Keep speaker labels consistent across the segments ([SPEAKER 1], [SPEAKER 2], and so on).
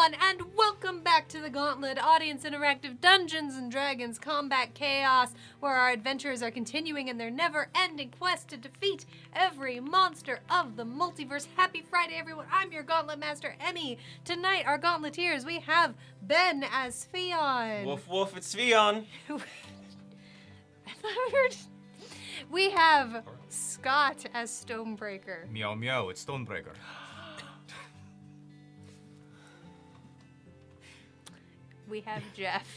[SPEAKER 1] everyone, and welcome back to the Gauntlet, audience interactive Dungeons & Dragons combat chaos, where our adventurers are continuing in their never-ending quest to defeat every monster of the multiverse. Happy Friday, everyone. I'm your Gauntlet Master, Emmy. Tonight, our Gauntleteers, we have Ben as Fion.
[SPEAKER 2] Woof woof, it's Fion.
[SPEAKER 1] We have Scott as Stonebreaker.
[SPEAKER 2] Meow meow, it's Stonebreaker.
[SPEAKER 1] We have Jeff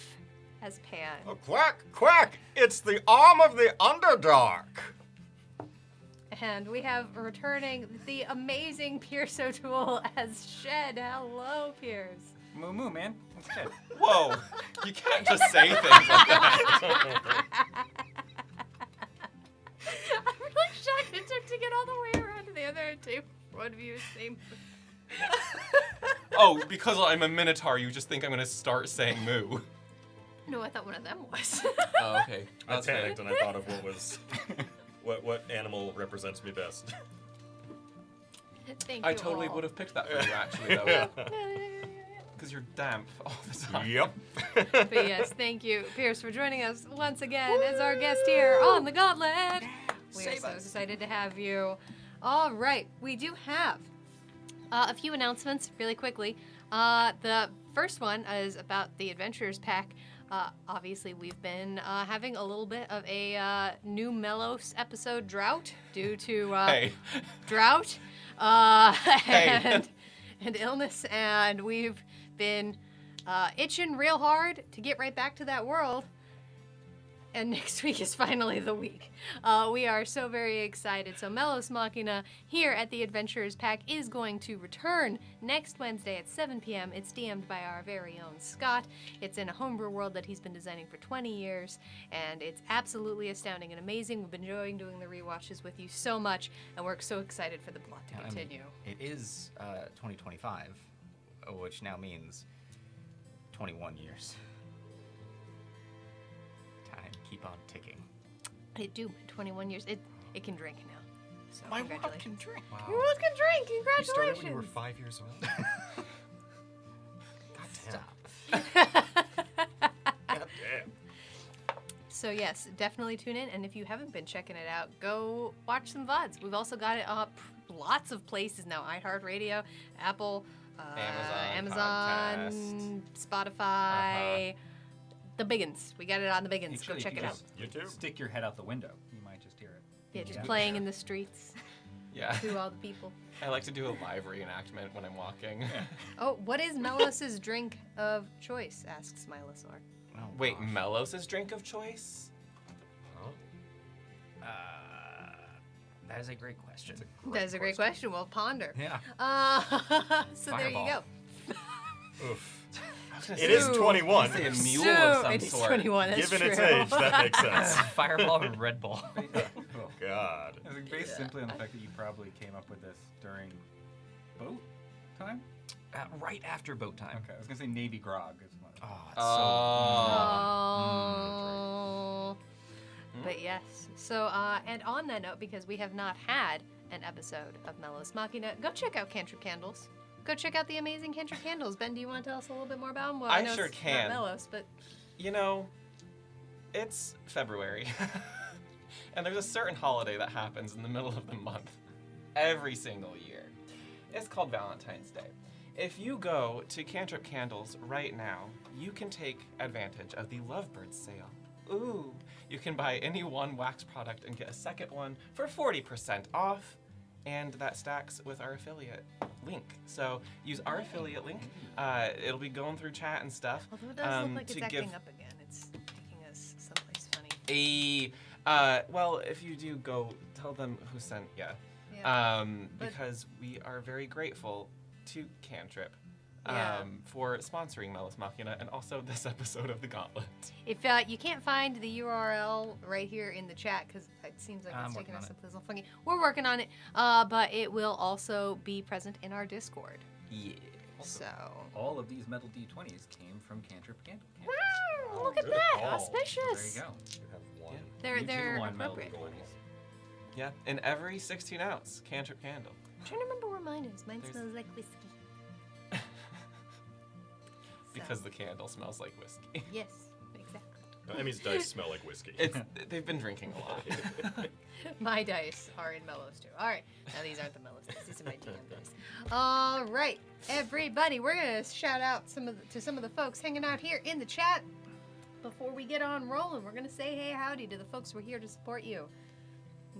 [SPEAKER 1] as Pan.
[SPEAKER 3] Oh, quack, quack! It's the arm of the Underdark.
[SPEAKER 1] And we have returning the amazing Pierce O'Toole as Shed. Hello, Pierce.
[SPEAKER 2] Moo moo, man. That's good.
[SPEAKER 4] Whoa, you can't just say things like that.
[SPEAKER 1] I'm really shocked it took to get all the way around to the other end too. One of you is saying.
[SPEAKER 4] Oh, because I'm a Minotaur, you just think I'm gonna start saying moo.
[SPEAKER 1] No, I thought one of them was.
[SPEAKER 4] Oh, okay.
[SPEAKER 3] I
[SPEAKER 4] That's
[SPEAKER 3] panicked
[SPEAKER 4] fair.
[SPEAKER 3] and I thought of what was what animal represents me best.
[SPEAKER 1] Thank you.
[SPEAKER 4] I totally
[SPEAKER 1] all.
[SPEAKER 4] would have picked that for you, actually, though. Because you're damp all the time.
[SPEAKER 3] Yep.
[SPEAKER 1] But yes, thank you, Pierce, for joining us once again as our guest here on the Gauntlet. We are so excited to have you. All right, we do have a few announcements really quickly. The first one is about the Adventurers Pack. Obviously, we've been having a little bit of a new Melos episode drought due to
[SPEAKER 4] Hey.
[SPEAKER 1] drought
[SPEAKER 4] Hey.
[SPEAKER 1] and illness, and we've been itching real hard to get right back to that world. And next week is finally the week. We are so very excited. So Melos Machina here at the Adventurers Pack is going to return next Wednesday at 7 p.m. It's DM'd by our very own Scott. It's in a homebrew world that he's been designing for 20 years, and it's absolutely astounding and amazing. We've been enjoying doing the rewatches with you so much, and we're so excited for the plot to continue.
[SPEAKER 2] It is 2025, which now means 21 years. Time keep on ticking.
[SPEAKER 1] It do, 21 years. It can drink now. So
[SPEAKER 2] My world
[SPEAKER 1] congratulations.
[SPEAKER 2] can drink.
[SPEAKER 1] Your world can drink.
[SPEAKER 3] You
[SPEAKER 1] Congratulations.
[SPEAKER 3] started when you were 5 years old? God damn.
[SPEAKER 1] So yes, definitely tune in, and if you haven't been checking it out, go watch some VODs. We've also got it up lots of places now: iHeartRadio, Apple, Amazon, Spotify, the biggins. We got it on the biggins. Go
[SPEAKER 2] Actually,
[SPEAKER 1] check
[SPEAKER 2] if
[SPEAKER 1] it
[SPEAKER 2] you
[SPEAKER 1] out.
[SPEAKER 2] just
[SPEAKER 3] YouTube?
[SPEAKER 2] Stick your head out the window. You might just hear it.
[SPEAKER 1] Yeah, just playing in the streets
[SPEAKER 4] Yeah.
[SPEAKER 1] to all the people.
[SPEAKER 4] I like to do a live reenactment when I'm walking.
[SPEAKER 1] Oh, what is Melos's drink of choice? Asks Mylosaur.
[SPEAKER 2] Oh,
[SPEAKER 4] Wait,
[SPEAKER 2] gosh.
[SPEAKER 4] Melos' drink of choice?
[SPEAKER 2] That is a great question.
[SPEAKER 1] That is a great question. We'll ponder.
[SPEAKER 2] Yeah.
[SPEAKER 1] So there you go.
[SPEAKER 3] Oof.
[SPEAKER 4] I was gonna
[SPEAKER 3] It
[SPEAKER 4] say-
[SPEAKER 3] is 21.
[SPEAKER 4] Say a mule
[SPEAKER 1] So,
[SPEAKER 4] of some
[SPEAKER 1] it is
[SPEAKER 4] sort.
[SPEAKER 1] 21. That's
[SPEAKER 3] Given
[SPEAKER 1] true.
[SPEAKER 3] its age, that makes sense.
[SPEAKER 2] Fireball and Red Bull.
[SPEAKER 3] Oh, God.
[SPEAKER 5] I think based simply on the fact that you probably came up with this during boat time.
[SPEAKER 2] Right after boat time.
[SPEAKER 5] Okay, I was gonna say Navy grog is one.
[SPEAKER 2] Oh, it's
[SPEAKER 1] Oh. But yes. So, and on that note, because we have not had an episode of Melos Machina, go check out Cantrip Candles. Go check out the amazing Cantrip Candles. Ben, do you want to tell us a little bit more about them? Well,
[SPEAKER 4] I
[SPEAKER 1] know
[SPEAKER 4] sure
[SPEAKER 1] it's
[SPEAKER 4] can.
[SPEAKER 1] Not Melos, but
[SPEAKER 4] You know, it's February. And there's a certain holiday that happens in the middle of the month every single year. It's called Valentine's Day. If you go to Cantrip Candles right now, you can take advantage of the Lovebirds sale. Ooh, you can buy any one wax product and get a second one for 40% off, and that stacks with our affiliate link. So use our affiliate link. It'll be going through chat and stuff.
[SPEAKER 1] although it does look like
[SPEAKER 4] to
[SPEAKER 1] it's acting
[SPEAKER 4] give
[SPEAKER 1] up again. It's taking us someplace funny.
[SPEAKER 4] well, if you do go, tell them who sent you.
[SPEAKER 1] Yeah. But-
[SPEAKER 4] Because we are very grateful to Cantrip
[SPEAKER 1] Yeah.
[SPEAKER 4] for sponsoring Melos Machina and also this episode of The Gauntlet.
[SPEAKER 1] If you can't find the URL right here in the chat, because it seems like
[SPEAKER 2] I'm
[SPEAKER 1] it's
[SPEAKER 2] working
[SPEAKER 1] taking us
[SPEAKER 2] on it.
[SPEAKER 1] someplace funny, we're working on it. But it will also be present in our Discord.
[SPEAKER 4] Yeah.
[SPEAKER 1] So.
[SPEAKER 5] All of these metal D20s came from Cantrip Candle.
[SPEAKER 1] Wow, look at
[SPEAKER 3] good
[SPEAKER 1] that!
[SPEAKER 3] call.
[SPEAKER 1] Auspicious.
[SPEAKER 2] There you go.
[SPEAKER 3] You have one.
[SPEAKER 1] They're
[SPEAKER 5] You
[SPEAKER 1] they're
[SPEAKER 5] too won metal
[SPEAKER 1] appropriate.
[SPEAKER 5] D20s.
[SPEAKER 4] Yeah, in every 16-ounce Cantrip candle.
[SPEAKER 1] I'm trying to remember where mine is. Mine
[SPEAKER 4] There's-
[SPEAKER 1] smells like whiskey.
[SPEAKER 4] Because
[SPEAKER 1] So,
[SPEAKER 4] the candle smells like whiskey.
[SPEAKER 1] yes, exactly.
[SPEAKER 3] Emmy's dice smell like whiskey.
[SPEAKER 4] They've been drinking a lot.
[SPEAKER 1] My dice are in Melos too. All right, now these aren't the Melos dice. These are my DM dice. All right, everybody, we're gonna shout out to some of the folks hanging out here in the chat. before we get on rolling, we're going to say hey howdy to the folks who are here to support you.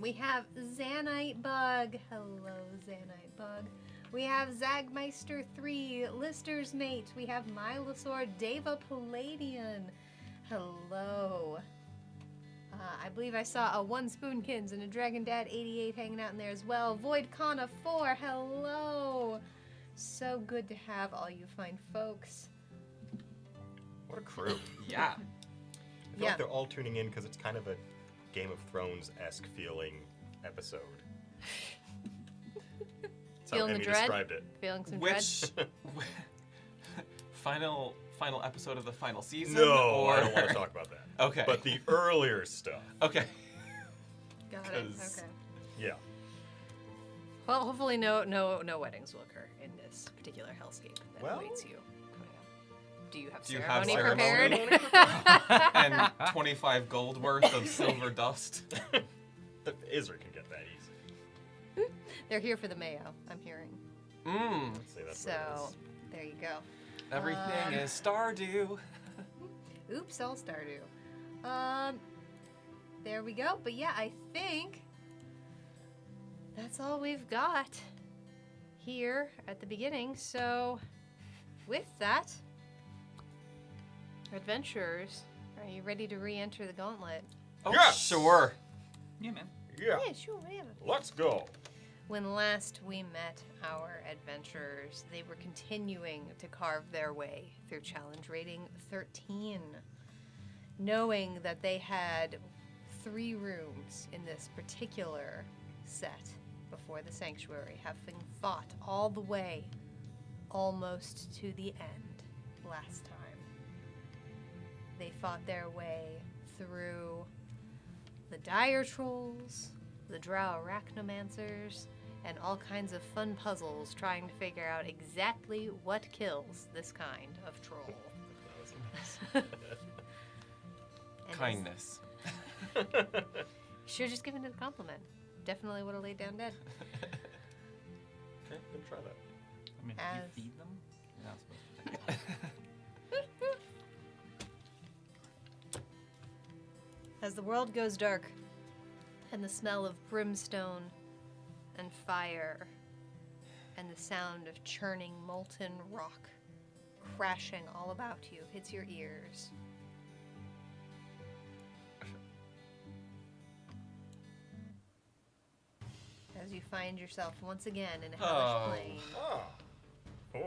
[SPEAKER 1] We have Zanite Bug. Hello, Zanite Bug. We have Zagmeister 3, Lister's Mate. We have Milosaur Deva Palladian. Hello. I believe I saw a One Spoonkins and a Dragon Dad 88 hanging out in there as well. Void Kana 4. Hello. So good to have all you fine folks.
[SPEAKER 3] What a crew.
[SPEAKER 4] Yeah.
[SPEAKER 3] I feel
[SPEAKER 1] Yeah.
[SPEAKER 3] like they're all tuning in because it's kind of a Game of Thrones-esque feeling episode. That's how
[SPEAKER 1] Feeling the
[SPEAKER 3] Emmy
[SPEAKER 1] dread?
[SPEAKER 3] described it.
[SPEAKER 1] Feeling some dread?
[SPEAKER 4] Which final episode of the final season?
[SPEAKER 3] No,
[SPEAKER 4] or...
[SPEAKER 3] I don't want to talk about that.
[SPEAKER 4] Okay.
[SPEAKER 3] But the earlier stuff,
[SPEAKER 4] Okay.
[SPEAKER 1] Got it.
[SPEAKER 4] 'Cause-
[SPEAKER 1] Okay.
[SPEAKER 3] yeah.
[SPEAKER 1] Well, hopefully no weddings will occur in this particular hellscape that
[SPEAKER 3] Well-
[SPEAKER 1] awaits you coming up. Do you have
[SPEAKER 4] Do you have
[SPEAKER 1] ceremony
[SPEAKER 4] ceremony?
[SPEAKER 1] prepared?
[SPEAKER 4] And 25 gold worth of silver dust.
[SPEAKER 3] Isra can get that easy.
[SPEAKER 1] They're here for the Mayo, I'm hearing.
[SPEAKER 4] Mmm.
[SPEAKER 3] Let's say that's
[SPEAKER 1] So,
[SPEAKER 3] what it is.
[SPEAKER 1] there you go.
[SPEAKER 4] Everything is Stardew.
[SPEAKER 1] Oops, all Stardew. There we go. But yeah, I think that's all we've got here at the beginning. So, with that, adventurers, are you ready to re-enter the Gauntlet?
[SPEAKER 4] Oh,
[SPEAKER 3] Yes!
[SPEAKER 4] sure.
[SPEAKER 2] Yeah, man.
[SPEAKER 3] Yeah,
[SPEAKER 1] sure, whatever.
[SPEAKER 3] let's go.
[SPEAKER 1] When last we met our adventurers, they were continuing to carve their way through challenge rating 13, knowing that they had 3 rooms in this particular set before the sanctuary, having fought all the way almost to the end last time. They fought their way through the dire trolls, the drow arachnomancers, and all kinds of fun puzzles trying to figure out exactly what kills this kind of troll. And
[SPEAKER 4] Kindness.
[SPEAKER 1] Should have just given it a compliment. Definitely would have laid down dead.
[SPEAKER 3] Okay, then try that.
[SPEAKER 2] I mean,
[SPEAKER 1] As-
[SPEAKER 2] do you feed them? You're not supposed to.
[SPEAKER 1] As the world goes dark, and the smell of brimstone and fire, and the sound of churning molten rock crashing all about you hits your ears. As you find yourself once again in a hellish
[SPEAKER 4] Oh.
[SPEAKER 1] plane,
[SPEAKER 3] Ah. Oh.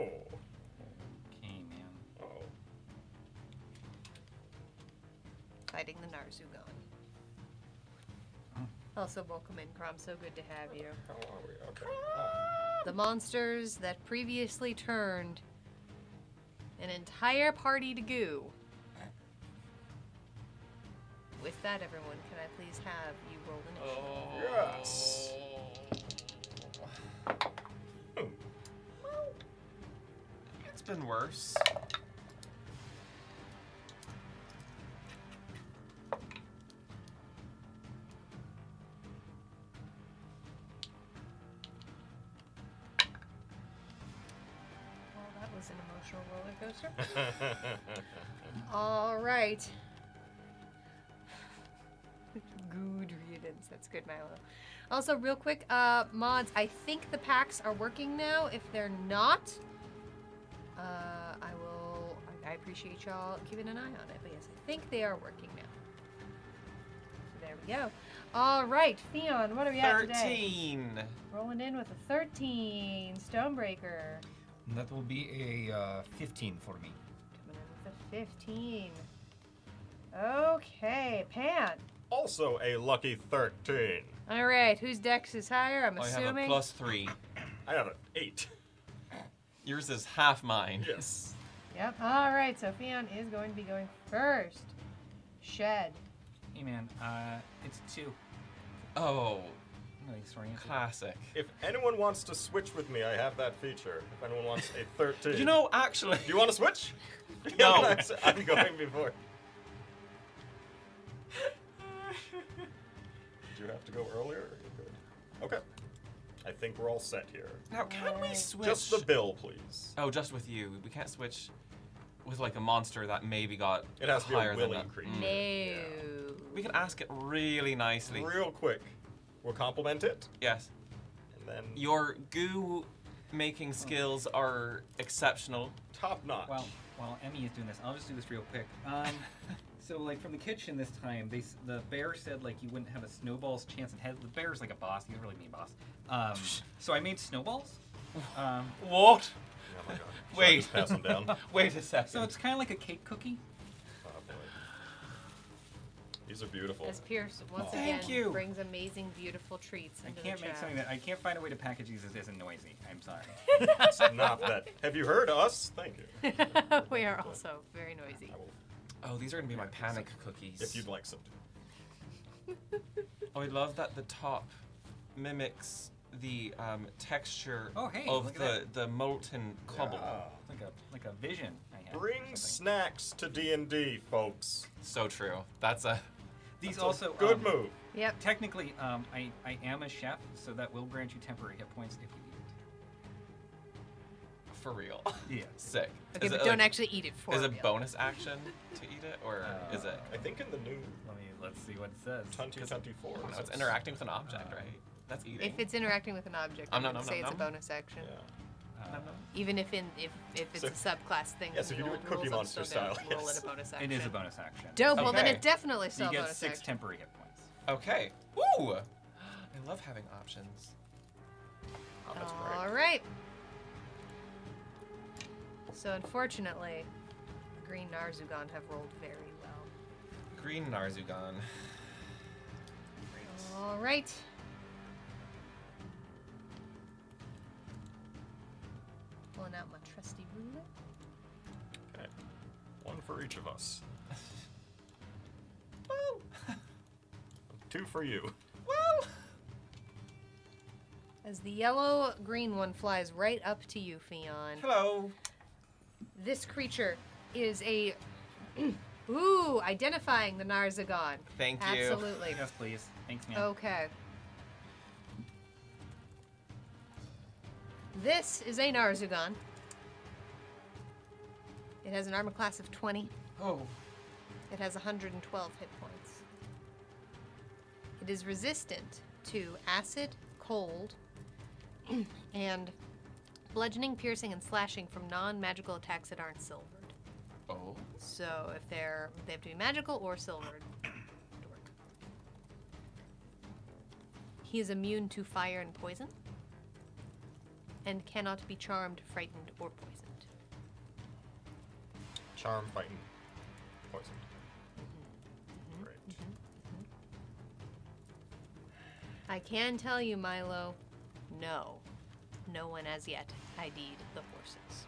[SPEAKER 2] Okay, man.
[SPEAKER 3] Oh.
[SPEAKER 1] fighting the Narzugon. Also, welcome in, Crom. So good to have you.
[SPEAKER 3] How are we? Okay. Ah.
[SPEAKER 1] The monsters that previously turned an entire party to goo. With that, everyone, can I please have you roll initiative?
[SPEAKER 3] Yes. Hmm.
[SPEAKER 4] It's been worse.
[SPEAKER 1] Well, that was an emotional roller coaster. All right. Good riddance. That's good, Milo. Also, real quick, mods, I think the packs are working now. If they're not, I appreciate y'all keeping an eye on it. But yes, I think they are working now. So there we go. All right, Theon, what are we at today?
[SPEAKER 4] 13.
[SPEAKER 1] Rolling in with a 13. Stonebreaker.
[SPEAKER 2] That will be a 15 for me.
[SPEAKER 1] Coming in with a 15. Okay, Pan.
[SPEAKER 3] Also a lucky 13.
[SPEAKER 1] All right, whose dex is higher? I'm
[SPEAKER 4] I have a
[SPEAKER 1] assuming.
[SPEAKER 4] +3.
[SPEAKER 3] I have an 8.
[SPEAKER 4] Yours is half mine.
[SPEAKER 3] Yes.
[SPEAKER 1] Yep. All right, so Theon is going to be going first. Shed.
[SPEAKER 2] Hey, man. It's 2.
[SPEAKER 4] Oh,
[SPEAKER 2] Nice oriented.
[SPEAKER 4] classic.
[SPEAKER 3] If anyone wants to switch with me, I have that feature. If anyone wants a 13.
[SPEAKER 4] You know, actually.
[SPEAKER 3] Do you want to switch?
[SPEAKER 4] No.
[SPEAKER 3] I'm going before. Do you have to go earlier? Or are you good? Okay. I think we're all set here.
[SPEAKER 4] Now, can we switch?
[SPEAKER 3] Just the bill, please.
[SPEAKER 4] Oh, just with you. We can't switch with like a monster that maybe got
[SPEAKER 3] It has to be
[SPEAKER 4] higher
[SPEAKER 3] a
[SPEAKER 4] than
[SPEAKER 3] willing
[SPEAKER 4] that.
[SPEAKER 3] creature.
[SPEAKER 1] No.
[SPEAKER 4] We can ask it really nicely.
[SPEAKER 3] Real quick. We'll compliment it,
[SPEAKER 4] Yes.
[SPEAKER 3] and then
[SPEAKER 4] Your goo making skills are exceptional.
[SPEAKER 3] top notch.
[SPEAKER 5] Well, while Emmy is doing this, I'll just do this real quick. So, like, from the kitchen this time, the bear said, like, you wouldn't have a snowball's chance in head. The bear's like a boss. He's a really mean boss. So I made snowballs.
[SPEAKER 4] What?
[SPEAKER 3] Oh my god. Should I
[SPEAKER 4] Wait.
[SPEAKER 3] just pass them down?
[SPEAKER 4] Wait a second.
[SPEAKER 5] So it's kind of like a cake cookie.
[SPEAKER 3] Oh, boy. These are beautiful.
[SPEAKER 1] As Pierce once
[SPEAKER 4] Thank
[SPEAKER 1] again
[SPEAKER 4] you.
[SPEAKER 1] brings amazing, beautiful treats
[SPEAKER 5] I
[SPEAKER 1] into
[SPEAKER 5] can't
[SPEAKER 1] the
[SPEAKER 5] make
[SPEAKER 1] chat.
[SPEAKER 5] something that I can't find a way to package these that isn't noisy. I'm sorry.
[SPEAKER 3] It's not that. Have you heard us? Thank you.
[SPEAKER 1] We are also very noisy.
[SPEAKER 3] I will,
[SPEAKER 4] Oh, these are gonna be my panic cookies.
[SPEAKER 3] if you'd like some.
[SPEAKER 4] Oh, I love that the top mimics the texture
[SPEAKER 5] Oh, hey,
[SPEAKER 4] of
[SPEAKER 5] look at
[SPEAKER 4] the molten cobble.
[SPEAKER 3] Yeah.
[SPEAKER 5] Like a vision I had. or
[SPEAKER 3] Bring
[SPEAKER 5] something.
[SPEAKER 3] snacks to D&D, folks.
[SPEAKER 4] So true. That's a
[SPEAKER 5] These
[SPEAKER 3] That's a
[SPEAKER 5] also
[SPEAKER 3] good move.
[SPEAKER 1] Yep.
[SPEAKER 5] Technically, I am a chef, so that will grant you temporary hit points if you
[SPEAKER 4] for real.
[SPEAKER 5] eat it.
[SPEAKER 4] Sick.
[SPEAKER 1] Okay,
[SPEAKER 4] Is
[SPEAKER 1] but
[SPEAKER 4] it,
[SPEAKER 1] don't
[SPEAKER 4] like,
[SPEAKER 1] actually eat it for
[SPEAKER 4] Is it
[SPEAKER 1] real.
[SPEAKER 4] bonus action to eat it, or is it?
[SPEAKER 3] I think in the new
[SPEAKER 5] Let's see what it says.
[SPEAKER 3] 2024.
[SPEAKER 4] No, it's interacting with an object, right? That's eating.
[SPEAKER 1] If it's interacting with an object,
[SPEAKER 4] Nom,
[SPEAKER 1] I
[SPEAKER 4] nom,
[SPEAKER 1] would
[SPEAKER 4] nom,
[SPEAKER 1] say
[SPEAKER 4] nom,
[SPEAKER 1] it's a
[SPEAKER 4] nom.
[SPEAKER 1] bonus action.
[SPEAKER 3] Yeah.
[SPEAKER 1] Even if it's
[SPEAKER 3] So-
[SPEAKER 1] a subclass thing.
[SPEAKER 3] Yeah, so if you do it Cookie Monster style,
[SPEAKER 1] roll
[SPEAKER 3] yes.
[SPEAKER 1] it a bonus action.
[SPEAKER 5] It is a bonus action.
[SPEAKER 1] Dope. Well, then
[SPEAKER 4] Okay.
[SPEAKER 1] it definitely
[SPEAKER 5] So
[SPEAKER 1] still
[SPEAKER 5] you
[SPEAKER 1] a
[SPEAKER 5] get
[SPEAKER 1] bonus
[SPEAKER 5] 6
[SPEAKER 1] action.
[SPEAKER 5] temporary hit points.
[SPEAKER 4] Okay. Woo! I love having options.
[SPEAKER 3] Oh, that's great.
[SPEAKER 1] All right. So unfortunately, the green Narzugon have rolled very well.
[SPEAKER 4] Green Narzugon.
[SPEAKER 1] All right. Pulling out my trusty ruler.
[SPEAKER 3] Okay. One for each of us.
[SPEAKER 4] Well,
[SPEAKER 3] 2 for you.
[SPEAKER 4] well.
[SPEAKER 1] As the yellow-green one flies right up to you, Fion.
[SPEAKER 4] Hello.
[SPEAKER 1] This creature is a ooh, identifying the Narzugon.
[SPEAKER 4] Thank you.
[SPEAKER 1] Absolutely.
[SPEAKER 5] Yes, please. Thanks, man.
[SPEAKER 1] Okay. This is a Narzugon. It has an armor class of 20.
[SPEAKER 4] Oh.
[SPEAKER 1] It has 112 hit points. It is resistant to acid, cold, and bludgeoning, piercing, and slashing from non-magical attacks that aren't silvered.
[SPEAKER 4] Oh.
[SPEAKER 1] So if they have to be magical or silvered to work. He is immune to fire and poison, and cannot be charmed, frightened, or poisoned.
[SPEAKER 3] Charm, fighting, poisoned. Great.
[SPEAKER 1] I can tell you, Milo, no one as yet ID'd the horses.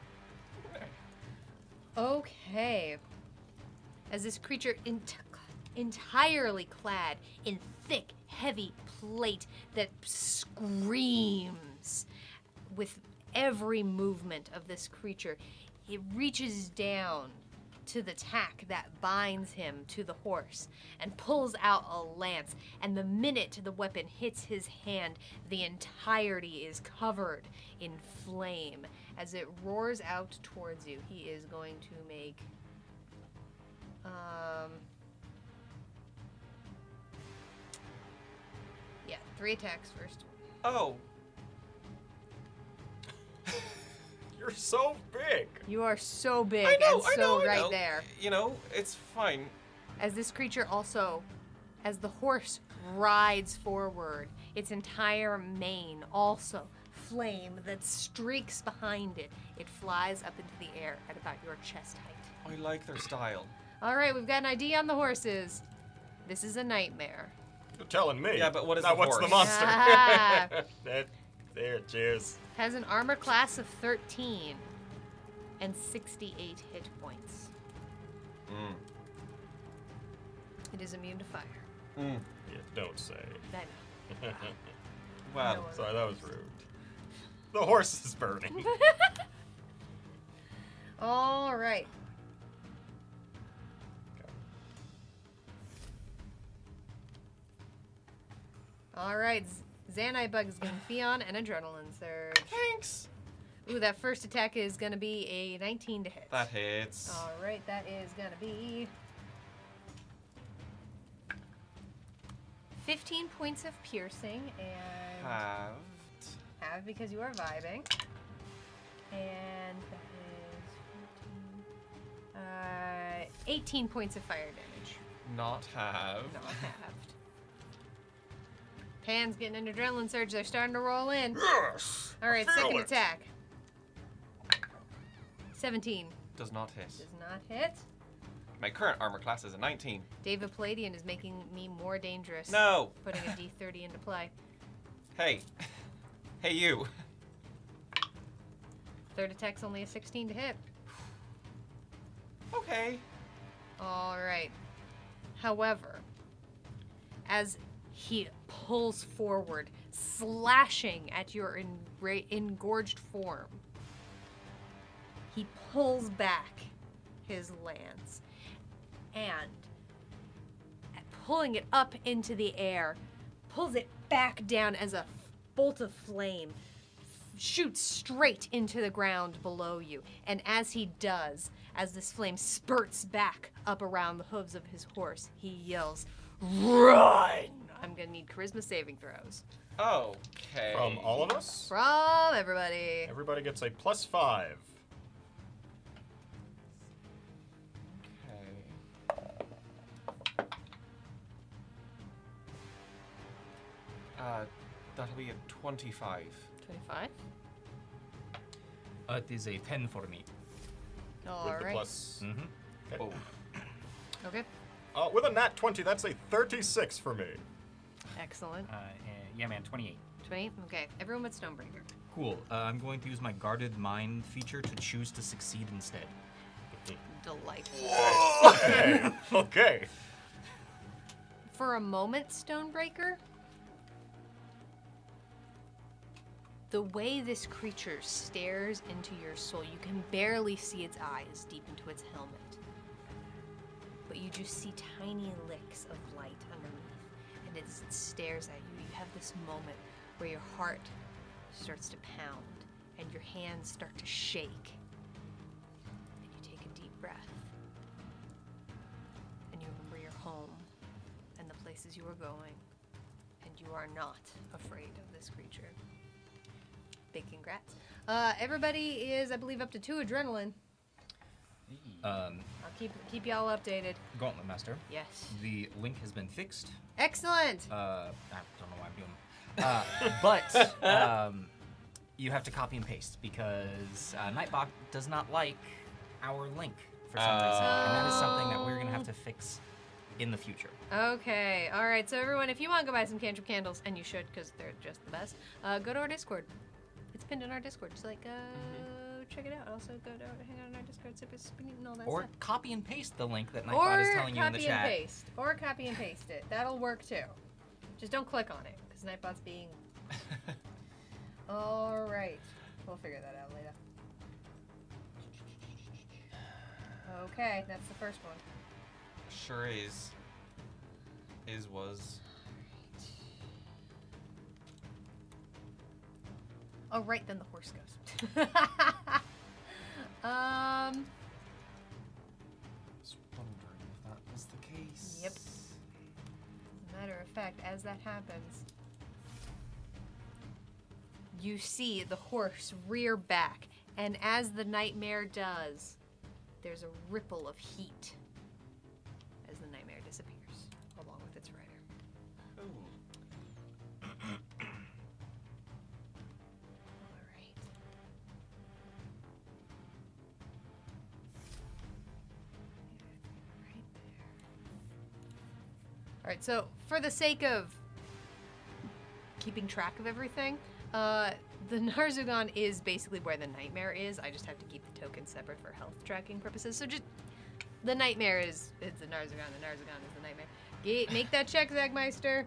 [SPEAKER 1] Okay. As this creature entirely clad in thick, heavy plate that screams with every movement of this creature, it reaches down to the tack that binds him to the horse and pulls out a lance, and the minute the weapon hits his hand, the entirety is covered in flame. As it roars out towards you, he is going to make 3 attacks first.
[SPEAKER 4] Oh.
[SPEAKER 3] You're so big.
[SPEAKER 1] You are so big
[SPEAKER 4] I know,
[SPEAKER 1] and
[SPEAKER 4] I
[SPEAKER 1] so
[SPEAKER 4] know, I
[SPEAKER 1] right
[SPEAKER 4] know.
[SPEAKER 1] there.
[SPEAKER 4] You know, it's fine.
[SPEAKER 1] As this creature also, as the horse rides forward, its entire mane also flame that streaks behind it. It flies up into the air at about your chest height.
[SPEAKER 4] I like their style.
[SPEAKER 1] All right, we've got an ID on the horses. This is a nightmare.
[SPEAKER 3] You're telling me.
[SPEAKER 4] Yeah, but what is
[SPEAKER 3] now
[SPEAKER 4] the
[SPEAKER 3] what's
[SPEAKER 4] horse?
[SPEAKER 3] the monster?
[SPEAKER 1] Ah.
[SPEAKER 3] There, cheers.
[SPEAKER 1] Has an armor class of 13 and 68 hit points.
[SPEAKER 4] Mm.
[SPEAKER 1] It is immune to fire.
[SPEAKER 4] Mm.
[SPEAKER 3] Yeah, don't say.
[SPEAKER 1] I know.
[SPEAKER 4] Wow.
[SPEAKER 1] No.
[SPEAKER 3] Sorry, that was rude. The horse is burning.
[SPEAKER 1] All right. All right. Xanai Bug is getting Fion and Adrenaline Surge.
[SPEAKER 4] Thanks.
[SPEAKER 1] Ooh, that first attack is going to be a 19 to hit.
[SPEAKER 4] That hits.
[SPEAKER 1] All right, that is going to be 15 points of piercing and
[SPEAKER 4] Halved.
[SPEAKER 1] because you are vibing. And that is 18 points of fire damage.
[SPEAKER 4] Not halved.
[SPEAKER 1] Not halved. Pan's getting an adrenaline surge. They're starting to roll in.
[SPEAKER 3] Yes!
[SPEAKER 1] All right,
[SPEAKER 3] I feel
[SPEAKER 1] second
[SPEAKER 3] it.
[SPEAKER 1] attack. 17.
[SPEAKER 4] Does not hit.
[SPEAKER 1] Does not hit.
[SPEAKER 4] My current armor class is a 19.
[SPEAKER 1] David Palladian is making me more dangerous.
[SPEAKER 4] No!
[SPEAKER 1] Putting a D30 into play.
[SPEAKER 4] Hey. Hey, you.
[SPEAKER 1] Third attack's only a 16 to hit.
[SPEAKER 4] Okay.
[SPEAKER 1] All right. However, as he pulls forward, slashing at your engorged form, he pulls back his lance and, pulling it up into the air, pulls it back down as a bolt of flame shoots straight into the ground below you. And as he does, as this flame spurts back up around the hooves of his horse, he yells, "Run!" I'm gonna need charisma saving throws.
[SPEAKER 4] Okay.
[SPEAKER 3] From all of us,
[SPEAKER 1] From everybody.
[SPEAKER 3] everybody gets a +5.
[SPEAKER 4] Okay. That'll be a 25.
[SPEAKER 1] 25.
[SPEAKER 2] It is a 10 for me.
[SPEAKER 1] All
[SPEAKER 3] With the
[SPEAKER 1] right.
[SPEAKER 3] plus.
[SPEAKER 2] Mm-hmm.
[SPEAKER 3] Okay.
[SPEAKER 4] Oh.
[SPEAKER 1] Okay.
[SPEAKER 3] With a nat 20, that's a 36 for me.
[SPEAKER 1] Excellent.
[SPEAKER 5] Yeah, man, 28.
[SPEAKER 1] 20. Okay. Everyone but Stonebreaker.
[SPEAKER 2] Cool. I'm going to use my guarded mind feature to choose to succeed instead.
[SPEAKER 1] Delightful.
[SPEAKER 3] Okay. Okay.
[SPEAKER 1] For a moment, Stonebreaker, the way this creature stares into your soul, you can barely see its eyes deep into its helmet. But you just see tiny licks of light underneath. And as it stares at you, you have this moment where your heart starts to pound and your hands start to shake. And you take a deep breath. And you remember your home and the places you were going. And you are not afraid of this creature. Big congrats. Everybody is, I believe, up to 2 adrenaline. I'll keep y'all updated.
[SPEAKER 2] Gauntlet Master.
[SPEAKER 1] Yes.
[SPEAKER 2] The link has been fixed.
[SPEAKER 1] Excellent.
[SPEAKER 2] I don't know why I'm doing but you have to copy and paste because Nightbot does not like our link for some reason. And that is something that we're going to have to fix in the future.
[SPEAKER 1] Okay. All right. So everyone, if you want to go buy some cantrip candles, and you should because they're just the best, go to our Discord. It's pinned in our Discord. Just like check it out. Also go hang out on our Discord, sip it, spin it, and all that
[SPEAKER 2] Or
[SPEAKER 1] stuff.
[SPEAKER 2] copy and paste the link that Nightbot is telling you in the
[SPEAKER 1] Or
[SPEAKER 2] chat.
[SPEAKER 1] copy and paste. Or copy and paste it. That'll work too. Just don't click on it because Nightbot's being. All right. We'll figure that out later. Okay, that's the first one.
[SPEAKER 4] Sure is. Was.
[SPEAKER 1] Oh, right, then the horse goes.
[SPEAKER 4] Was wondering if that was the case.
[SPEAKER 1] Yep. Matter of fact, as that happens, you see the horse rear back, and as the nightmare does, there's a ripple of heat as the nightmare disappears, along with its rider.
[SPEAKER 4] Ooh.
[SPEAKER 1] All right. Right there. All right, so for the sake of keeping track of everything, the Narzugon is basically where the nightmare is. I just have to keep the tokens separate for health tracking purposes. So just the nightmare is the Narzugon. The Narzugon is the nightmare. Make that check, Zagmeister.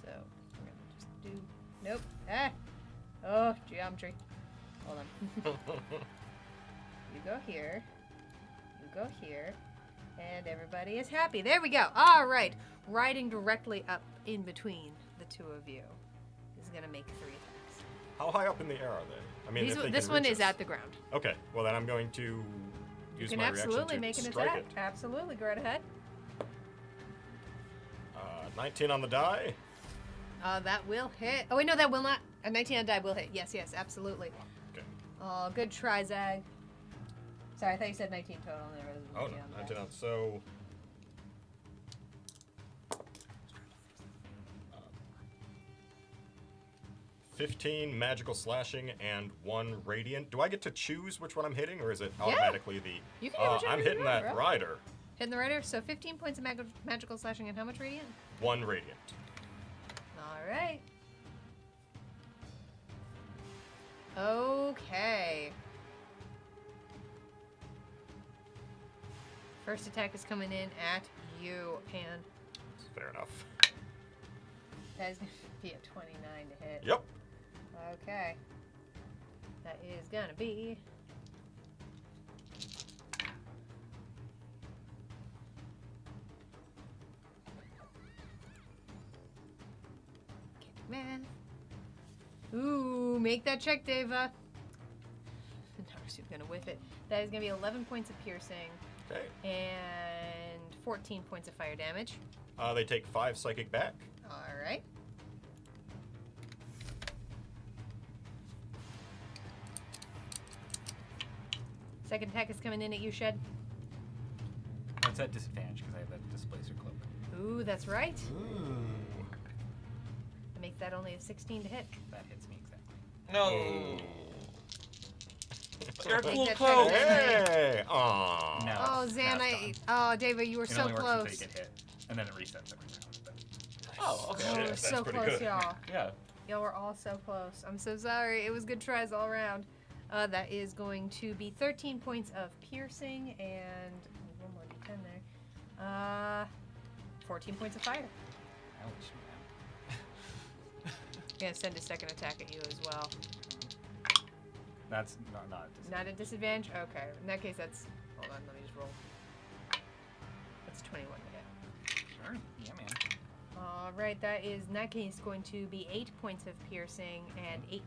[SPEAKER 1] So we're gonna just do. Nope. Ah. Oh, geometry. Hold on. You go here. You go here. And everybody is happy. There we go. All right. Riding directly up in between the two of you is going to make 3 attacks.
[SPEAKER 3] How high up in the air are they? I mean, if they
[SPEAKER 1] This
[SPEAKER 3] can
[SPEAKER 1] one
[SPEAKER 3] reach
[SPEAKER 1] is
[SPEAKER 3] us.
[SPEAKER 1] at the ground.
[SPEAKER 3] Okay, well then I'm going to
[SPEAKER 1] You
[SPEAKER 3] use
[SPEAKER 1] can
[SPEAKER 3] my reaction
[SPEAKER 1] absolutely
[SPEAKER 3] to
[SPEAKER 1] make an
[SPEAKER 3] strike
[SPEAKER 1] attack.
[SPEAKER 3] it.
[SPEAKER 1] Absolutely, go right ahead.
[SPEAKER 3] 19 on the die.
[SPEAKER 1] That will hit. Oh wait, no, that will not. A 19 on die will hit. Yes, absolutely.
[SPEAKER 3] Okay.
[SPEAKER 1] Oh, good try, Zag. Sorry, I thought you said 19 total. And there was
[SPEAKER 3] Oh,
[SPEAKER 1] 19 on
[SPEAKER 3] no,
[SPEAKER 1] the
[SPEAKER 3] 19
[SPEAKER 1] die.
[SPEAKER 3] on. So. 15 magical slashing and 1 radiant. Do I get to choose which one I'm hitting, or is it automatically the?
[SPEAKER 1] You can hit whichever
[SPEAKER 3] I'm
[SPEAKER 1] you
[SPEAKER 3] hitting
[SPEAKER 1] want,
[SPEAKER 3] that
[SPEAKER 1] bro.
[SPEAKER 3] rider.
[SPEAKER 1] Hitting the rider. So 15 points of magical slashing and how much radiant?
[SPEAKER 3] 1 radiant.
[SPEAKER 1] All right. Okay. First attack is coming in at you, Pan.
[SPEAKER 3] Fair enough.
[SPEAKER 1] That is going to be a 29 to hit.
[SPEAKER 3] Yep.
[SPEAKER 1] Okay. That is going to be... Math. Ooh, make that check, Deva. Narusu's gonna whiff it. That is gonna be 11 points of piercing
[SPEAKER 3] Okay.
[SPEAKER 1] and 14 points of fire damage.
[SPEAKER 3] They take 5 psychic back.
[SPEAKER 1] All right. Second attack is coming in at you, Shed.
[SPEAKER 5] It's at disadvantage because I have that displacer cloak.
[SPEAKER 1] Ooh, that's right.
[SPEAKER 3] Ooh.
[SPEAKER 1] That makes that only a 16 to hit.
[SPEAKER 5] That hits me exactly.
[SPEAKER 4] No. You're a
[SPEAKER 1] Take
[SPEAKER 4] cool
[SPEAKER 1] that
[SPEAKER 4] cloak.
[SPEAKER 1] check.
[SPEAKER 3] Hey! Aww.
[SPEAKER 5] No.
[SPEAKER 1] Oh,
[SPEAKER 5] it's
[SPEAKER 1] Xanite. Oh, David, you were
[SPEAKER 5] It
[SPEAKER 1] so
[SPEAKER 5] only works
[SPEAKER 1] close.
[SPEAKER 5] until you get hit, and then it resets every round. But
[SPEAKER 4] Oh, okay.
[SPEAKER 1] Oh,
[SPEAKER 3] Yeah,
[SPEAKER 1] we're
[SPEAKER 3] that's
[SPEAKER 1] so
[SPEAKER 3] pretty
[SPEAKER 1] close,
[SPEAKER 3] good.
[SPEAKER 1] y'all.
[SPEAKER 4] Yeah.
[SPEAKER 1] Y'all were all so close. I'm so sorry. It was good tries all around. That is going to be 13 points of piercing and one more d10 there. 14 points of fire.
[SPEAKER 5] ouch, man.
[SPEAKER 1] I'm gonna send a second attack at you as well.
[SPEAKER 5] That's not
[SPEAKER 1] Not a disadvantage? Okay. In that case, that's... Hold on, let me just roll. That's 21 to hit.
[SPEAKER 5] sure. Yeah, man.
[SPEAKER 1] Alright, that is, in that case, going to be 8 points of piercing and 18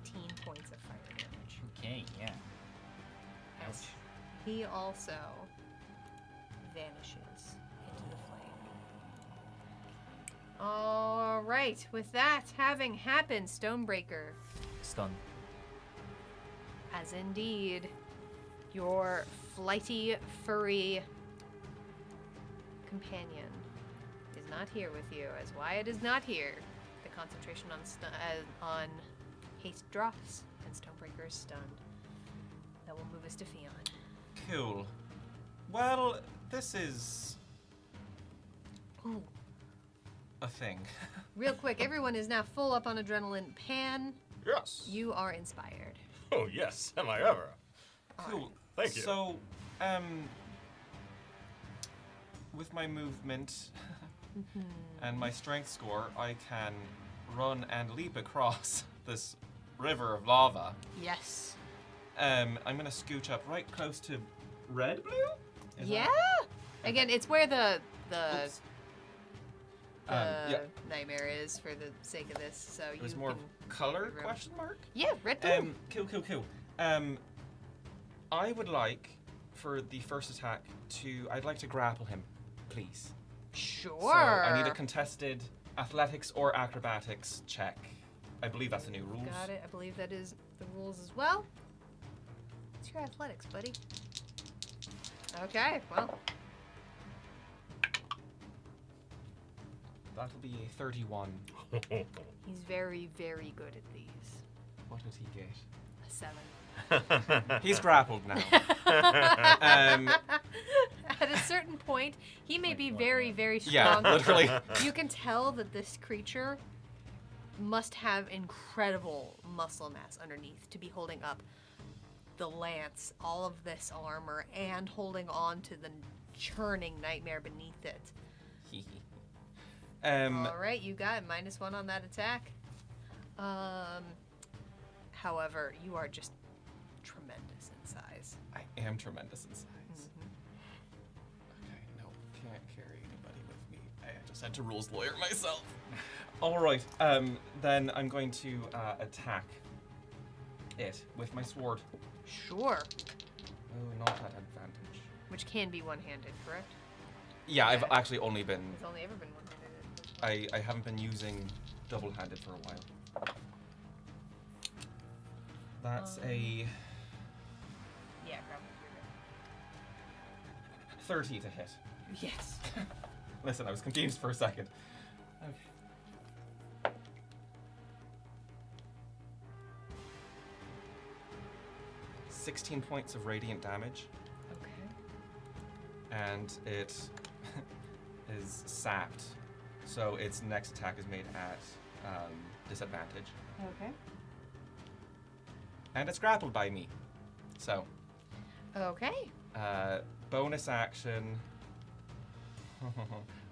[SPEAKER 1] points of fire damage.
[SPEAKER 5] Okay, yeah.
[SPEAKER 1] As he also vanishes into the flame. Alright, with that having happened, Stonebreaker,
[SPEAKER 2] Stun.
[SPEAKER 1] as indeed your flighty, furry companion is not here with you, as Wyatt is not here. The concentration on haste drops, and Stonebreaker is stunned. That will move us to Fion.
[SPEAKER 4] Cool. Well, this is
[SPEAKER 1] Ooh.
[SPEAKER 4] a thing.
[SPEAKER 1] Real quick, everyone is now full up on adrenaline. Pan,
[SPEAKER 3] Yes.
[SPEAKER 1] you are inspired.
[SPEAKER 3] Oh, yes. Am I ever?
[SPEAKER 4] Cool.
[SPEAKER 3] Thank you.
[SPEAKER 4] So, with my movement and my strength score, I can run and leap across this river of lava.
[SPEAKER 1] Yes.
[SPEAKER 4] I'm gonna scooch up right close to red blue. Is
[SPEAKER 1] Yeah.
[SPEAKER 4] that-
[SPEAKER 1] Again, it's where the
[SPEAKER 4] Oops. Yeah.
[SPEAKER 1] nightmare is for the sake of this. So
[SPEAKER 4] It was
[SPEAKER 1] you
[SPEAKER 4] more
[SPEAKER 1] can
[SPEAKER 4] color
[SPEAKER 1] figure out-
[SPEAKER 4] question mark.
[SPEAKER 1] Yeah, red blue.
[SPEAKER 4] Cool. I would like for the first attack I'd like to grapple him, please.
[SPEAKER 1] Sure.
[SPEAKER 4] So I need a contested athletics or acrobatics check. I believe that's the new rules.
[SPEAKER 1] Got it. I believe that is the rules as well. It's your athletics, buddy. Okay, well,
[SPEAKER 4] That'll be a 31.
[SPEAKER 1] he's very, very good at these.
[SPEAKER 4] What did he get?
[SPEAKER 1] A 7.
[SPEAKER 4] He's grappled now.
[SPEAKER 1] At a certain point, he may be
[SPEAKER 5] what,
[SPEAKER 1] very,
[SPEAKER 5] yeah.
[SPEAKER 1] very
[SPEAKER 4] Yeah,
[SPEAKER 1] strong.
[SPEAKER 4] literally.
[SPEAKER 1] You can tell that this creature must have incredible muscle mass underneath to be holding up the lance, all of this armor, and holding on to the churning nightmare beneath it. All right, you got -1 on that attack. However, you are just tremendous in size.
[SPEAKER 4] I am tremendous in size.
[SPEAKER 1] Mhm.
[SPEAKER 4] Okay, no, can't carry anybody with me. I just had to rules lawyer myself. All right, then I'm going to attack it with my sword.
[SPEAKER 1] Sure.
[SPEAKER 4] Oh, not at advantage.
[SPEAKER 1] Which can be one-handed, correct?
[SPEAKER 4] Yeah, I've
[SPEAKER 1] Yeah.
[SPEAKER 4] actually only been.
[SPEAKER 1] It's only ever been one-handed.
[SPEAKER 4] I haven't been using double-handed for a while. That's a
[SPEAKER 1] Yeah, probably.
[SPEAKER 4] 30 to hit.
[SPEAKER 1] Yes.
[SPEAKER 4] Listen, I was confused for a second. 16 points of radiant damage,
[SPEAKER 1] Okay.
[SPEAKER 4] and it is sapped. So its next attack is made at disadvantage.
[SPEAKER 1] Okay.
[SPEAKER 4] And it's grappled by me. So,
[SPEAKER 1] Okay.
[SPEAKER 4] bonus action.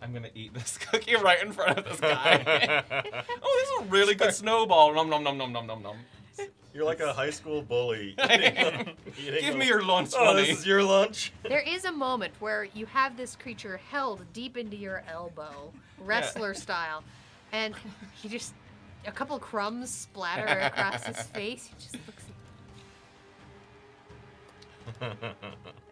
[SPEAKER 4] I'm gonna eat this cookie right in front of this guy. Oh, this is a really good snowball. Nom nom nom nom nom nom nom.
[SPEAKER 3] You're like a high school bully.
[SPEAKER 4] Give me your lunch
[SPEAKER 3] Oh,
[SPEAKER 4] money.
[SPEAKER 3] this is your lunch?
[SPEAKER 1] There is a moment where you have this creature held deep into your elbow, wrestler style, and he just a couple crumbs splatter across his face. He just looks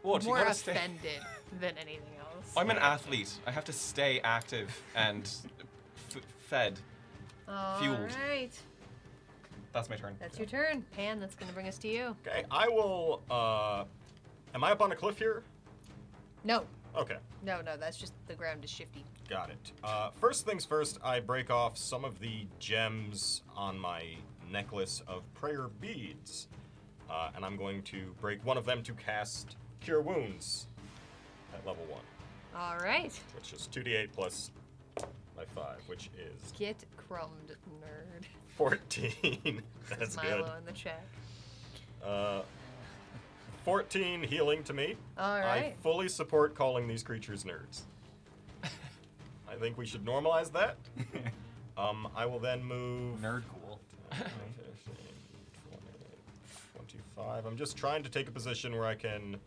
[SPEAKER 4] What, you
[SPEAKER 1] more
[SPEAKER 4] gotta stay-
[SPEAKER 1] offended than anything else.
[SPEAKER 4] I'm an athlete. I have to stay active and fed. fueled.
[SPEAKER 1] All right.
[SPEAKER 4] That's my turn.
[SPEAKER 1] That's your turn. Pan, that's going to bring us to you.
[SPEAKER 3] Okay, I will, am I up on a cliff here?
[SPEAKER 1] No.
[SPEAKER 3] Okay,
[SPEAKER 1] No, that's just the ground is shifty.
[SPEAKER 3] got it. First things first, I break off some of the gems on my necklace of prayer beads. And I'm going to break one of them to cast Cure Wounds at level 1,
[SPEAKER 1] All right.
[SPEAKER 3] which is 2d8 plus my 5, which is
[SPEAKER 1] Get crumbed, nerd.
[SPEAKER 3] 14. That's
[SPEAKER 1] Milo
[SPEAKER 3] good.
[SPEAKER 1] in the chat.
[SPEAKER 3] 14 healing to me.
[SPEAKER 1] All
[SPEAKER 3] I
[SPEAKER 1] right.
[SPEAKER 3] fully support calling these creatures nerds. I think we should normalize that. I will then move
[SPEAKER 5] Nerd cool.
[SPEAKER 3] 10, 15, 20, 25. I'm just trying to take a position where I can.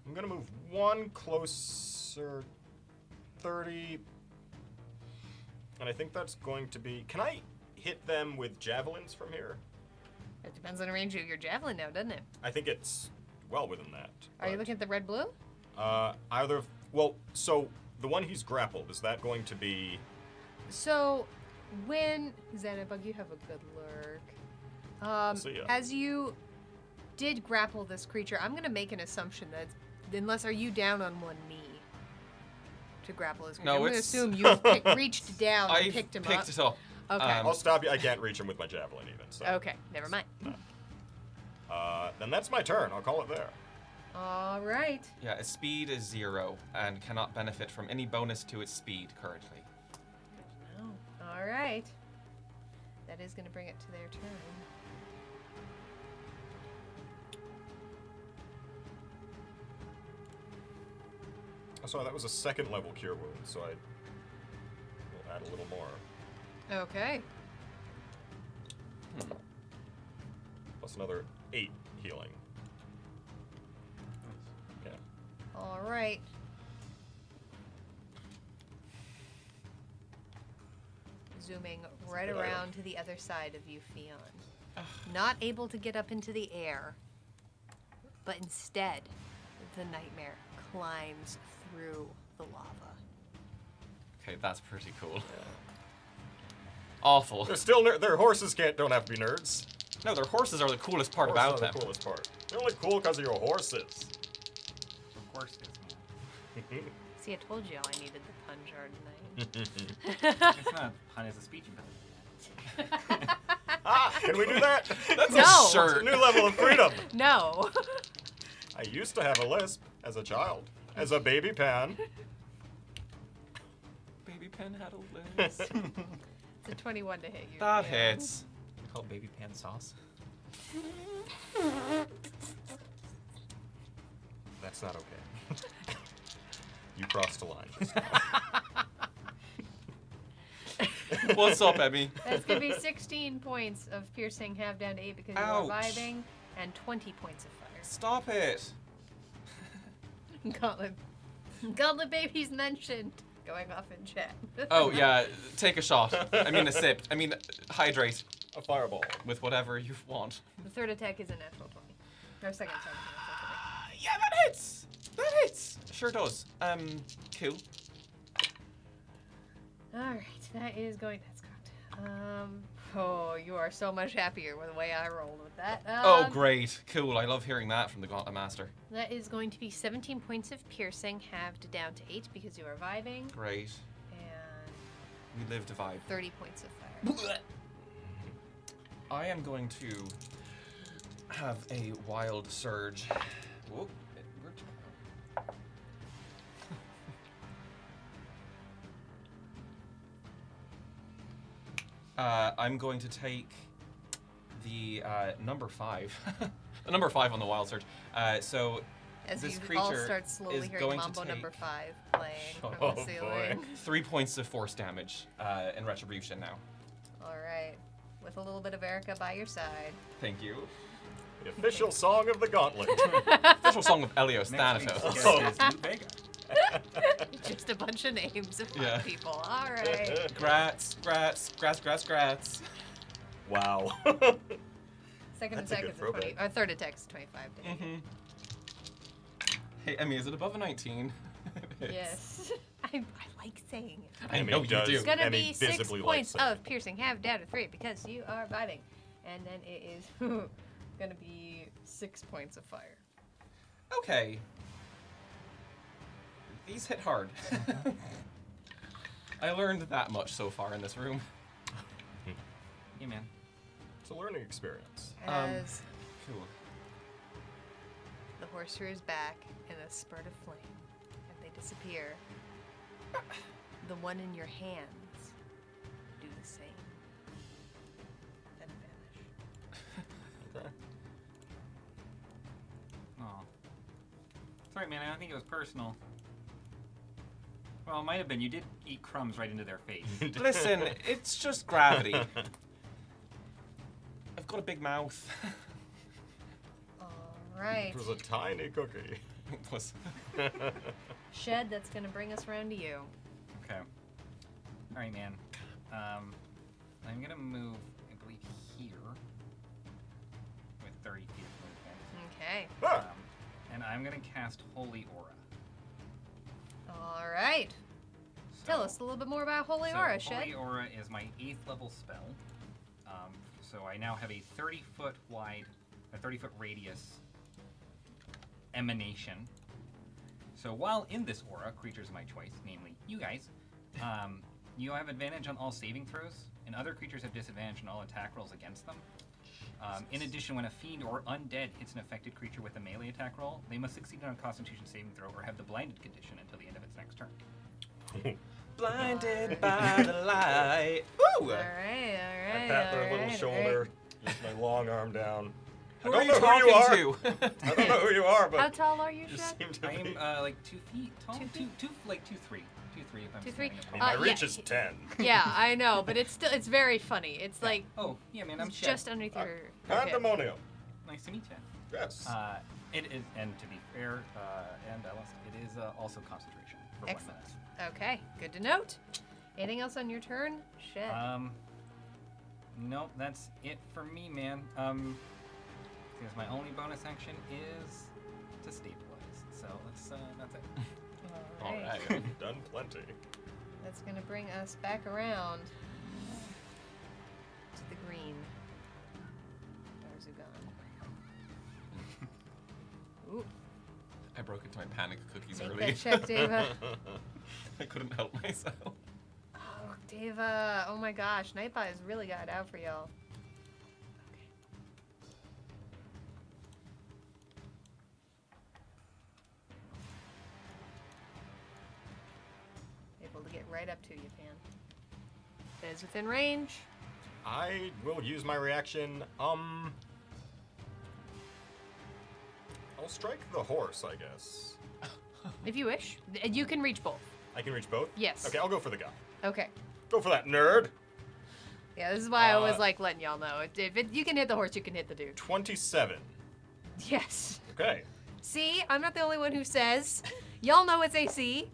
[SPEAKER 3] I'm gonna move one closer, 30, and I think that's going to be. Can I hit them with javelins from here?
[SPEAKER 1] It depends on the range of your javelin now, doesn't it?
[SPEAKER 3] I think it's well within that.
[SPEAKER 1] Are you
[SPEAKER 3] but,
[SPEAKER 1] looking at the red blue?
[SPEAKER 3] Either. Well, so the one he's grappled, is that going to be?
[SPEAKER 1] So, when Xanabug, you have a good lurk.
[SPEAKER 3] So, yeah.
[SPEAKER 1] As you did grapple this creature, I'm gonna make an assumption that, unless are you down on one knee to grapple this creature?
[SPEAKER 4] No,
[SPEAKER 1] I'm gonna
[SPEAKER 4] it's-
[SPEAKER 1] assume you reached down and
[SPEAKER 4] I've
[SPEAKER 1] picked him
[SPEAKER 4] picked
[SPEAKER 1] up.
[SPEAKER 4] it up.
[SPEAKER 1] Okay.
[SPEAKER 3] I'll stop you. I can't reach him with my javelin even. So.
[SPEAKER 1] Okay, never mind.
[SPEAKER 3] Then that's my turn. I'll call it there.
[SPEAKER 1] All right.
[SPEAKER 4] Yeah, its speed is 0 and cannot benefit from any bonus to its speed currently.
[SPEAKER 1] Oh, all right. That is gonna bring it to their turn.
[SPEAKER 3] So that was a second level cure wound, so I will add a little more.
[SPEAKER 1] Okay.
[SPEAKER 3] Plus another 8 healing. Okay.
[SPEAKER 1] All right. Zooming right
[SPEAKER 3] good
[SPEAKER 1] around
[SPEAKER 3] item.
[SPEAKER 1] to the other side of you, Fion. Not able to get up into the air, but instead, the nightmare climbs through the lava.
[SPEAKER 4] Okay, that's pretty cool. Awful.
[SPEAKER 3] They're still their horses don't have to be nerds.
[SPEAKER 4] No, their horses are the coolest part
[SPEAKER 3] Horses
[SPEAKER 4] about
[SPEAKER 3] are
[SPEAKER 4] them.
[SPEAKER 3] the coolest part. They're only cool because of your horses.
[SPEAKER 5] Of course it is, man.
[SPEAKER 1] See, I told you all I needed the pun jar tonight.
[SPEAKER 5] It's not a pun, it's a speech impediment.
[SPEAKER 3] Can we do that?
[SPEAKER 4] That's
[SPEAKER 1] No.
[SPEAKER 4] a
[SPEAKER 3] It's a
[SPEAKER 4] shirt.
[SPEAKER 3] new level of freedom.
[SPEAKER 1] No.
[SPEAKER 3] I used to have a lisp as a child, as a baby pan.
[SPEAKER 4] Baby Pen had a list.
[SPEAKER 1] It's a 21 to hit you.
[SPEAKER 4] That
[SPEAKER 1] Fion.
[SPEAKER 4] hits.
[SPEAKER 2] We call it baby pan sauce.
[SPEAKER 3] That's not okay. You crossed a line.
[SPEAKER 4] What's up, Emmy?
[SPEAKER 1] That's going to be 16 points of piercing, half down to 8 because you're
[SPEAKER 4] Ouch.
[SPEAKER 1] reviving, and 20 points of fire.
[SPEAKER 4] Stop it.
[SPEAKER 1] Gauntlet babies mentioned. Going off in chat.
[SPEAKER 4] Oh, yeah, take a shot. I mean a sip. I mean hydrate.
[SPEAKER 3] A fireball.
[SPEAKER 4] with whatever you want.
[SPEAKER 1] The third attack is a natural 20. Or second attack is a natural
[SPEAKER 4] Yeah, that hits. That hits. Sure does. Cool.
[SPEAKER 1] 20. Alright, that is going. That's good. Oh, you are so much happier with the way I rolled with that.
[SPEAKER 4] Oh, great. Cool. I love hearing that from the Gauntlet Master.
[SPEAKER 1] That is going to be 17 points of piercing, halved down to 8 because you are vibing,
[SPEAKER 4] Great.
[SPEAKER 1] and
[SPEAKER 4] We live to vibe.
[SPEAKER 1] 30 points of fire.
[SPEAKER 4] I am going to have a wild surge. Whoop. I'm going to take the number 5. The number 5 on the wild surge. So
[SPEAKER 1] As
[SPEAKER 4] this
[SPEAKER 1] you
[SPEAKER 4] creature
[SPEAKER 1] all start slowly
[SPEAKER 4] is
[SPEAKER 1] hearing
[SPEAKER 4] going to
[SPEAKER 1] Mambo
[SPEAKER 4] take
[SPEAKER 1] number 5 playing from
[SPEAKER 3] Oh,
[SPEAKER 1] the
[SPEAKER 3] boy.
[SPEAKER 1] ceiling.
[SPEAKER 4] 3 points of force damage in retribution now.
[SPEAKER 1] Alright, with a little bit of Erica by your side.
[SPEAKER 4] Thank you.
[SPEAKER 3] The official song of the Gauntlet.
[SPEAKER 4] Official song of Elios
[SPEAKER 5] Next week's
[SPEAKER 4] Thanatos.
[SPEAKER 5] guest
[SPEAKER 3] Oh.
[SPEAKER 5] is Loot Vega.
[SPEAKER 1] Just a bunch of names of
[SPEAKER 4] Yeah.
[SPEAKER 1] people. Alright.
[SPEAKER 4] Grats.
[SPEAKER 3] Wow.
[SPEAKER 1] Second
[SPEAKER 3] That's a
[SPEAKER 1] attack
[SPEAKER 3] good
[SPEAKER 1] is a 20.
[SPEAKER 3] throwback.
[SPEAKER 1] Or third attack is 25 to hit.
[SPEAKER 4] Mm-hmm. Hey, Emmy, is it above a 19?
[SPEAKER 1] Yes. I like saying it.
[SPEAKER 4] I
[SPEAKER 3] Emmy
[SPEAKER 4] know you
[SPEAKER 3] does.
[SPEAKER 4] do.
[SPEAKER 1] It's gonna
[SPEAKER 3] Emmy
[SPEAKER 1] be 6
[SPEAKER 3] visibly
[SPEAKER 1] points
[SPEAKER 3] likes it.
[SPEAKER 1] of piercing, half down to 3 because you are vibing. And then it is gonna be 6 points of fire.
[SPEAKER 4] Okay. These hit hard. I learned that much so far in this room.
[SPEAKER 5] Yeah, man.
[SPEAKER 3] It's a learning experience.
[SPEAKER 1] As
[SPEAKER 4] Cool.
[SPEAKER 1] the horse rears back in a spurt of flame, and they disappear. The one in your hands do the same. Then vanish.
[SPEAKER 3] Okay.
[SPEAKER 5] Aw. Sorry, man. I don't think it was personal. Well, it might have been. You did eat crumbs right into their face.
[SPEAKER 4] Listen, it's just gravity. I've got a big mouth.
[SPEAKER 1] Alright.
[SPEAKER 3] It was a tiny cookie.
[SPEAKER 4] It was-
[SPEAKER 1] Shed, that's gonna bring us around to you.
[SPEAKER 5] Okay. All right, man. I'm gonna move, I believe, here with 30 feet of movement.
[SPEAKER 1] Okay.
[SPEAKER 3] Ah,
[SPEAKER 5] And I'm gonna cast Holy Aura.
[SPEAKER 1] Alright. Tell us a little bit more about Holy
[SPEAKER 5] So
[SPEAKER 1] Aura, Shed.
[SPEAKER 5] Holy Aura is my 8th level spell. So I now have a 30-foot wide, a 30-foot radius emanation. So while in this aura, creatures of my choice, namely you guys, you have advantage on all saving throws, and other creatures have disadvantage on all attack rolls against them. In addition, when a fiend or undead hits an affected creature with a melee attack roll, they must succeed on a Constitution saving throw or have the blinded condition until the end of its next turn.
[SPEAKER 4] Blinded by the light. Woo!
[SPEAKER 1] Alright,
[SPEAKER 3] I
[SPEAKER 1] alright.
[SPEAKER 3] pat their little
[SPEAKER 1] alright,
[SPEAKER 3] shoulder, just my long arm down.
[SPEAKER 4] Who
[SPEAKER 3] I
[SPEAKER 4] are
[SPEAKER 3] don't
[SPEAKER 4] you
[SPEAKER 3] know
[SPEAKER 4] talking
[SPEAKER 3] who you are.
[SPEAKER 4] to?
[SPEAKER 3] I don't know who you are,
[SPEAKER 1] How
[SPEAKER 3] but
[SPEAKER 1] tall are you,
[SPEAKER 3] you
[SPEAKER 1] Shed?
[SPEAKER 3] seem to
[SPEAKER 5] I
[SPEAKER 3] be.
[SPEAKER 5] am like 2 feet tall.
[SPEAKER 1] 2 feet?
[SPEAKER 5] Like 2'3". 2'3" if I'm
[SPEAKER 1] 2'3"?
[SPEAKER 5] standing
[SPEAKER 3] I mean,
[SPEAKER 5] up.
[SPEAKER 3] my
[SPEAKER 1] yeah,
[SPEAKER 3] reach is 10.
[SPEAKER 1] Yeah, I know, but it's still, it's very funny. It's like,
[SPEAKER 5] Oh, yeah, man, I'm
[SPEAKER 1] it's
[SPEAKER 5] Shed.
[SPEAKER 1] just underneath your hip.
[SPEAKER 3] Pandemonium.
[SPEAKER 5] Nice to meet you.
[SPEAKER 3] Yes.
[SPEAKER 5] It is, and to be fair, and Alice, it is also concentration for
[SPEAKER 1] Excellent.
[SPEAKER 5] 1 minute.
[SPEAKER 1] Okay, good to note. Anything else on your turn? Shed.
[SPEAKER 5] Nope, that's it for me, man. Because my only bonus action is to stabilize. So that's it.
[SPEAKER 4] All
[SPEAKER 1] Alright.
[SPEAKER 4] right.
[SPEAKER 3] I've done plenty.
[SPEAKER 1] That's gonna bring us back around to the green. There's a gun. Ooh,
[SPEAKER 4] I broke into my panic cookies
[SPEAKER 1] make
[SPEAKER 4] early.
[SPEAKER 1] that check, Deva.
[SPEAKER 4] I couldn't help myself.
[SPEAKER 1] Oh, Deva. Oh my gosh, Nightbot has really got it out for y'all. Okay. Able to get right up to you, Pan. That is within range.
[SPEAKER 3] I will use my reaction. I'll strike the horse, I guess.
[SPEAKER 1] If you wish. You can reach both.
[SPEAKER 3] I can reach both?
[SPEAKER 1] Yes.
[SPEAKER 3] Okay, I'll go for the guy.
[SPEAKER 1] Okay.
[SPEAKER 3] Go for that nerd.
[SPEAKER 1] Yeah, this is why I always like letting y'all know. You can hit the horse, you can hit the dude.
[SPEAKER 3] 27.
[SPEAKER 1] Yes.
[SPEAKER 3] Okay.
[SPEAKER 1] See, I'm not the only one who says. Y'all know it's AC.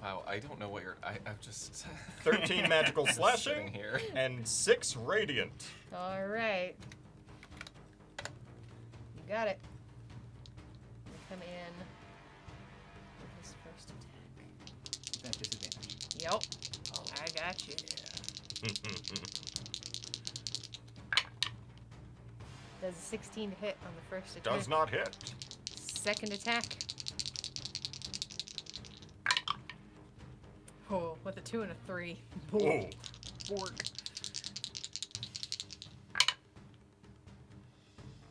[SPEAKER 4] Wow, I don't know what you're. I've just.
[SPEAKER 3] 13 magical
[SPEAKER 4] sitting
[SPEAKER 3] slashing
[SPEAKER 4] here.
[SPEAKER 3] and 6 radiant.
[SPEAKER 1] All right. You got it. You come in with his first attack.
[SPEAKER 5] Is that disadvantage?
[SPEAKER 1] Yep. I got you. Does a 16 hit on the first attack?
[SPEAKER 3] Does not hit.
[SPEAKER 1] Second attack. Oh, with a 2 and a 3.
[SPEAKER 3] Oh.
[SPEAKER 1] Borg.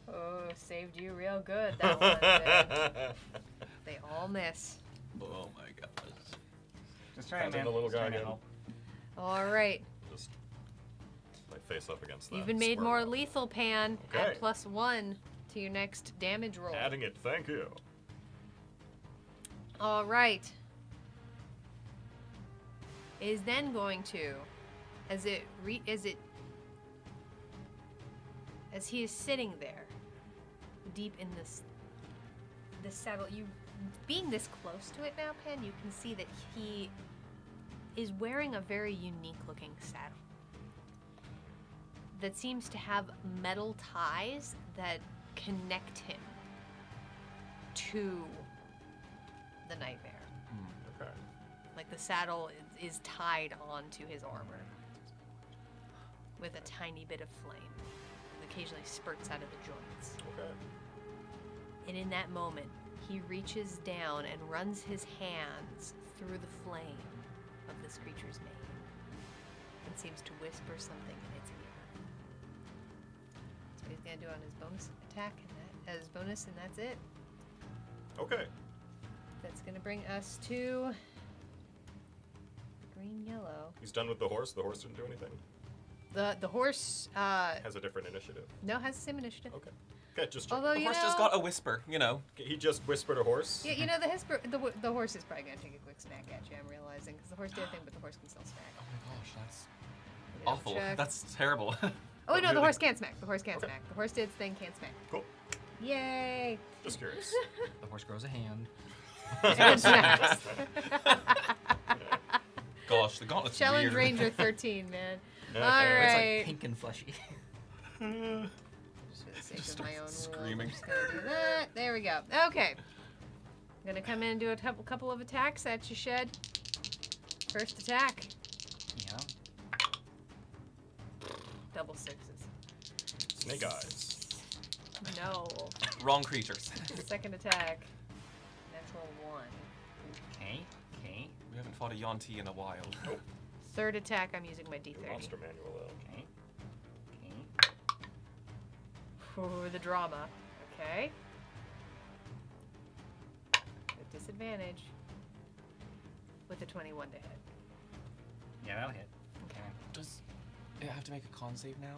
[SPEAKER 1] Oh, saved you real good, that one did. They all miss.
[SPEAKER 4] Oh my gosh.
[SPEAKER 5] Just trying,
[SPEAKER 3] Depends on
[SPEAKER 5] man.
[SPEAKER 3] the little
[SPEAKER 5] Just
[SPEAKER 3] guy
[SPEAKER 5] trying to
[SPEAKER 3] again.
[SPEAKER 5] help.
[SPEAKER 3] Oh.
[SPEAKER 1] All right.
[SPEAKER 3] Just my face up against that.
[SPEAKER 1] You've been made
[SPEAKER 3] square
[SPEAKER 1] more
[SPEAKER 3] rock.
[SPEAKER 1] lethal, Pan.
[SPEAKER 3] Okay.
[SPEAKER 1] Add +1 to your next damage roll.
[SPEAKER 3] Adding it, thank you.
[SPEAKER 1] All right. Is then going to, as he is sitting there, deep in this saddle. You being this close to it now, Pen, you can see that he is wearing a very unique-looking saddle that seems to have metal ties that connect him to the nightmare.
[SPEAKER 3] Okay.
[SPEAKER 1] Like the saddle is tied onto his armor with a tiny bit of flame that occasionally spurts out of the joints.
[SPEAKER 3] Okay.
[SPEAKER 1] And in that moment, he reaches down and runs his hands through the flame of this creature's mane and seems to whisper something in its ear. That's what he's gonna do on his bonus attack, and that as bonus, and that's it.
[SPEAKER 3] Okay.
[SPEAKER 1] That's gonna bring us to green yellow.
[SPEAKER 3] He's done with the horse. The horse didn't do anything.
[SPEAKER 1] The horse
[SPEAKER 3] Has a different initiative.
[SPEAKER 1] has the same initiative.
[SPEAKER 3] Okay. Okay, just check.
[SPEAKER 1] Although
[SPEAKER 4] The
[SPEAKER 1] you
[SPEAKER 4] horse
[SPEAKER 1] know,
[SPEAKER 4] just got a whisper, you know.
[SPEAKER 3] He just whispered a horse.
[SPEAKER 1] yeah, you know the horse is probably gonna take a quick smack at you. I'm realizing because the horse did a thing, but the horse can still smack.
[SPEAKER 4] Oh my gosh, that's
[SPEAKER 1] Let me double
[SPEAKER 4] awful.
[SPEAKER 1] check.
[SPEAKER 4] That's terrible.
[SPEAKER 1] Oh wait, no, the
[SPEAKER 3] really?
[SPEAKER 1] horse can't smack. The horse can't
[SPEAKER 3] Okay.
[SPEAKER 1] smack. The horse did its thing, can't smack.
[SPEAKER 3] Cool.
[SPEAKER 1] Yay!
[SPEAKER 3] Just curious.
[SPEAKER 2] The horse grows a hand.
[SPEAKER 1] And smacks.
[SPEAKER 4] Gosh, the gauntlet's
[SPEAKER 1] Challenge
[SPEAKER 4] weird.
[SPEAKER 1] Ranger 13, man.
[SPEAKER 3] Okay.
[SPEAKER 1] All
[SPEAKER 3] It's
[SPEAKER 2] It's
[SPEAKER 1] right.
[SPEAKER 2] like pink and fleshy.
[SPEAKER 1] Just for the sake
[SPEAKER 4] Just
[SPEAKER 1] of my own
[SPEAKER 4] starts
[SPEAKER 1] rules,
[SPEAKER 4] screaming.
[SPEAKER 1] I'm just gonna do that. There we go. Okay. I'm gonna come in and do a couple of attacks at you, Shed. First attack,
[SPEAKER 5] Yeah.
[SPEAKER 1] double sixes.
[SPEAKER 3] Snake eyes.
[SPEAKER 1] No.
[SPEAKER 4] Wrong creatures.
[SPEAKER 1] Second attack, natural 1.
[SPEAKER 5] Okay. Okay.
[SPEAKER 4] We haven't fought a Yonti in a while.
[SPEAKER 3] Nope.
[SPEAKER 1] Third attack, I'm using my
[SPEAKER 3] Your
[SPEAKER 1] D30.
[SPEAKER 3] monster manual.
[SPEAKER 5] Okay. Okay.
[SPEAKER 1] Ooh, the drama. Okay. With disadvantage. With a 21 to hit.
[SPEAKER 5] Yeah, that'll hit.
[SPEAKER 1] Okay.
[SPEAKER 4] Does it have to make a con save now?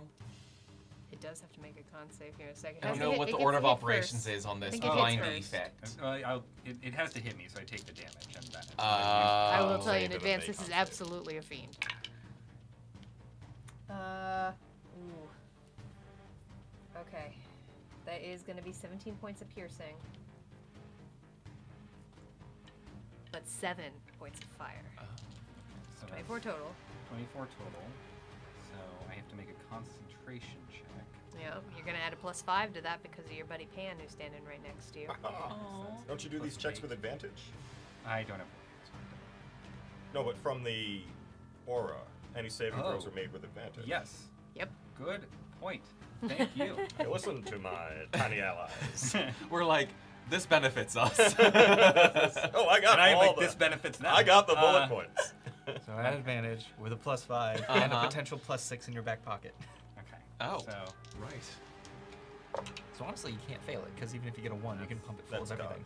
[SPEAKER 1] It does have to make a con save here in a second.
[SPEAKER 4] I
[SPEAKER 1] Has
[SPEAKER 4] don't
[SPEAKER 1] to
[SPEAKER 4] know
[SPEAKER 1] hit-
[SPEAKER 4] what
[SPEAKER 1] it
[SPEAKER 4] the
[SPEAKER 1] gets
[SPEAKER 4] order
[SPEAKER 1] to
[SPEAKER 4] of
[SPEAKER 1] hit
[SPEAKER 4] operations
[SPEAKER 1] first.
[SPEAKER 4] is on this
[SPEAKER 1] think it hits
[SPEAKER 4] blind
[SPEAKER 1] first.
[SPEAKER 4] effect.
[SPEAKER 5] It has to hit me, so I take the damage, and that.
[SPEAKER 1] I will
[SPEAKER 4] Oh.
[SPEAKER 1] tell you in
[SPEAKER 3] Save it
[SPEAKER 1] advance,
[SPEAKER 3] and
[SPEAKER 1] this
[SPEAKER 3] make
[SPEAKER 1] is
[SPEAKER 3] con save.
[SPEAKER 1] absolutely a fiend. Ooh. Okay. That is going to be 17 points of piercing. But 7 points of fire.
[SPEAKER 5] So
[SPEAKER 1] 24 total.
[SPEAKER 5] 24 total. So I have to make a concentration check.
[SPEAKER 1] Yep. You're going to add a +5 to that because of your buddy Pan who's standing right next to you.
[SPEAKER 3] Don't you do these checks with advantage?
[SPEAKER 5] I don't have.
[SPEAKER 3] No, but from the aura, any saving throws
[SPEAKER 5] Oh.
[SPEAKER 3] are made with advantage.
[SPEAKER 5] Yes.
[SPEAKER 1] Yep.
[SPEAKER 5] Good point. Thank you.
[SPEAKER 3] Hey, listen to my tiny allies.
[SPEAKER 4] We're like, this benefits us.
[SPEAKER 3] Oh, I got
[SPEAKER 5] and I
[SPEAKER 3] all
[SPEAKER 5] like
[SPEAKER 3] the.
[SPEAKER 5] this benefits now.
[SPEAKER 3] I got the bullet points.
[SPEAKER 2] So at advantage with a +5 and a
[SPEAKER 4] Uh-huh.
[SPEAKER 2] potential +6 in your back pocket.
[SPEAKER 5] Okay.
[SPEAKER 4] Oh.
[SPEAKER 5] So
[SPEAKER 4] Right.
[SPEAKER 2] So honestly, you can't fail it because even if you get a 1, you can pump it full of
[SPEAKER 3] That's
[SPEAKER 2] everything.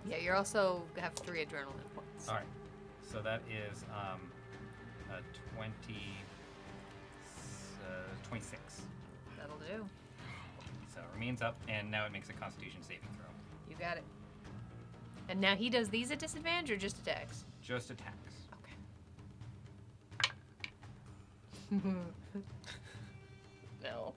[SPEAKER 1] Yeah, you're also have 3 adrenaline points.
[SPEAKER 5] all right. So that is a 26.
[SPEAKER 1] That'll do.
[SPEAKER 5] So it remains up, and now it makes a Constitution saving throw.
[SPEAKER 1] You got it. And now he does these at disadvantage or just attacks?
[SPEAKER 5] Just attacks.
[SPEAKER 1] Okay. No.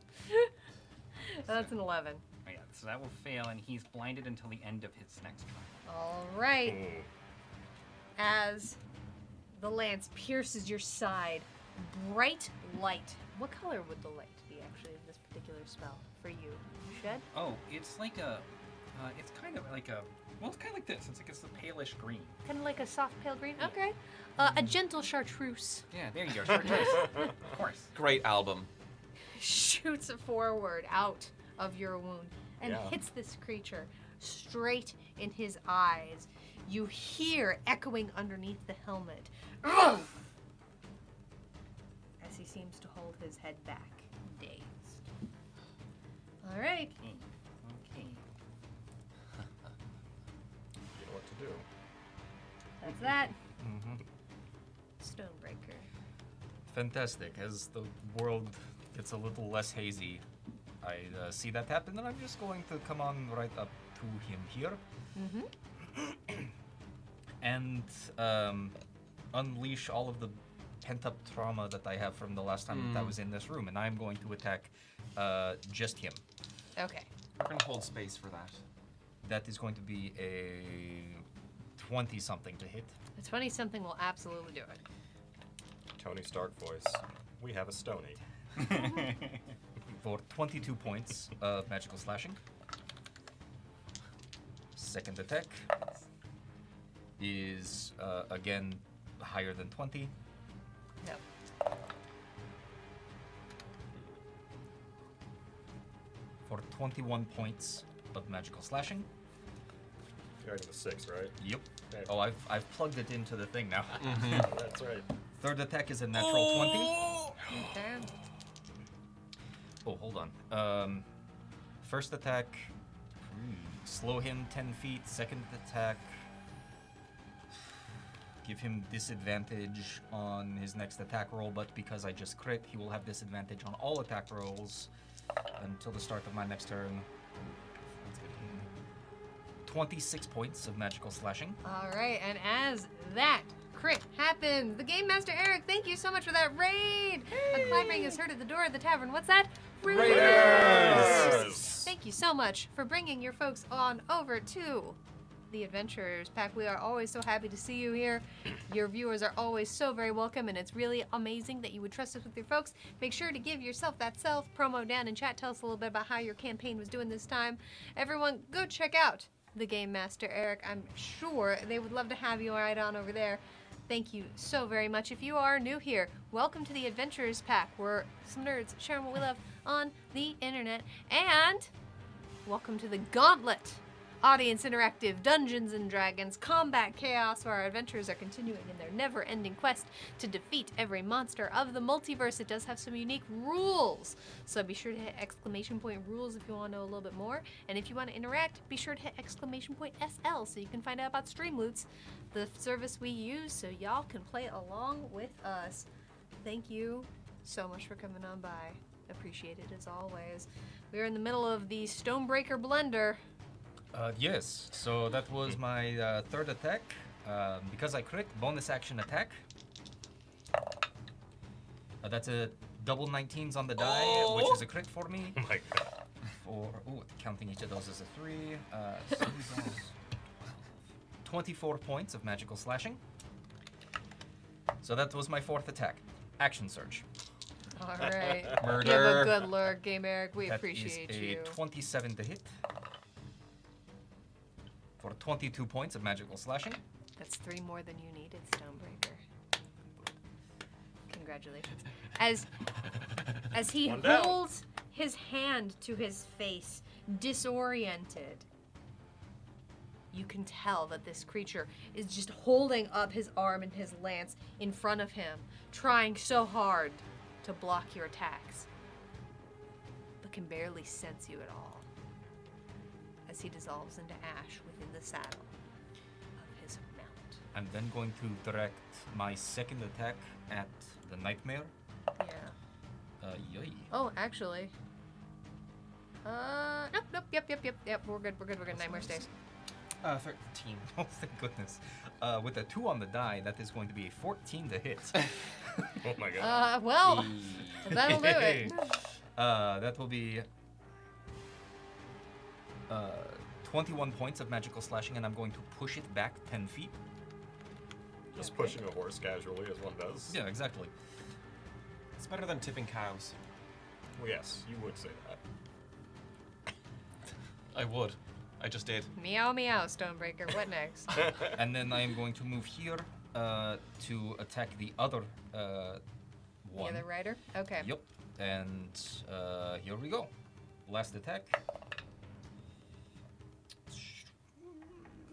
[SPEAKER 1] That's an 11.
[SPEAKER 5] Oh, yeah. So that will fail, and he's blinded until the end of his next turn.
[SPEAKER 1] All right. as the lance pierces your side. Bright light. What color would the light be actually in this particular spell for you? Shed?
[SPEAKER 5] Oh, it's like a. It's kind of like a. Well, it's kind of like this. It's a palish green.
[SPEAKER 1] Kind of like a soft pale green? Okay. A gentle chartreuse.
[SPEAKER 5] Yeah, there you go. Chartreuse. Of course.
[SPEAKER 4] Great album.
[SPEAKER 1] Shoots forward out of your wound and
[SPEAKER 3] Yeah.
[SPEAKER 1] hits this creature straight in his eyes. You hear echoing underneath the helmet. Ugh! As he seems to hold his head back, dazed. All right.
[SPEAKER 5] Okay.
[SPEAKER 3] You know what to do.
[SPEAKER 1] That's that.
[SPEAKER 2] Mm-hmm.
[SPEAKER 1] Stonebreaker.
[SPEAKER 2] Fantastic. As the world gets a little less hazy, I see that happen, and I'm just going to come on right up to him here
[SPEAKER 1] Mm-hmm.
[SPEAKER 2] and unleash all of the pent-up trauma that I have from the last time that I was in this room, and I'm going to attack just him.
[SPEAKER 1] Okay.
[SPEAKER 4] We're gonna hold space for that.
[SPEAKER 2] That is going to be a 20-something to hit.
[SPEAKER 1] A 20-something will absolutely do it.
[SPEAKER 3] Tony Stark voice. We have a Stony.
[SPEAKER 2] For 22 points of magical slashing. Second attack is, again, higher than 20.
[SPEAKER 1] No.
[SPEAKER 2] For 21 points of magical slashing.
[SPEAKER 3] You're at the 6, right?
[SPEAKER 2] Yep.
[SPEAKER 3] Okay.
[SPEAKER 2] Oh, I've plugged it into the thing now.
[SPEAKER 3] That's right.
[SPEAKER 2] Third attack is a natural 20.
[SPEAKER 1] Okay.
[SPEAKER 2] Oh, hold on. First attack, slow him 10 feet. Second attack, give him disadvantage on his next attack roll, but because I just crit, he will have disadvantage on all attack rolls until the start of my next turn. Let's get him. 26 points of magical slashing.
[SPEAKER 1] All right, and as that crit happens, the Game Master Eric, thank you so much for that raid. A clambering is heard at the door of the tavern. What's that?
[SPEAKER 3] Raiders!
[SPEAKER 1] Thank you so much for bringing your folks on over to the Adventurers Pack. We are always so happy to see you here. Your viewers are always so very welcome, and it's really amazing that you would trust us with your folks. Make sure to give yourself that self promo down in chat. Tell us a little bit about how your campaign was doing this time. Everyone, go check out the Game Master Eric. I'm sure they would love to have you right on over there. Thank you so very much. If you are new here, welcome to the Adventurers Pack. We're some nerds sharing what we love on the internet. And welcome to the Gauntlet, audience interactive Dungeons and Dragons combat chaos, where our adventurers are continuing in their never-ending quest to defeat every monster of the multiverse. It does have some unique rules, so be sure to hit exclamation point rules if you want to know a little bit more. And if you want to interact, be sure to hit exclamation point SL so you can find out about Streamloots, the service we use, so y'all can play along with us. Thank you so much for coming on by. Appreciate it as always. We're in the middle of the Stonebreaker Blender.
[SPEAKER 2] Yes, so that was my third attack. Because I crit, bonus action attack. That's a double 19s on the die, which is a crit for me.
[SPEAKER 3] Oh my god.
[SPEAKER 2] For, counting each of those as a 3. So 24 points of magical slashing. So that was my fourth attack. Action surge.
[SPEAKER 1] All right. Give a
[SPEAKER 4] Murder.
[SPEAKER 1] good look, Game Eric. We
[SPEAKER 2] That
[SPEAKER 1] appreciate
[SPEAKER 2] is a
[SPEAKER 1] you.
[SPEAKER 2] 27 to hit. For 22 points of magical slashing.
[SPEAKER 1] That's 3 more than you needed, Stonebreaker. Congratulations. As he
[SPEAKER 3] One down.
[SPEAKER 1] holds his hand to his face, disoriented, you can tell that this creature is just holding up his arm and his lance in front of him, trying so hard to block your attacks, but can barely sense you at all as he dissolves into ash within the saddle of his mount.
[SPEAKER 2] I'm then going to direct my second attack at the nightmare.
[SPEAKER 1] Yeah.
[SPEAKER 2] Yay.
[SPEAKER 1] Oh, actually. Nope, yep. We're good. Nightmare stays.
[SPEAKER 4] 13.
[SPEAKER 2] Oh, thank goodness. With a 2 on the die, that is going to be a 14 to hit.
[SPEAKER 3] Oh my god.
[SPEAKER 1] Well, that'll do it.
[SPEAKER 2] That will be 21 points of magical slashing, and I'm going to push it back 10 feet.
[SPEAKER 3] Just pushing a horse casually, as one does.
[SPEAKER 2] Yeah, exactly.
[SPEAKER 4] It's better than tipping cows.
[SPEAKER 3] Well, yes, you would say that.
[SPEAKER 4] I would. I just did.
[SPEAKER 1] Meow meow, Stonebreaker. What next?
[SPEAKER 2] And then I am going to move here to attack the other
[SPEAKER 1] The
[SPEAKER 2] one.
[SPEAKER 1] other rider? Okay.
[SPEAKER 2] Yep. And here we go. Last attack.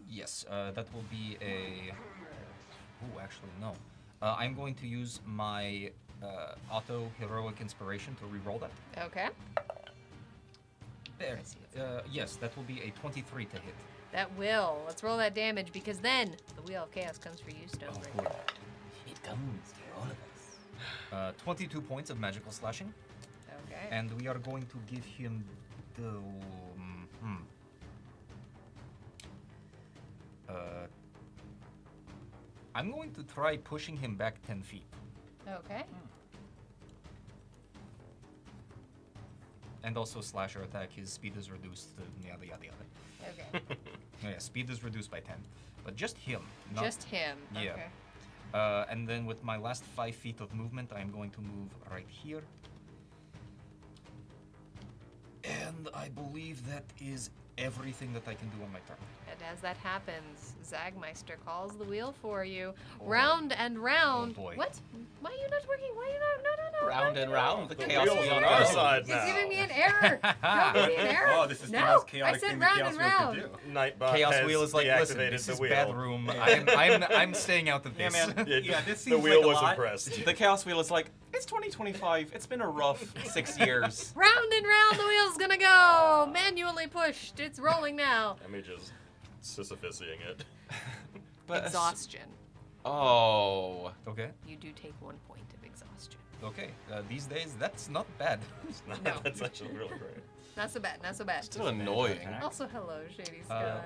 [SPEAKER 2] Yes, that will be a. Oh, actually, no. I'm going to use my auto heroic inspiration to reroll that.
[SPEAKER 1] Okay.
[SPEAKER 2] There.
[SPEAKER 1] I see it.
[SPEAKER 2] Yes, that will be a 23 to hit.
[SPEAKER 1] That will. Let's roll that damage because then the Wheel of Chaos comes for you, Stonebreaker.
[SPEAKER 2] It comes for all of us. 22 points of magical slashing,
[SPEAKER 1] Okay.
[SPEAKER 2] and we are going to give him the. I'm going to try pushing him back 10 feet.
[SPEAKER 1] Okay.
[SPEAKER 2] And also slasher attack, his speed is reduced to yada yada yada.
[SPEAKER 1] Okay.
[SPEAKER 2] Yeah, speed is reduced by 10. But just him. Not,
[SPEAKER 1] Just him.
[SPEAKER 2] Yeah.
[SPEAKER 1] Okay.
[SPEAKER 2] And then with my last 5 feet of movement, I'm going to move right here. And I believe that is everything that I can do on my turn.
[SPEAKER 1] And as that happens, Zagmeister calls the wheel for you.
[SPEAKER 2] Oh.
[SPEAKER 1] round and round.
[SPEAKER 2] Oh, boy.
[SPEAKER 1] What? Why are you not working? Why are you not? No.
[SPEAKER 4] Round and round, the
[SPEAKER 3] The
[SPEAKER 4] chaos
[SPEAKER 3] wheel's
[SPEAKER 4] wheel
[SPEAKER 3] on our
[SPEAKER 4] goes.
[SPEAKER 3] side
[SPEAKER 1] It's
[SPEAKER 3] now.
[SPEAKER 1] giving me an error. Don't give me an error.
[SPEAKER 5] Oh, this is
[SPEAKER 1] no,
[SPEAKER 5] the most chaotic
[SPEAKER 1] I said
[SPEAKER 5] thing
[SPEAKER 1] round
[SPEAKER 5] the
[SPEAKER 1] and
[SPEAKER 5] Chaos Wheel
[SPEAKER 1] round.
[SPEAKER 5] could do.
[SPEAKER 3] Nightbot
[SPEAKER 2] Chaos
[SPEAKER 3] has
[SPEAKER 2] Wheel is like, listen,
[SPEAKER 3] deactivated
[SPEAKER 2] this
[SPEAKER 3] the
[SPEAKER 2] is
[SPEAKER 3] wheel.
[SPEAKER 2] bad room. I'm staying out of
[SPEAKER 5] Yeah,
[SPEAKER 2] this.
[SPEAKER 5] man. Yeah, this
[SPEAKER 3] the
[SPEAKER 5] seems
[SPEAKER 3] wheel
[SPEAKER 5] like a
[SPEAKER 3] was
[SPEAKER 5] lot.
[SPEAKER 3] impressed.
[SPEAKER 4] The chaos wheel is like, it's 2025. It's been a rough 6 years.
[SPEAKER 1] Round and round the wheel's gonna go. Manually pushed. It's rolling now.
[SPEAKER 3] Let me just Sisyphusiing it.
[SPEAKER 4] But
[SPEAKER 1] Exhaustion.
[SPEAKER 4] Oh.
[SPEAKER 2] Okay.
[SPEAKER 1] You do take 1 point of exhaustion.
[SPEAKER 2] Okay. These days, that's not bad.
[SPEAKER 1] No.
[SPEAKER 3] That's actually really great.
[SPEAKER 1] Not so bad. Not so bad.
[SPEAKER 4] Still annoying.
[SPEAKER 1] Also, hello, Shady Sky.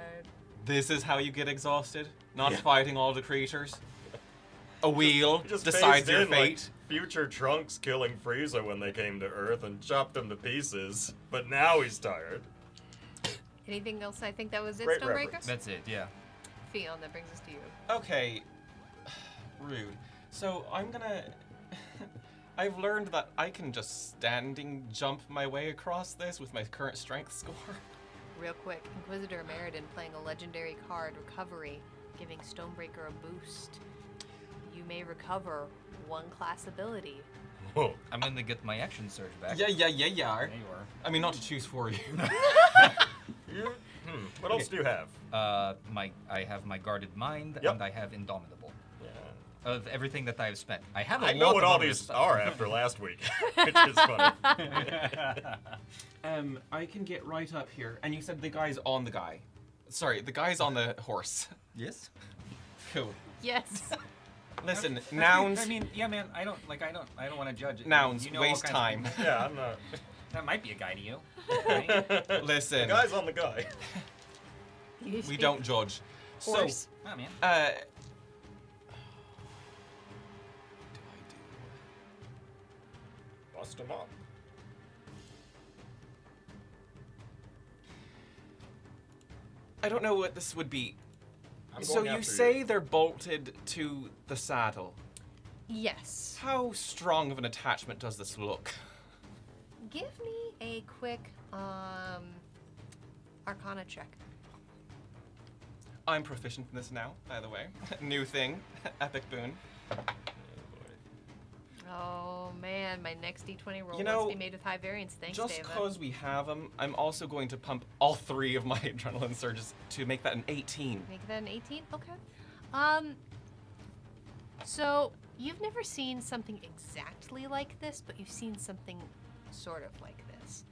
[SPEAKER 4] This is how you get exhausted? Not fighting all the creatures? A wheel
[SPEAKER 3] Just
[SPEAKER 4] decides
[SPEAKER 3] phased
[SPEAKER 4] your
[SPEAKER 3] in, like,
[SPEAKER 4] fate?
[SPEAKER 3] future Trunks killing Frieza when they came to Earth and chopped him to pieces, but now he's tired.
[SPEAKER 1] Anything else? I think that was it,
[SPEAKER 3] Great
[SPEAKER 1] Stonebreaker?
[SPEAKER 3] reference.
[SPEAKER 2] That's it, yeah.
[SPEAKER 1] Fion, that brings us to you.
[SPEAKER 4] Okay. Rude. So I'm gonna... I've learned that I can just standing jump my way across this with my current strength score.
[SPEAKER 1] Real quick, Inquisitor Meriden playing a legendary card, Recovery, giving Stonebreaker a boost. You may recover 1 class ability.
[SPEAKER 3] Whoa.
[SPEAKER 2] I'm gonna get my action surge back.
[SPEAKER 4] Yeah.
[SPEAKER 5] There you are.
[SPEAKER 4] I mean, not to choose for you.
[SPEAKER 3] What else do you have?
[SPEAKER 2] I have my guarded mind,
[SPEAKER 3] Yep.
[SPEAKER 2] and I have indomitable.
[SPEAKER 3] Yeah.
[SPEAKER 2] Of everything that I've spent. I have a
[SPEAKER 3] I
[SPEAKER 2] lot
[SPEAKER 3] know what
[SPEAKER 2] of
[SPEAKER 3] all
[SPEAKER 2] other
[SPEAKER 3] these
[SPEAKER 2] stuff.
[SPEAKER 3] are after last week, which is funny.
[SPEAKER 4] I can get right up here. And you said the guy's on the guy. Sorry, the guy's on the horse.
[SPEAKER 2] Yes?
[SPEAKER 4] Cool.
[SPEAKER 1] Yes.
[SPEAKER 4] Listen, nouns.
[SPEAKER 5] I mean, yeah, man. I don't want to judge it.
[SPEAKER 4] Nouns,
[SPEAKER 5] You know
[SPEAKER 4] waste
[SPEAKER 5] all kinds of
[SPEAKER 4] time.
[SPEAKER 5] people-
[SPEAKER 3] Yeah, I'm not.
[SPEAKER 5] That might be a guy to you. Right?
[SPEAKER 4] Listen,
[SPEAKER 3] The guy's on the guy.
[SPEAKER 4] we don't judge.
[SPEAKER 1] Horse.
[SPEAKER 5] Oh, man.
[SPEAKER 4] So,
[SPEAKER 3] Bust him up.
[SPEAKER 4] I don't know what this would be.
[SPEAKER 3] I'm
[SPEAKER 4] So
[SPEAKER 3] going
[SPEAKER 4] you
[SPEAKER 3] after
[SPEAKER 4] say they're bolted to the saddle.
[SPEAKER 1] Yes.
[SPEAKER 4] How strong of an attachment does this look?
[SPEAKER 1] Give me a quick Arcana check.
[SPEAKER 4] I'm proficient in this now, by the way. New thing. Epic boon.
[SPEAKER 1] Oh man, my next D20 roll
[SPEAKER 4] You
[SPEAKER 1] must
[SPEAKER 4] know,
[SPEAKER 1] be made with high variance. Thanks,
[SPEAKER 4] Just
[SPEAKER 1] David.
[SPEAKER 4] because we have them, I'm also going to pump all 3 of my adrenaline surges to make that an 18.
[SPEAKER 1] Make that an 18? Okay. So you've never seen something exactly like this, but you've seen something sort of like this.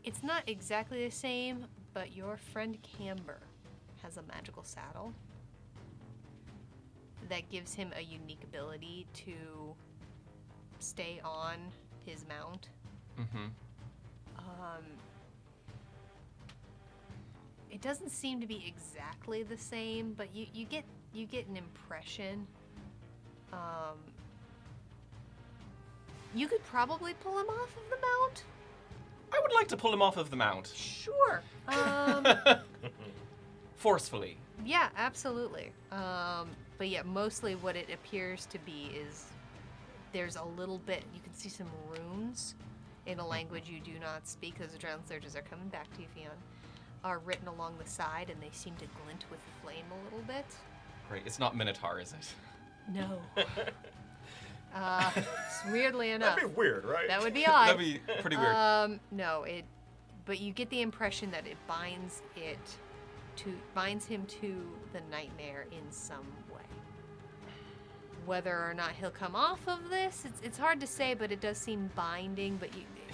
[SPEAKER 1] It's not exactly the same, but your friend Camber has a magical saddle that gives him a unique ability to stay on his mount.
[SPEAKER 4] Mm-hmm.
[SPEAKER 1] It doesn't seem to be exactly the same, but you get an impression. You could probably pull him off of the mount.
[SPEAKER 4] I would like to pull him off of the mount.
[SPEAKER 1] Sure.
[SPEAKER 4] Forcefully.
[SPEAKER 1] Yeah, absolutely. But yeah, mostly what it appears to be is there's a little bit, you can see some runes in a language you do not speak, because the drowned surges are coming back to you, Fionn, are written along the side, and they seem to glint with flame a little bit.
[SPEAKER 4] Great. It's not Minotaur, is it?
[SPEAKER 1] No. Weirdly enough.
[SPEAKER 3] That'd be weird, right?
[SPEAKER 1] That would be odd.
[SPEAKER 4] That'd be pretty weird.
[SPEAKER 1] No, but you get the impression that it binds him to the nightmare in some way. Whether or not he'll come off of this, it's hard to say, but it does seem binding. But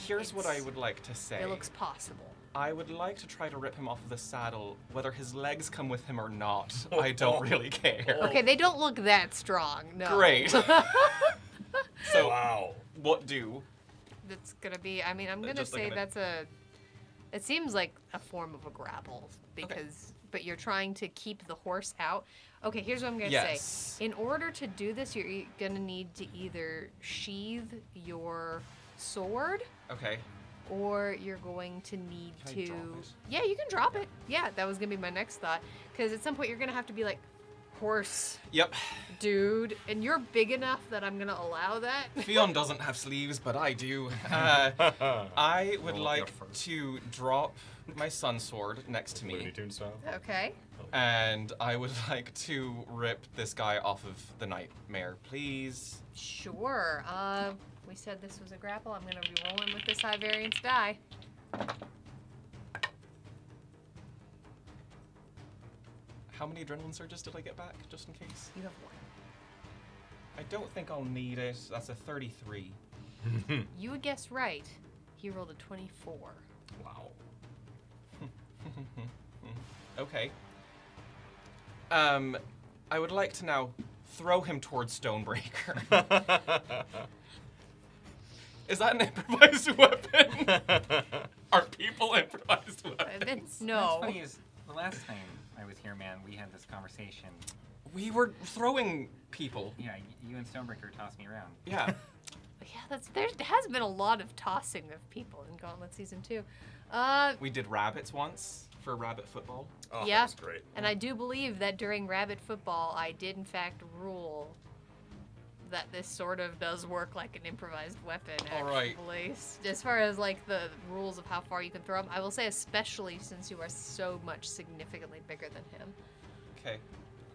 [SPEAKER 4] Here's what I would like to say.
[SPEAKER 1] It looks possible.
[SPEAKER 4] I would like to try to rip him off of the saddle, whether his legs come with him or not. I don't really care.
[SPEAKER 1] Okay, they don't look that strong. No.
[SPEAKER 4] Great. So,
[SPEAKER 3] Wow.
[SPEAKER 4] what do?
[SPEAKER 1] That's gonna be. I mean, I'm gonna
[SPEAKER 4] Just
[SPEAKER 1] say
[SPEAKER 4] looking at-
[SPEAKER 1] that's a. It seems like a form of a grapple because, but you're trying to keep the horse out. Okay, here's what I'm gonna
[SPEAKER 4] Yes.
[SPEAKER 1] say. In order to do this, you're gonna need to either sheathe your sword,
[SPEAKER 4] Okay.
[SPEAKER 1] or you're going to need
[SPEAKER 4] Can I
[SPEAKER 1] to.
[SPEAKER 4] drop it?
[SPEAKER 1] Yeah, you can drop it. Yeah, that was gonna be my next thought. Because at some point you're gonna have to be like, horse,
[SPEAKER 4] Yep.
[SPEAKER 1] dude, and you're big enough that I'm gonna allow that.
[SPEAKER 4] Fionn doesn't have sleeves, but I do. I would
[SPEAKER 2] Roll up
[SPEAKER 4] like
[SPEAKER 2] your fur.
[SPEAKER 4] to drop my sun sword next to
[SPEAKER 3] Looney
[SPEAKER 4] me,
[SPEAKER 3] Tunes style.
[SPEAKER 1] Okay.
[SPEAKER 4] and I would like to rip this guy off of the nightmare, please.
[SPEAKER 1] Sure. We said this was a grapple. I'm gonna be rolling with this high variance die.
[SPEAKER 4] How many adrenaline surges did I get back, just in case?
[SPEAKER 1] You have one.
[SPEAKER 4] I don't think I'll need it. That's a 33.
[SPEAKER 1] You would guess right. He rolled a 24.
[SPEAKER 3] Wow.
[SPEAKER 4] Okay. I would like to now throw him towards Stonebreaker. Is that an improvised weapon? Are people improvised weapons?
[SPEAKER 1] No.
[SPEAKER 5] What's funny is the last time I was here, man, we had this conversation.
[SPEAKER 4] We were throwing people.
[SPEAKER 5] Yeah, you and Stonebreaker tossed me around.
[SPEAKER 4] Yeah.
[SPEAKER 1] Yeah, there has been a lot of tossing of people in Gauntlet Season 2.
[SPEAKER 4] We did rabbits once for rabbit football.
[SPEAKER 3] Oh,
[SPEAKER 1] Yeah.
[SPEAKER 3] That's great.
[SPEAKER 1] And I do believe that during Rabbit Football, I did in fact rule that this sort of does work like an improvised weapon,
[SPEAKER 4] All right.
[SPEAKER 1] actually. As far as like the rules of how far you can throw them, I will say especially since you are so much significantly bigger than him.
[SPEAKER 4] Okay.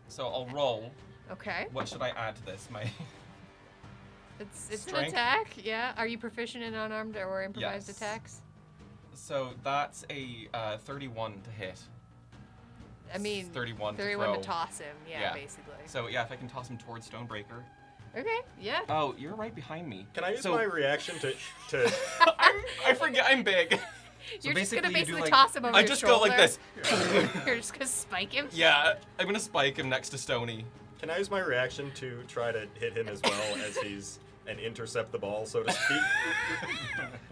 [SPEAKER 4] So I'll roll.
[SPEAKER 1] Okay.
[SPEAKER 4] What should I add to this? My
[SPEAKER 1] It's an
[SPEAKER 4] Strength?
[SPEAKER 1] attack, yeah. Are you proficient in unarmed or improvised
[SPEAKER 4] Yes.
[SPEAKER 1] attacks?
[SPEAKER 4] So that's a 31 to hit.
[SPEAKER 1] I mean,
[SPEAKER 4] 31 to
[SPEAKER 1] 31
[SPEAKER 4] throw.
[SPEAKER 1] to toss him, yeah,
[SPEAKER 4] Yeah.
[SPEAKER 1] basically.
[SPEAKER 4] So yeah, if I can toss him towards Stonebreaker.
[SPEAKER 1] Okay, yeah.
[SPEAKER 4] Oh, you're right behind me.
[SPEAKER 3] Can I use
[SPEAKER 4] So-
[SPEAKER 3] my reaction to
[SPEAKER 4] I forget I'm big.
[SPEAKER 1] You're just gonna
[SPEAKER 2] basically you do,
[SPEAKER 1] basically
[SPEAKER 2] like-
[SPEAKER 1] toss him over
[SPEAKER 4] I
[SPEAKER 1] your
[SPEAKER 4] just
[SPEAKER 1] shoulder.
[SPEAKER 4] go like this.
[SPEAKER 1] You're just gonna spike him?
[SPEAKER 4] Yeah, I'm gonna spike him next to Stony.
[SPEAKER 3] Can I use my reaction to try to hit him as well as he's and intercept the ball, so to speak?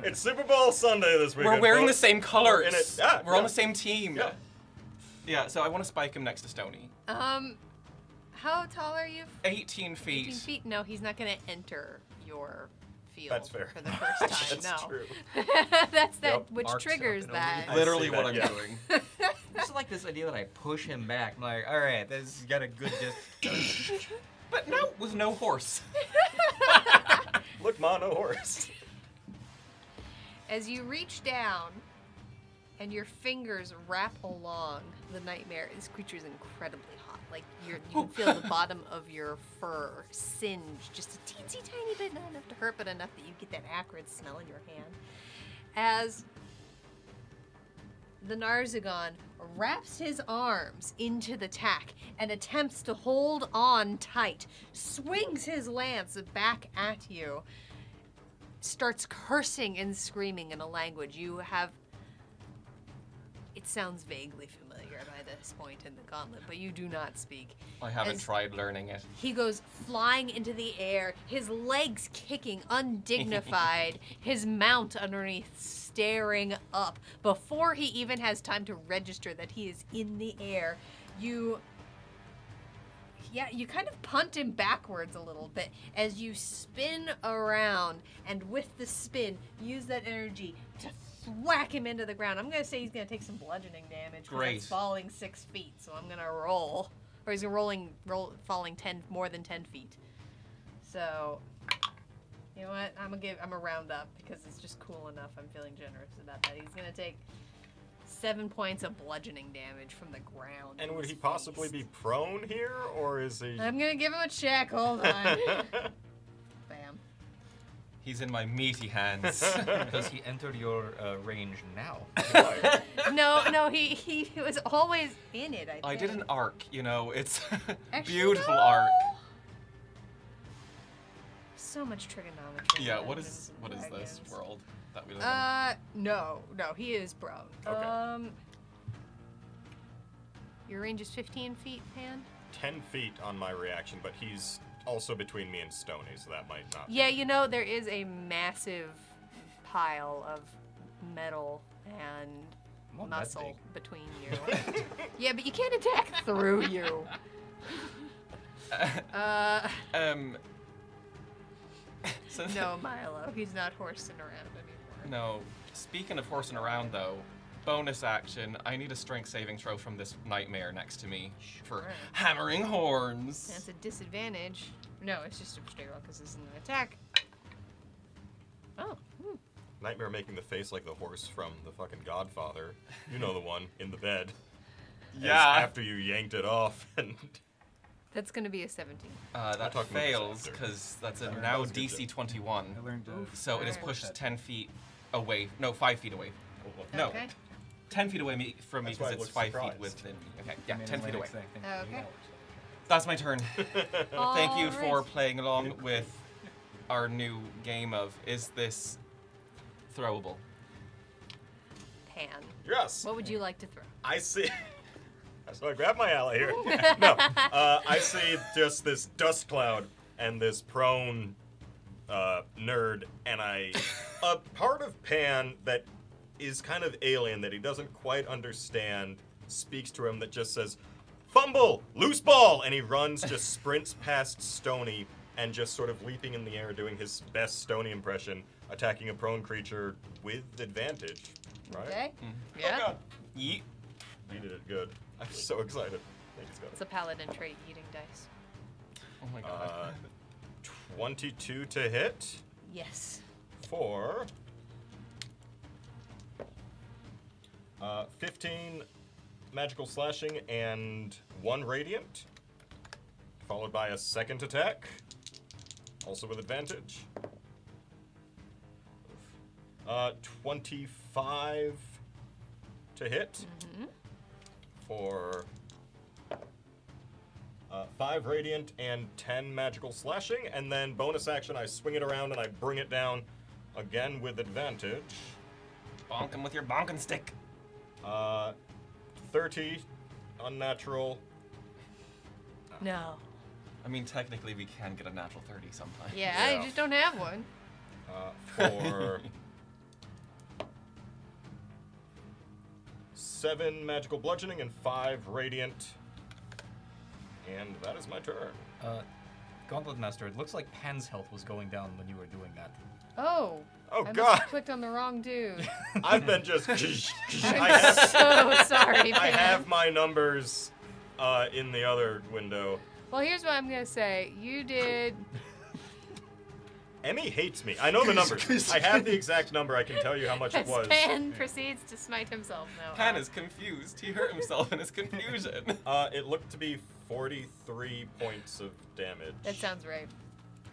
[SPEAKER 3] It's Super Bowl Sunday this weekend.
[SPEAKER 4] We're wearing the
[SPEAKER 3] folks.
[SPEAKER 4] same colors.
[SPEAKER 3] in it. Yeah,
[SPEAKER 4] We're on
[SPEAKER 3] yeah.
[SPEAKER 4] the same team.
[SPEAKER 3] Yeah.
[SPEAKER 4] Yeah, so I want to spike him next to Stony.
[SPEAKER 1] How tall are you?
[SPEAKER 4] 18 feet.
[SPEAKER 1] 18 feet? No, he's not gonna enter your field
[SPEAKER 3] That's fair.
[SPEAKER 1] for the first time.
[SPEAKER 3] That's
[SPEAKER 1] no.
[SPEAKER 3] true.
[SPEAKER 1] That's that
[SPEAKER 3] Yep.
[SPEAKER 1] which
[SPEAKER 2] Arcs
[SPEAKER 1] triggers
[SPEAKER 2] up and
[SPEAKER 1] that.
[SPEAKER 3] I
[SPEAKER 4] Literally
[SPEAKER 3] see
[SPEAKER 4] what
[SPEAKER 3] that,
[SPEAKER 4] I'm
[SPEAKER 3] yeah.
[SPEAKER 4] doing.
[SPEAKER 2] I just like this idea that I push him back. I'm like, all right, this has got a good distance.
[SPEAKER 4] But no, with no horse.
[SPEAKER 3] Look, Ma, no horse.
[SPEAKER 1] As you reach down and your fingers wrap along the nightmare, this creature is incredibly hot. Like you can feel the bottom of your fur singe just a teensy tiny bit, not enough to hurt, but enough that you get that acrid smell in your hand. As the Narzagon wraps his arms into the tack and attempts to hold on tight, swings his lance back at you, starts cursing and screaming in a language you have. It sounds vaguely familiar by this point in the Gauntlet, but you do not speak.
[SPEAKER 4] I haven't
[SPEAKER 1] As
[SPEAKER 4] tried learning it.
[SPEAKER 1] He goes flying into the air, his legs kicking, undignified, his mount underneath staring up. Before he even has time to register that he is in the air, you kind of punt him backwards a little bit as you spin around, and with the spin, use that energy to whack him into the ground. I'm gonna say he's gonna take some bludgeoning damage. 'Cause
[SPEAKER 4] Great.
[SPEAKER 1] He's falling 6 feet, so I'm gonna roll. Or he's falling more than 10 feet. So, you know what? I'm gonna round up because it's just cool enough. I'm feeling generous about that. He's gonna take 7 points of bludgeoning damage from the ground.
[SPEAKER 3] And
[SPEAKER 1] in
[SPEAKER 3] would
[SPEAKER 1] his
[SPEAKER 3] he possibly
[SPEAKER 1] face.
[SPEAKER 3] be prone here, or is he?
[SPEAKER 1] I'm gonna give him a check. Hold on. Bam.
[SPEAKER 4] He's in my meaty hands.
[SPEAKER 2] Does he enter your range now?
[SPEAKER 3] Why?
[SPEAKER 1] No, he was always in it. I think.
[SPEAKER 4] I did an arc, you know. It's
[SPEAKER 1] Actually,
[SPEAKER 4] beautiful
[SPEAKER 1] no.
[SPEAKER 4] arc.
[SPEAKER 1] So much trigonometry.
[SPEAKER 4] Yeah.
[SPEAKER 1] in
[SPEAKER 4] What
[SPEAKER 1] Dungeons
[SPEAKER 4] is
[SPEAKER 1] and
[SPEAKER 4] this
[SPEAKER 1] Dragons.
[SPEAKER 4] world that we live in?
[SPEAKER 1] No, he is prone.
[SPEAKER 3] Okay.
[SPEAKER 1] Your range is 15 feet, Pan?
[SPEAKER 3] 10 feet on my reaction, but he's also between me and Stony, so that might not.
[SPEAKER 1] Yeah, you know, there is a massive pile of metal and
[SPEAKER 2] Not that
[SPEAKER 1] muscle between you. Yeah, but you can't attack through you.
[SPEAKER 4] So-
[SPEAKER 1] No, Milo, he's not horsing around anymore.
[SPEAKER 4] No. Speaking of horsing around, though, bonus action. I need a strength saving throw from this nightmare next to me for
[SPEAKER 1] Sure.
[SPEAKER 4] hammering horns.
[SPEAKER 1] That's a disadvantage. No, it's just a straight roll because this is an attack. Oh.
[SPEAKER 3] Nightmare making the face like the horse from the fucking Godfather. You know the one in the bed. As
[SPEAKER 4] Yeah.
[SPEAKER 3] after you yanked it off and.
[SPEAKER 1] That's going to be a 17.
[SPEAKER 4] That
[SPEAKER 3] talk about this
[SPEAKER 4] fails
[SPEAKER 3] after.
[SPEAKER 4] because that's a
[SPEAKER 3] That
[SPEAKER 4] now
[SPEAKER 3] was a good
[SPEAKER 4] DC
[SPEAKER 3] joke.
[SPEAKER 4] 21.
[SPEAKER 5] I learned to.
[SPEAKER 4] So it is
[SPEAKER 1] Alright.
[SPEAKER 4] pushed 10 feet away. No, 5 feet away. No,
[SPEAKER 1] Okay.
[SPEAKER 4] 10 feet away from me
[SPEAKER 3] That's why
[SPEAKER 4] because
[SPEAKER 3] I
[SPEAKER 4] it's
[SPEAKER 3] looked
[SPEAKER 4] 5 feet
[SPEAKER 3] surprised.
[SPEAKER 4] within me. Okay, yeah, 10 feet away.
[SPEAKER 1] Okay.
[SPEAKER 4] That's my turn. Thank you for
[SPEAKER 1] Alright.
[SPEAKER 4] playing along with our new game of Is This Throwable?
[SPEAKER 1] Pan.
[SPEAKER 3] Yes!
[SPEAKER 1] What would you like to throw?
[SPEAKER 3] I see. So I grab my ally here. No, I see just this dust cloud and this prone nerd, and a part of Pan that is kind of alien that he doesn't quite understand speaks to him that just says, "Fumble, loose ball," and he runs, just sprints past Stony, and just sort of leaping in the air, doing his best Stony impression, attacking a prone creature with advantage. Right?
[SPEAKER 1] Okay.
[SPEAKER 4] Oh
[SPEAKER 1] Yeah.
[SPEAKER 4] god. Yeet.
[SPEAKER 3] He did it good. I'm so excited. Thanks,
[SPEAKER 1] It's a paladin trait, eating dice.
[SPEAKER 4] Oh my god.
[SPEAKER 3] 22 to hit
[SPEAKER 1] Yes.
[SPEAKER 3] for 15 magical slashing and 1 radiant, followed by a second attack, also with advantage. 25 to hit for 5 radiant and 10 magical slashing, and then bonus action, I swing it around and I bring it down again with advantage.
[SPEAKER 4] Bonk him with your bonking stick.
[SPEAKER 3] 30 unnatural.
[SPEAKER 1] No.
[SPEAKER 4] I mean, technically, we can get a natural 30 sometimes.
[SPEAKER 1] Yeah,
[SPEAKER 3] Yeah.
[SPEAKER 1] you just don't have one.
[SPEAKER 3] For 7 magical bludgeoning and 5 radiant. And that is my turn.
[SPEAKER 2] Gauntlet Master, it looks like Pan's health was going down when you were doing that.
[SPEAKER 1] Oh.
[SPEAKER 3] Oh,
[SPEAKER 1] I must
[SPEAKER 3] God.
[SPEAKER 1] have clicked on the wrong dude.
[SPEAKER 3] I've been just.
[SPEAKER 1] I'm
[SPEAKER 3] I have,
[SPEAKER 1] so sorry,
[SPEAKER 3] I
[SPEAKER 1] Pan.
[SPEAKER 3] have my numbers in the other window.
[SPEAKER 1] Well, here's what I'm gonna say. You did.
[SPEAKER 3] Emmy hates me. I know the numbers. I have the exact number. I can tell you how much it
[SPEAKER 1] As
[SPEAKER 3] was.
[SPEAKER 1] Pan proceeds to smite himself now.
[SPEAKER 4] Pan is confused. He hurt himself in his confusion.
[SPEAKER 3] It looked to be 43 points of damage.
[SPEAKER 1] That sounds right.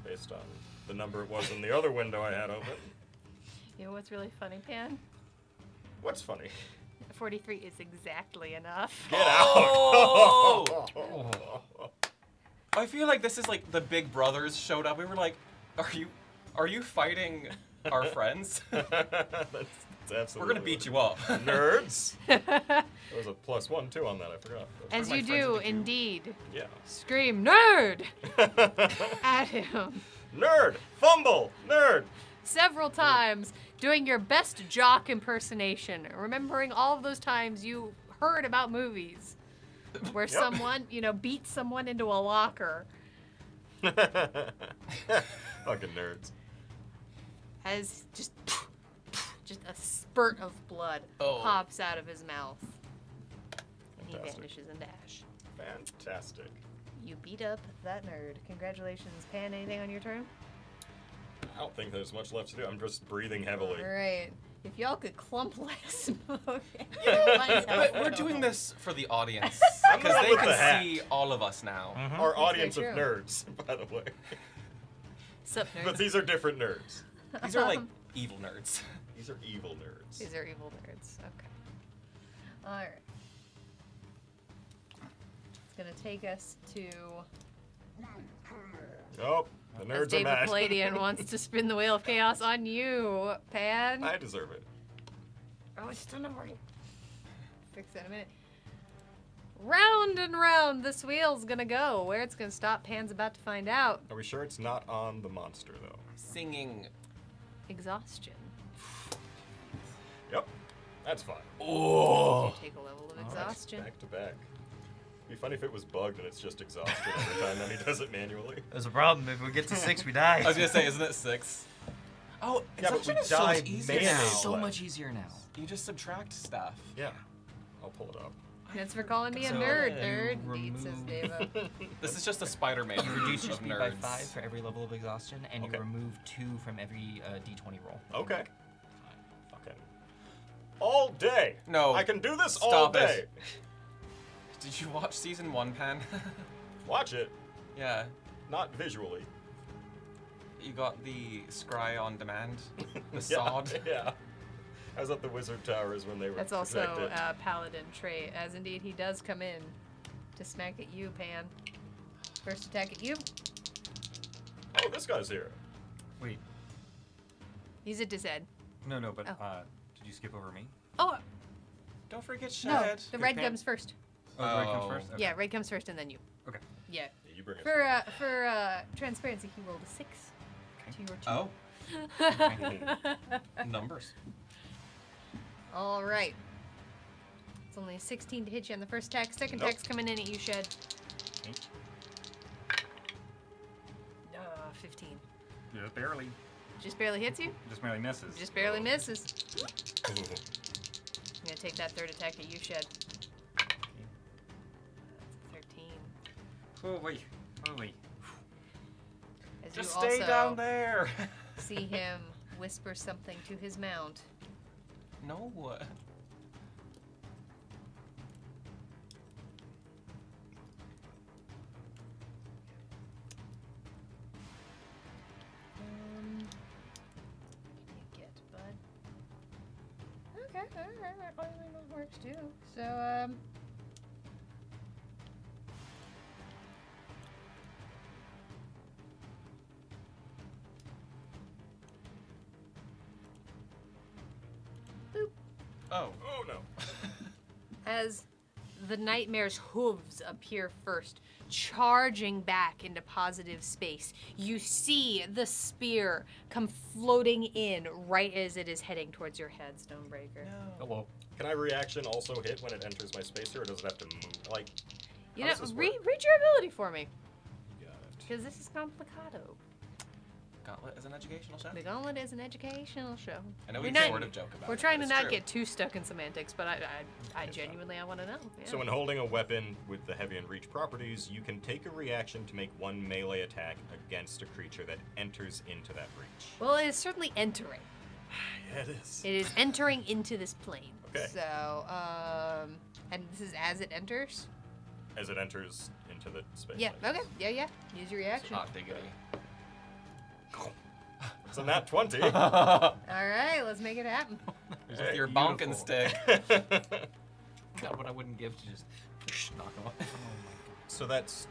[SPEAKER 3] Based on the number it was in the other window I had open.
[SPEAKER 1] You know what's really funny, Pan?
[SPEAKER 3] What's funny?
[SPEAKER 1] 43 is exactly enough.
[SPEAKER 3] Get
[SPEAKER 4] Oh!
[SPEAKER 3] out!
[SPEAKER 4] I feel like this is like the Big Brothers showed up. We were like, are you fighting our friends?
[SPEAKER 3] that's absolutely.
[SPEAKER 4] We're gonna beat you up.
[SPEAKER 3] Nerds. There was a +1 too on that. I forgot.
[SPEAKER 1] As
[SPEAKER 4] my
[SPEAKER 1] you
[SPEAKER 4] friends
[SPEAKER 1] do,
[SPEAKER 4] with you.
[SPEAKER 1] indeed.
[SPEAKER 3] Yeah.
[SPEAKER 1] Scream, nerd! At him.
[SPEAKER 3] Nerd. Fumble. Nerd.
[SPEAKER 1] Several times, doing your best jock impersonation, remembering all of those times you heard about movies where
[SPEAKER 3] Yep.
[SPEAKER 1] someone, beats someone into a locker.
[SPEAKER 3] Fucking nerds.
[SPEAKER 1] As just just a spurt of blood
[SPEAKER 4] Oh.
[SPEAKER 1] pops out of his mouth. And he
[SPEAKER 3] Fantastic.
[SPEAKER 1] vanishes into ash.
[SPEAKER 3] Fantastic.
[SPEAKER 1] You beat up that nerd. Congratulations, Pan. Anything on your turn?
[SPEAKER 3] I don't think there's much left to do. I'm just breathing heavily.
[SPEAKER 1] Alright. If y'all could clump less smoke.
[SPEAKER 4] But we're doing this for the audience
[SPEAKER 3] I'm the
[SPEAKER 4] because
[SPEAKER 3] one
[SPEAKER 4] they
[SPEAKER 3] with the
[SPEAKER 4] can
[SPEAKER 3] hat.
[SPEAKER 4] see all of us now.
[SPEAKER 3] Our audience of
[SPEAKER 1] true.
[SPEAKER 3] nerds, by the way.
[SPEAKER 1] Sup, nerds?
[SPEAKER 3] But these are different nerds.
[SPEAKER 4] These are like evil nerds.
[SPEAKER 3] These are evil nerds.
[SPEAKER 1] These are evil nerds. Okay. Alright. It's gonna take us to...
[SPEAKER 3] Oh, the
[SPEAKER 1] As
[SPEAKER 3] nerds are
[SPEAKER 1] David
[SPEAKER 3] mad.
[SPEAKER 1] Palladian wants to spin the Wheel of Chaos on you, Pan.
[SPEAKER 3] I deserve it.
[SPEAKER 1] Oh, it's still not working. Fix that in a minute. Round and round this wheel's gonna go. Where it's gonna stop, Pan's about to find out.
[SPEAKER 3] Are we sure it's not on the monster, though?
[SPEAKER 4] Singing.
[SPEAKER 1] Exhaustion.
[SPEAKER 3] Yep, that's fine.
[SPEAKER 4] Oh.
[SPEAKER 1] Take a level of
[SPEAKER 3] Alright,
[SPEAKER 1] exhaustion.
[SPEAKER 3] Back to back. Be funny if it was bugged and it's just exhaustion every time, then he does it manually.
[SPEAKER 2] There's a problem. If we get to 6, we die.
[SPEAKER 4] I was gonna say, isn't it 6? Oh,
[SPEAKER 3] Yeah, but
[SPEAKER 4] exhaustion
[SPEAKER 3] we
[SPEAKER 4] is so much
[SPEAKER 3] died
[SPEAKER 4] easier
[SPEAKER 3] mayonnaise
[SPEAKER 4] now.
[SPEAKER 3] left.
[SPEAKER 2] so much easier now.
[SPEAKER 4] You just subtract stuff.
[SPEAKER 3] Yeah, I'll pull it up.
[SPEAKER 1] That's for calling me a
[SPEAKER 2] So,
[SPEAKER 1] nerd,
[SPEAKER 2] you
[SPEAKER 1] nerd. Indeed, says
[SPEAKER 2] remove-
[SPEAKER 1] Deva.
[SPEAKER 4] This is just a Spider-Man.
[SPEAKER 2] You reduce your
[SPEAKER 4] of
[SPEAKER 2] speed by
[SPEAKER 4] nerds.
[SPEAKER 2] 5 for every level of exhaustion, and
[SPEAKER 3] Okay.
[SPEAKER 2] you remove 2 from every d20 roll.
[SPEAKER 3] Okay. Fucking. All day!
[SPEAKER 4] No.
[SPEAKER 3] I can do this all
[SPEAKER 4] Stop
[SPEAKER 3] day!
[SPEAKER 4] it. Did you watch season 1, Pan?
[SPEAKER 3] Watch it,
[SPEAKER 4] Yeah.
[SPEAKER 3] not visually.
[SPEAKER 4] You got the scry on demand? The
[SPEAKER 3] Yeah,
[SPEAKER 4] sod?
[SPEAKER 3] Yeah. I was at the Wizard Towers when they were
[SPEAKER 1] That's also
[SPEAKER 3] projected.
[SPEAKER 1] a paladin trait, as indeed he does come in to smack at you, Pan. First attack at you.
[SPEAKER 3] Oh, this guy's here.
[SPEAKER 5] Wait,
[SPEAKER 1] He's a dised.
[SPEAKER 5] no, but
[SPEAKER 1] Oh.
[SPEAKER 5] did you skip over me?
[SPEAKER 1] Oh,
[SPEAKER 4] Don't forget
[SPEAKER 1] no.
[SPEAKER 4] Shed.
[SPEAKER 1] The red
[SPEAKER 5] Pan.
[SPEAKER 1] comes first.
[SPEAKER 5] Oh, the red comes
[SPEAKER 4] Oh.
[SPEAKER 5] first? Okay.
[SPEAKER 1] Yeah, red comes first and then you.
[SPEAKER 5] Okay.
[SPEAKER 1] Yeah.
[SPEAKER 3] Yeah, you bring it.
[SPEAKER 1] For transparency, he rolled a 6 to your 2.
[SPEAKER 4] Oh, numbers.
[SPEAKER 1] All right. It's only a 16 to hit you on the first attack. Second
[SPEAKER 3] Nope.
[SPEAKER 1] attack's coming in at you, Shed.
[SPEAKER 5] Okay.
[SPEAKER 1] 15.
[SPEAKER 5] Just barely.
[SPEAKER 1] Just barely hits you?
[SPEAKER 5] Just barely misses.
[SPEAKER 1] Just barely misses.
[SPEAKER 3] Ooh.
[SPEAKER 1] I'm gonna take that third attack at you, Shed.
[SPEAKER 5] Okay.
[SPEAKER 1] That's a 13.
[SPEAKER 5] Oh, wait. Oh, wait.
[SPEAKER 1] As
[SPEAKER 4] Just
[SPEAKER 1] you
[SPEAKER 4] stay
[SPEAKER 1] also
[SPEAKER 4] down there.
[SPEAKER 1] see him whisper something to his mount.
[SPEAKER 4] No.
[SPEAKER 1] What do you get, bud? Okay, alright, that works too. So, boop.
[SPEAKER 4] Oh.
[SPEAKER 3] Oh no.
[SPEAKER 1] As the nightmare's hooves appear first, charging back into positive space, you see the spear come floating in right as it is heading towards your head, Stonebreaker.
[SPEAKER 2] Hello.
[SPEAKER 3] Can I reaction also hit when it enters my space here, or does it have to move? Like,
[SPEAKER 1] You
[SPEAKER 3] How
[SPEAKER 1] know,
[SPEAKER 3] does this
[SPEAKER 1] read
[SPEAKER 3] work?
[SPEAKER 1] your ability for me,
[SPEAKER 3] you got it.
[SPEAKER 1] because this is complicado.
[SPEAKER 4] Gauntlet is an educational show.
[SPEAKER 1] The Gauntlet is an educational show.
[SPEAKER 4] I know
[SPEAKER 1] We're
[SPEAKER 4] we
[SPEAKER 1] not-
[SPEAKER 4] sort of joke about it.
[SPEAKER 1] We're
[SPEAKER 4] but
[SPEAKER 1] trying to
[SPEAKER 4] it's
[SPEAKER 1] not
[SPEAKER 4] true.
[SPEAKER 1] get too stuck in semantics, but I genuinely I want to know. Yeah.
[SPEAKER 3] So when holding a weapon with the heavy and reach properties, you can take a reaction to make one melee attack against a creature that enters into that reach.
[SPEAKER 1] Well, it is certainly entering.
[SPEAKER 3] Yeah, it is.
[SPEAKER 1] It is entering into this plane.
[SPEAKER 3] Okay.
[SPEAKER 1] So, and this is as it enters.
[SPEAKER 3] As it enters into the space.
[SPEAKER 1] Yeah.
[SPEAKER 3] like
[SPEAKER 1] Okay.
[SPEAKER 3] this.
[SPEAKER 1] Yeah. Use your reaction.
[SPEAKER 4] Hot diggity.
[SPEAKER 3] It's a nat 20.
[SPEAKER 1] All right. Let's make it happen.
[SPEAKER 4] With
[SPEAKER 3] Hey,
[SPEAKER 4] your bonking
[SPEAKER 2] beautiful.
[SPEAKER 4] stick.
[SPEAKER 2] Not what I wouldn't give to just knock him off. Oh my god.
[SPEAKER 3] So that's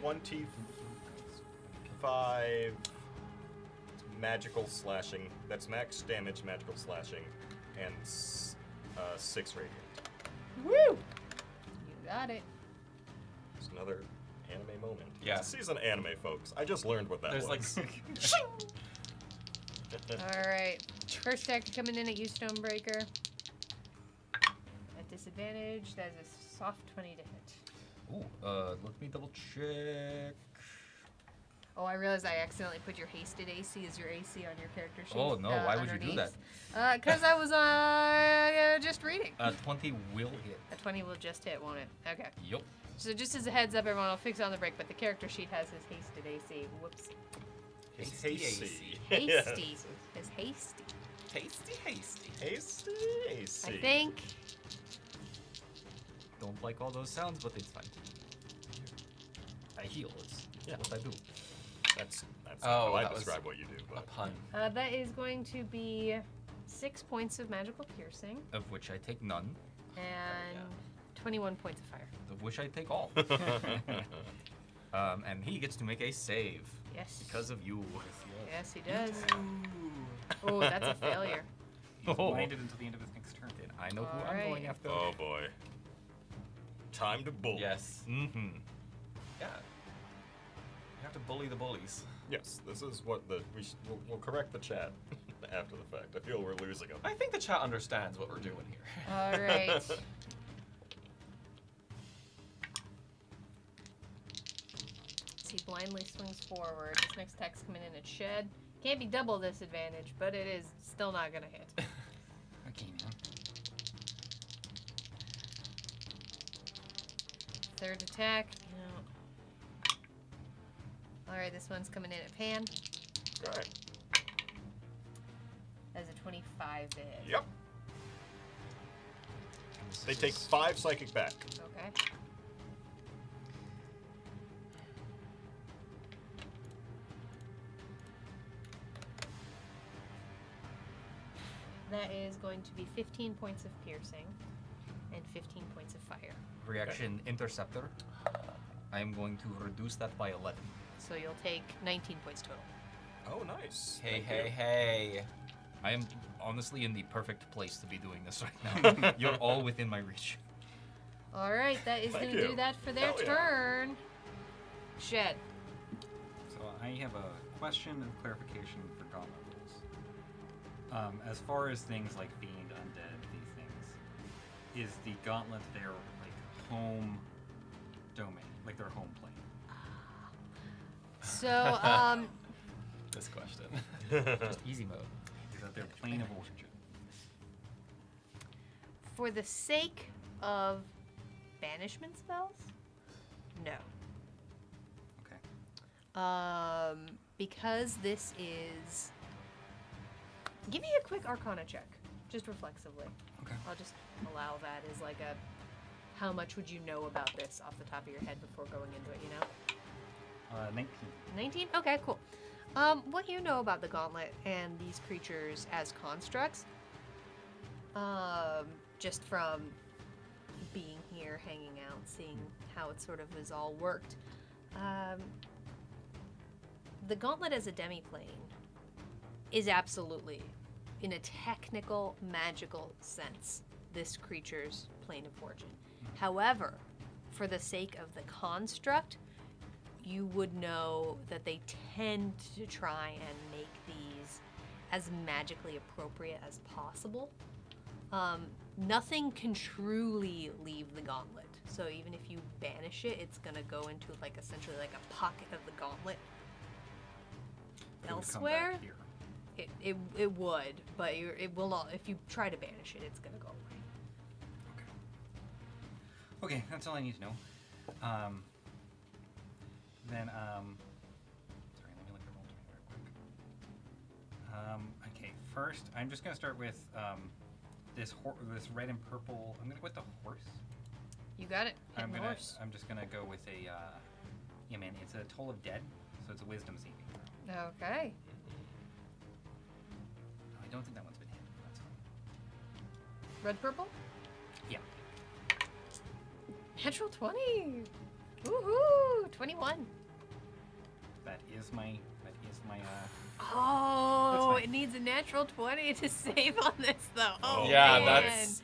[SPEAKER 3] 25 magical slashing. That's max damage, magical slashing, and 6 radiant.
[SPEAKER 1] Woo! You got it.
[SPEAKER 3] It's another anime moment.
[SPEAKER 4] Yeah.
[SPEAKER 3] This is an anime, folks. I just learned what that
[SPEAKER 4] There's like
[SPEAKER 3] was.
[SPEAKER 1] All right. First attack coming in at you, Stonebreaker. At disadvantage, that is a soft 20 to hit.
[SPEAKER 2] Ooh, let me double check.
[SPEAKER 1] Oh, I realized I accidentally put your hasted AC as your AC on your character sheet.
[SPEAKER 2] Oh, no, why would you do
[SPEAKER 1] underneath. Because I was just reading.
[SPEAKER 2] 20 will hit.
[SPEAKER 1] A 20 will just hit, won't it? Okay.
[SPEAKER 2] Yup.
[SPEAKER 1] So just as a heads up, everyone, I'll fix it on the break, but the character sheet has his hasted AC. Whoops.
[SPEAKER 2] Hasty.
[SPEAKER 1] Hasty.
[SPEAKER 3] Yes.
[SPEAKER 1] His hasty.
[SPEAKER 4] Hasty.
[SPEAKER 3] Hasty.
[SPEAKER 1] I think.
[SPEAKER 2] Don't like all those sounds, but it's fine. I heal. It's what I do.
[SPEAKER 3] That's
[SPEAKER 4] Oh,
[SPEAKER 3] how I
[SPEAKER 4] that was
[SPEAKER 3] describe what you do.
[SPEAKER 4] A
[SPEAKER 3] But
[SPEAKER 4] pun.
[SPEAKER 1] That is going to be 6 points of magical piercing
[SPEAKER 2] Of which I take none.
[SPEAKER 1] and 21 points of fire.
[SPEAKER 2] Of which I take all. And he gets to make a save
[SPEAKER 1] Yes.
[SPEAKER 2] because of you.
[SPEAKER 1] Yes, he does. Oh, that's a failure.
[SPEAKER 5] He's
[SPEAKER 2] Oh.
[SPEAKER 5] blinded until the end of his next turn.
[SPEAKER 2] Then I know who I'm
[SPEAKER 1] Alright.
[SPEAKER 2] going after.
[SPEAKER 3] oh boy. Time to bully.
[SPEAKER 4] Yes.
[SPEAKER 2] Mm-hmm.
[SPEAKER 4] Yeah. You have to bully the bullies.
[SPEAKER 3] Yes, this is what we'll correct the chat after the fact. I feel we're losing them.
[SPEAKER 4] I think the chat understands what we're doing here.
[SPEAKER 1] All right. He blindly swings forward. This next attack's coming in at shed. Can't be double disadvantage, but it is still not gonna hit.
[SPEAKER 5] Okay, man.
[SPEAKER 1] Third attack. No. All right, this one's coming in at pan.
[SPEAKER 3] Alright.
[SPEAKER 1] As a 25 to hit.
[SPEAKER 3] Yep. They take 5 psychic back.
[SPEAKER 1] Okay. That is going to be 15 points of piercing and 15 points of fire.
[SPEAKER 2] Reaction interceptor. I am going to reduce that by 11.
[SPEAKER 1] So you'll take 19 points total.
[SPEAKER 3] Oh, nice.
[SPEAKER 4] Hey,
[SPEAKER 3] Thank
[SPEAKER 4] hey,
[SPEAKER 3] you.
[SPEAKER 4] hey.
[SPEAKER 2] I am honestly in the perfect place to be doing this right now. You're all within my reach.
[SPEAKER 1] All right, that is
[SPEAKER 3] Thank
[SPEAKER 1] going to
[SPEAKER 3] you.
[SPEAKER 1] do that for their
[SPEAKER 3] Hell yeah.
[SPEAKER 1] turn. Shed.
[SPEAKER 5] So I have a question of clarification for Gauntlet rules. As far as things like Fiend, Undead, these things, is the Gauntlet their like home domain, like their home plane?
[SPEAKER 1] So,
[SPEAKER 4] This question.
[SPEAKER 2] Just easy mode.
[SPEAKER 5] Is that their plane of origin?
[SPEAKER 1] for the sake of banishment spells, no.
[SPEAKER 5] Okay.
[SPEAKER 1] Because this is. Give me a quick Arcana check, just reflexively.
[SPEAKER 5] Okay.
[SPEAKER 1] I'll just allow that as like a. How much would you know about this off the top of your head before going into it? You know.
[SPEAKER 5] 19.
[SPEAKER 1] 19? Okay, cool. What do you know about the Gauntlet and these creatures as constructs? Just from being here, hanging out, seeing how it sort of is all worked. The Gauntlet as a demiplane is absolutely, in a technical, magical sense, this creature's plane of origin. However, for the sake of the construct, you would know that they tend to try and make these as magically appropriate as possible. Nothing can truly leave the gauntlet. So even if you banish it, it's gonna go into like essentially like a pocket of the gauntlet
[SPEAKER 5] It would come
[SPEAKER 1] elsewhere.
[SPEAKER 5] back here.
[SPEAKER 1] It would, but it will not. If you try to banish it, it's gonna go away.
[SPEAKER 5] Okay. Okay, that's all I need to know. Then, sorry, let me look at Roll20 real quick. Okay, first, I'm just gonna start with this red and purple. I'm gonna go with the horse.
[SPEAKER 1] You got it. Hit the horse.
[SPEAKER 5] I'm just gonna go with a, yeah, man, it's a Toll of Dead, so it's a Wisdom saving throw.
[SPEAKER 1] Okay.
[SPEAKER 5] I don't think that one's been hit. That's fine.
[SPEAKER 1] Red purple.
[SPEAKER 5] Yeah.
[SPEAKER 1] Natural 20. Woohoo! 21.
[SPEAKER 5] That is my.
[SPEAKER 1] Oh,
[SPEAKER 5] fine.
[SPEAKER 1] it needs a natural 20 to save on this, though. Oh,
[SPEAKER 4] Yeah,
[SPEAKER 1] man.
[SPEAKER 4] that's-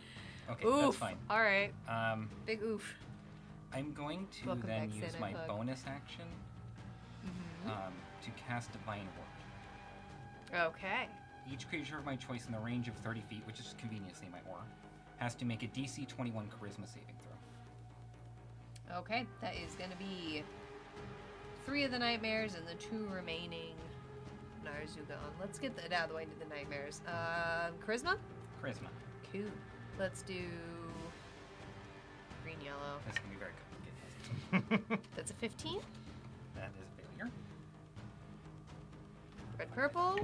[SPEAKER 5] Okay,
[SPEAKER 1] Oof.
[SPEAKER 5] that's fine.
[SPEAKER 1] All right.
[SPEAKER 5] Um,
[SPEAKER 1] Big oof.
[SPEAKER 5] I'm going to
[SPEAKER 1] Welcome
[SPEAKER 5] then
[SPEAKER 1] back,
[SPEAKER 5] use
[SPEAKER 1] Santa
[SPEAKER 5] my
[SPEAKER 1] Hug.
[SPEAKER 5] bonus action to cast Divine Ward.
[SPEAKER 1] Okay.
[SPEAKER 5] Each creature of my choice in the range of 30 feet, which is conveniently my aura, has to make a DC 21 Charisma saving throw.
[SPEAKER 1] Okay. That is going to be 3 of the nightmares and the 2 remaining Narzugon. Let's get that out of the way into the nightmares. Charisma?
[SPEAKER 5] Charisma.
[SPEAKER 1] Cool. Let's do green yellow.
[SPEAKER 5] This can be very complicated.
[SPEAKER 1] That's a 15.
[SPEAKER 5] That is a failure.
[SPEAKER 1] Red purple.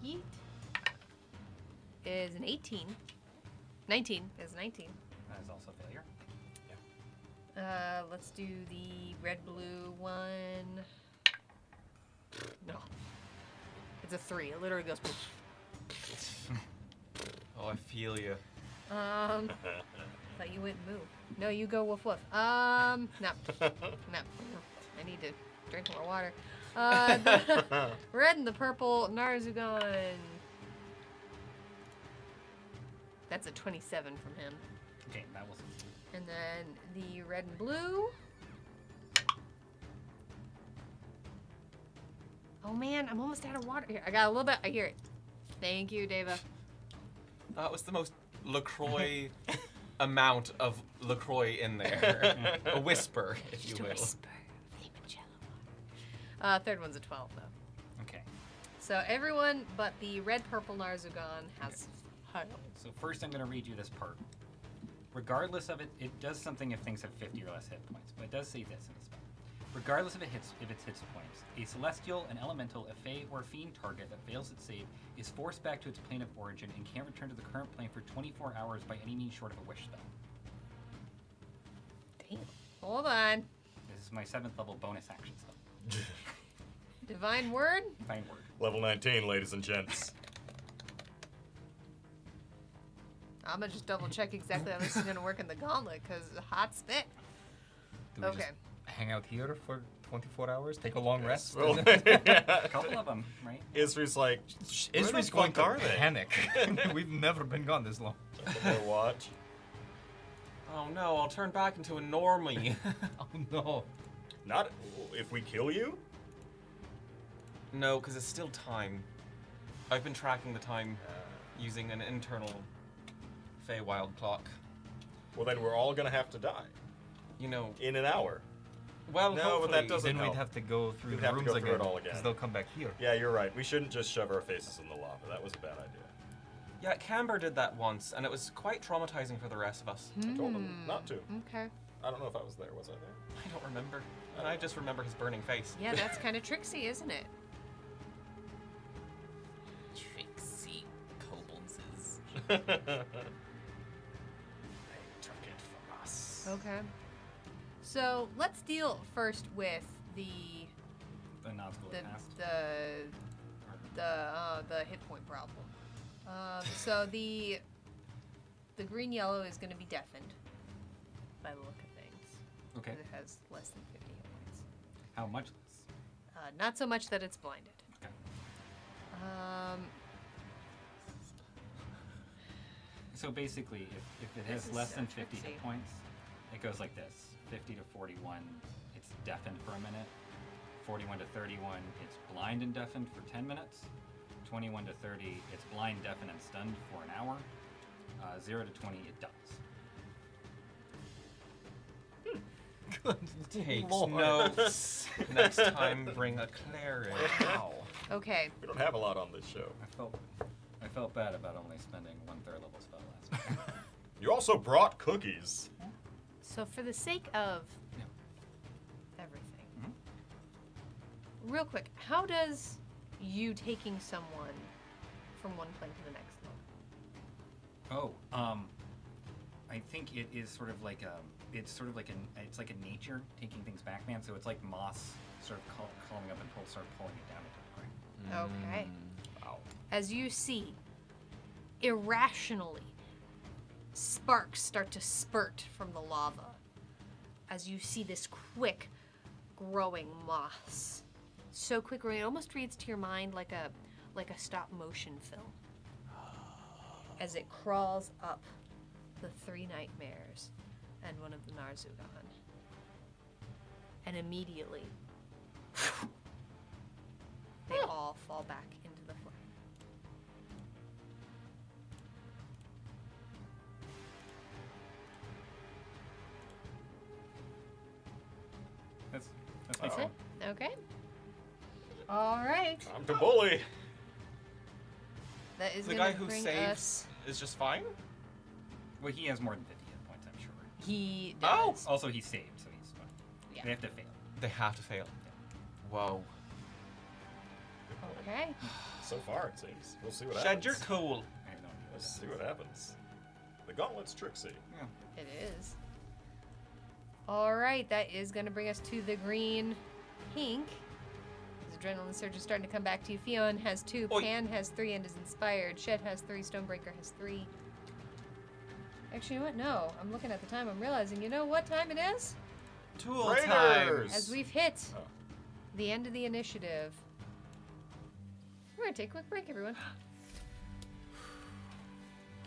[SPEAKER 1] Yeet. Is an 18. 19 is 19.
[SPEAKER 5] That is also a failure.
[SPEAKER 1] Let's do the red blue one. No. It's a 3. It literally goes.
[SPEAKER 4] Oh, I feel you.
[SPEAKER 1] Thought you went moo. No, you go woof woof. No. No. I need to drink more water. The red and the purple Narzugon. That's a 27 from him.
[SPEAKER 5] Okay, that will succeed.
[SPEAKER 1] And then the red and blue. Oh man, I'm almost out of water here. I got a little bit. I hear it. Thank you, Deva.
[SPEAKER 4] That was the most LaCroix amount of LaCroix in there. A whisper, if you
[SPEAKER 1] Just a
[SPEAKER 4] will.
[SPEAKER 1] whisper of limoncello water. Third one's a 12 though.
[SPEAKER 5] Okay.
[SPEAKER 1] So everyone but the red purple Narzugon has huddled.
[SPEAKER 5] So first I'm going to read you this part. Regardless of it, it does something if things have 50 or less hit points, but it does say this in the spell. Regardless of its hit points, a celestial, an elemental, a fey, or fiend target that fails its save is forced back to its plane of origin and can't return to the current plane for 24 hours by any means short of a wish spell.
[SPEAKER 1] Damn. Hold on.
[SPEAKER 5] This is my 7th level bonus action spell.
[SPEAKER 1] Divine word.
[SPEAKER 5] Fine word.
[SPEAKER 3] Level 19, ladies and gents.
[SPEAKER 1] I'm gonna just double check exactly how this is gonna work in the gauntlet, cause hot spit.
[SPEAKER 2] Do we
[SPEAKER 1] Okay.
[SPEAKER 2] just hang out here for 24 hours? Take a long rest?
[SPEAKER 3] Well,
[SPEAKER 5] A couple of them, right?
[SPEAKER 3] Isri's like,
[SPEAKER 2] Israel's
[SPEAKER 3] where
[SPEAKER 2] going
[SPEAKER 3] the fuck
[SPEAKER 2] to
[SPEAKER 3] are they?
[SPEAKER 2] panic. We've never been gone this long.
[SPEAKER 3] Their watch.
[SPEAKER 4] Oh no, I'll turn back into a normie.
[SPEAKER 2] Oh no.
[SPEAKER 3] Not if we kill you.
[SPEAKER 4] No, because it's still time. I've been tracking the time using an internal Feywild clock.
[SPEAKER 3] Well, then we're all gonna have to die
[SPEAKER 4] You know,
[SPEAKER 3] in an hour.
[SPEAKER 4] well,
[SPEAKER 3] No, but
[SPEAKER 4] hopefully.
[SPEAKER 3] that doesn't
[SPEAKER 2] Then
[SPEAKER 3] help.
[SPEAKER 2] we'd have to go through
[SPEAKER 3] We'd
[SPEAKER 2] the
[SPEAKER 3] have to
[SPEAKER 2] rooms
[SPEAKER 3] go through
[SPEAKER 2] again.
[SPEAKER 3] it all again.
[SPEAKER 2] Because they'll come back here.
[SPEAKER 3] Yeah, you're right. We shouldn't just shove our faces in the lava. That was a bad idea.
[SPEAKER 4] Yeah, Camber did that once, and it was quite traumatizing for the rest of us.
[SPEAKER 3] I told him not to.
[SPEAKER 1] Okay.
[SPEAKER 3] I don't know if I was there. Was I there?
[SPEAKER 4] I don't remember. And I just remember his burning face.
[SPEAKER 1] Yeah, that's kind of tricksy, isn't it?
[SPEAKER 2] Trixie kobolds.
[SPEAKER 3] They
[SPEAKER 2] took it from us.
[SPEAKER 1] Okay. So let's deal first with the
[SPEAKER 5] The Nazgul
[SPEAKER 1] the
[SPEAKER 5] cast.
[SPEAKER 1] the hit point problem. So the green yellow is going to be deafened by the look of things.
[SPEAKER 5] Okay.
[SPEAKER 1] 'Cause it has less than 50 hit points.
[SPEAKER 5] How much less?
[SPEAKER 1] Not so much that it's blinded.
[SPEAKER 5] Okay. So basically, if it
[SPEAKER 1] This
[SPEAKER 5] has
[SPEAKER 1] is
[SPEAKER 5] less
[SPEAKER 1] so
[SPEAKER 5] than 50
[SPEAKER 1] tricksy.
[SPEAKER 5] hit points, it goes like this. 50 to 41, it's deafened for a minute. 41 to 31, it's blind and deafened for 10 minutes. 21 to 30, it's blind, deafened, and stunned for an hour. 0 to 20, it dies.
[SPEAKER 4] Takes
[SPEAKER 2] Lord.
[SPEAKER 4] notes. Next time, bring a cleric.
[SPEAKER 2] Wow.
[SPEAKER 1] Okay.
[SPEAKER 3] We don't have a lot on this show.
[SPEAKER 5] I felt bad about only spending 1/3 level spell last week.
[SPEAKER 3] You also brought cookies.
[SPEAKER 1] So for the sake of
[SPEAKER 5] Yeah.
[SPEAKER 1] everything,
[SPEAKER 5] Mhm.
[SPEAKER 1] real quick, how does you taking someone from one plane to the next look?
[SPEAKER 5] I think it is sort of like it's like a nature taking things back, man. So it's like moss sort of calling up and start pulling it down into the ground.
[SPEAKER 1] Okay.
[SPEAKER 3] Wow.
[SPEAKER 1] As you see, irrationally, sparks start to spurt from the lava. As you see this quick growing moss. So quick, it almost reads to your mind like a stop motion film. As it crawls up the 3 nightmares and one of the Narzugon. And immediately, they all fall back into the flame.
[SPEAKER 5] That's That's my
[SPEAKER 1] That's
[SPEAKER 5] turn.
[SPEAKER 1] it? Okay. All right.
[SPEAKER 3] Time to bully.
[SPEAKER 1] That is
[SPEAKER 4] The
[SPEAKER 1] gonna
[SPEAKER 4] guy who
[SPEAKER 1] bring
[SPEAKER 4] saved
[SPEAKER 1] us.
[SPEAKER 4] is just fine?
[SPEAKER 5] Well, he has more than 50 hit points, I'm sure.
[SPEAKER 1] He
[SPEAKER 4] Oh!
[SPEAKER 1] does.
[SPEAKER 5] Also, he's saved, so he's fine.
[SPEAKER 1] Yeah.
[SPEAKER 5] They have to fail.
[SPEAKER 4] They have to fail. Whoa.
[SPEAKER 1] Okay.
[SPEAKER 3] So far, it seems. We'll see what
[SPEAKER 4] Shed,
[SPEAKER 3] happens.
[SPEAKER 4] you're cool.
[SPEAKER 5] I have no idea.
[SPEAKER 3] Let's see what happens. The Gauntlet's tricksy.
[SPEAKER 5] Yeah.
[SPEAKER 1] It is. All right, that is going to bring us to the green pink. His adrenaline surge is starting to come back to you. Fion has 2,
[SPEAKER 4] Oi.
[SPEAKER 1] Pan has 3 and is inspired. Shed has 3, Stonebreaker has 3. Actually, you know what? No, I'm looking at the time. I'm realizing, you know what time it is?
[SPEAKER 4] Tool
[SPEAKER 3] Raiders!
[SPEAKER 4] time.
[SPEAKER 1] As we've hit
[SPEAKER 3] Oh.
[SPEAKER 1] the end of the initiative. We're going to take a quick break, everyone.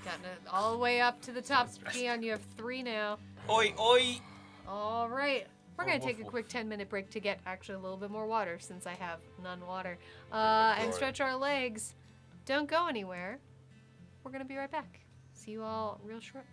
[SPEAKER 1] Gotten it all the way up to the top. Fion, you have 3 now.
[SPEAKER 4] Oi, oi.
[SPEAKER 1] All right. We're
[SPEAKER 4] Oh,
[SPEAKER 1] going to
[SPEAKER 4] woof,
[SPEAKER 1] take a
[SPEAKER 4] woof.
[SPEAKER 1] quick 10-minute break to get actually a little bit more water since I have none water. And
[SPEAKER 3] Lord.
[SPEAKER 1] stretch our legs. Don't go anywhere. We're going to be right back. See you all real shortly.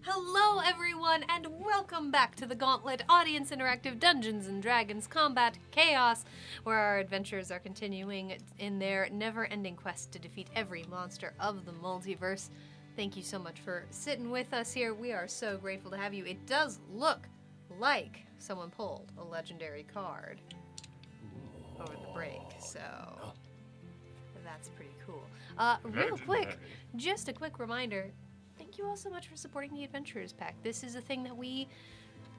[SPEAKER 1] Hello, everyone, and welcome back to the Gauntlet Audience Interactive Dungeons and Dragons Combat Chaos, where our adventurers are continuing in their never-ending quest to defeat every monster of the multiverse. Thank you so much for sitting with us here. We are so grateful to have you. It does look like someone pulled a legendary card over the break, so that's pretty cool. Real quick, just a quick reminder, thank thank you all so much for supporting the Adventurers Pack. This is a thing that we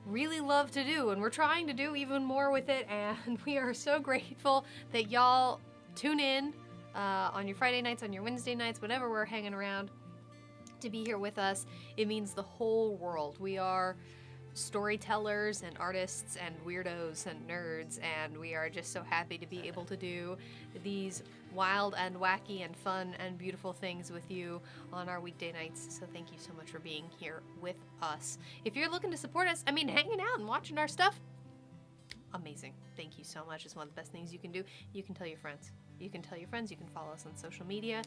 [SPEAKER 1] really love to do, and we're trying to do even more with it, and we are so grateful that y'all tune in on your Friday nights, on your Wednesday nights, whenever we're hanging around to be here with us. It means the whole world. We are storytellers and artists and weirdos and nerds, and we are just so happy to be able to do these wild and wacky and fun and beautiful things with you on our weekday nights. So thank you so much for being here with us. If you're looking to support us, hanging out and watching our stuff, amazing. Thank you so much. It's one of the best things you can do. You can tell your friends. You can tell your friends. You can follow us on social media.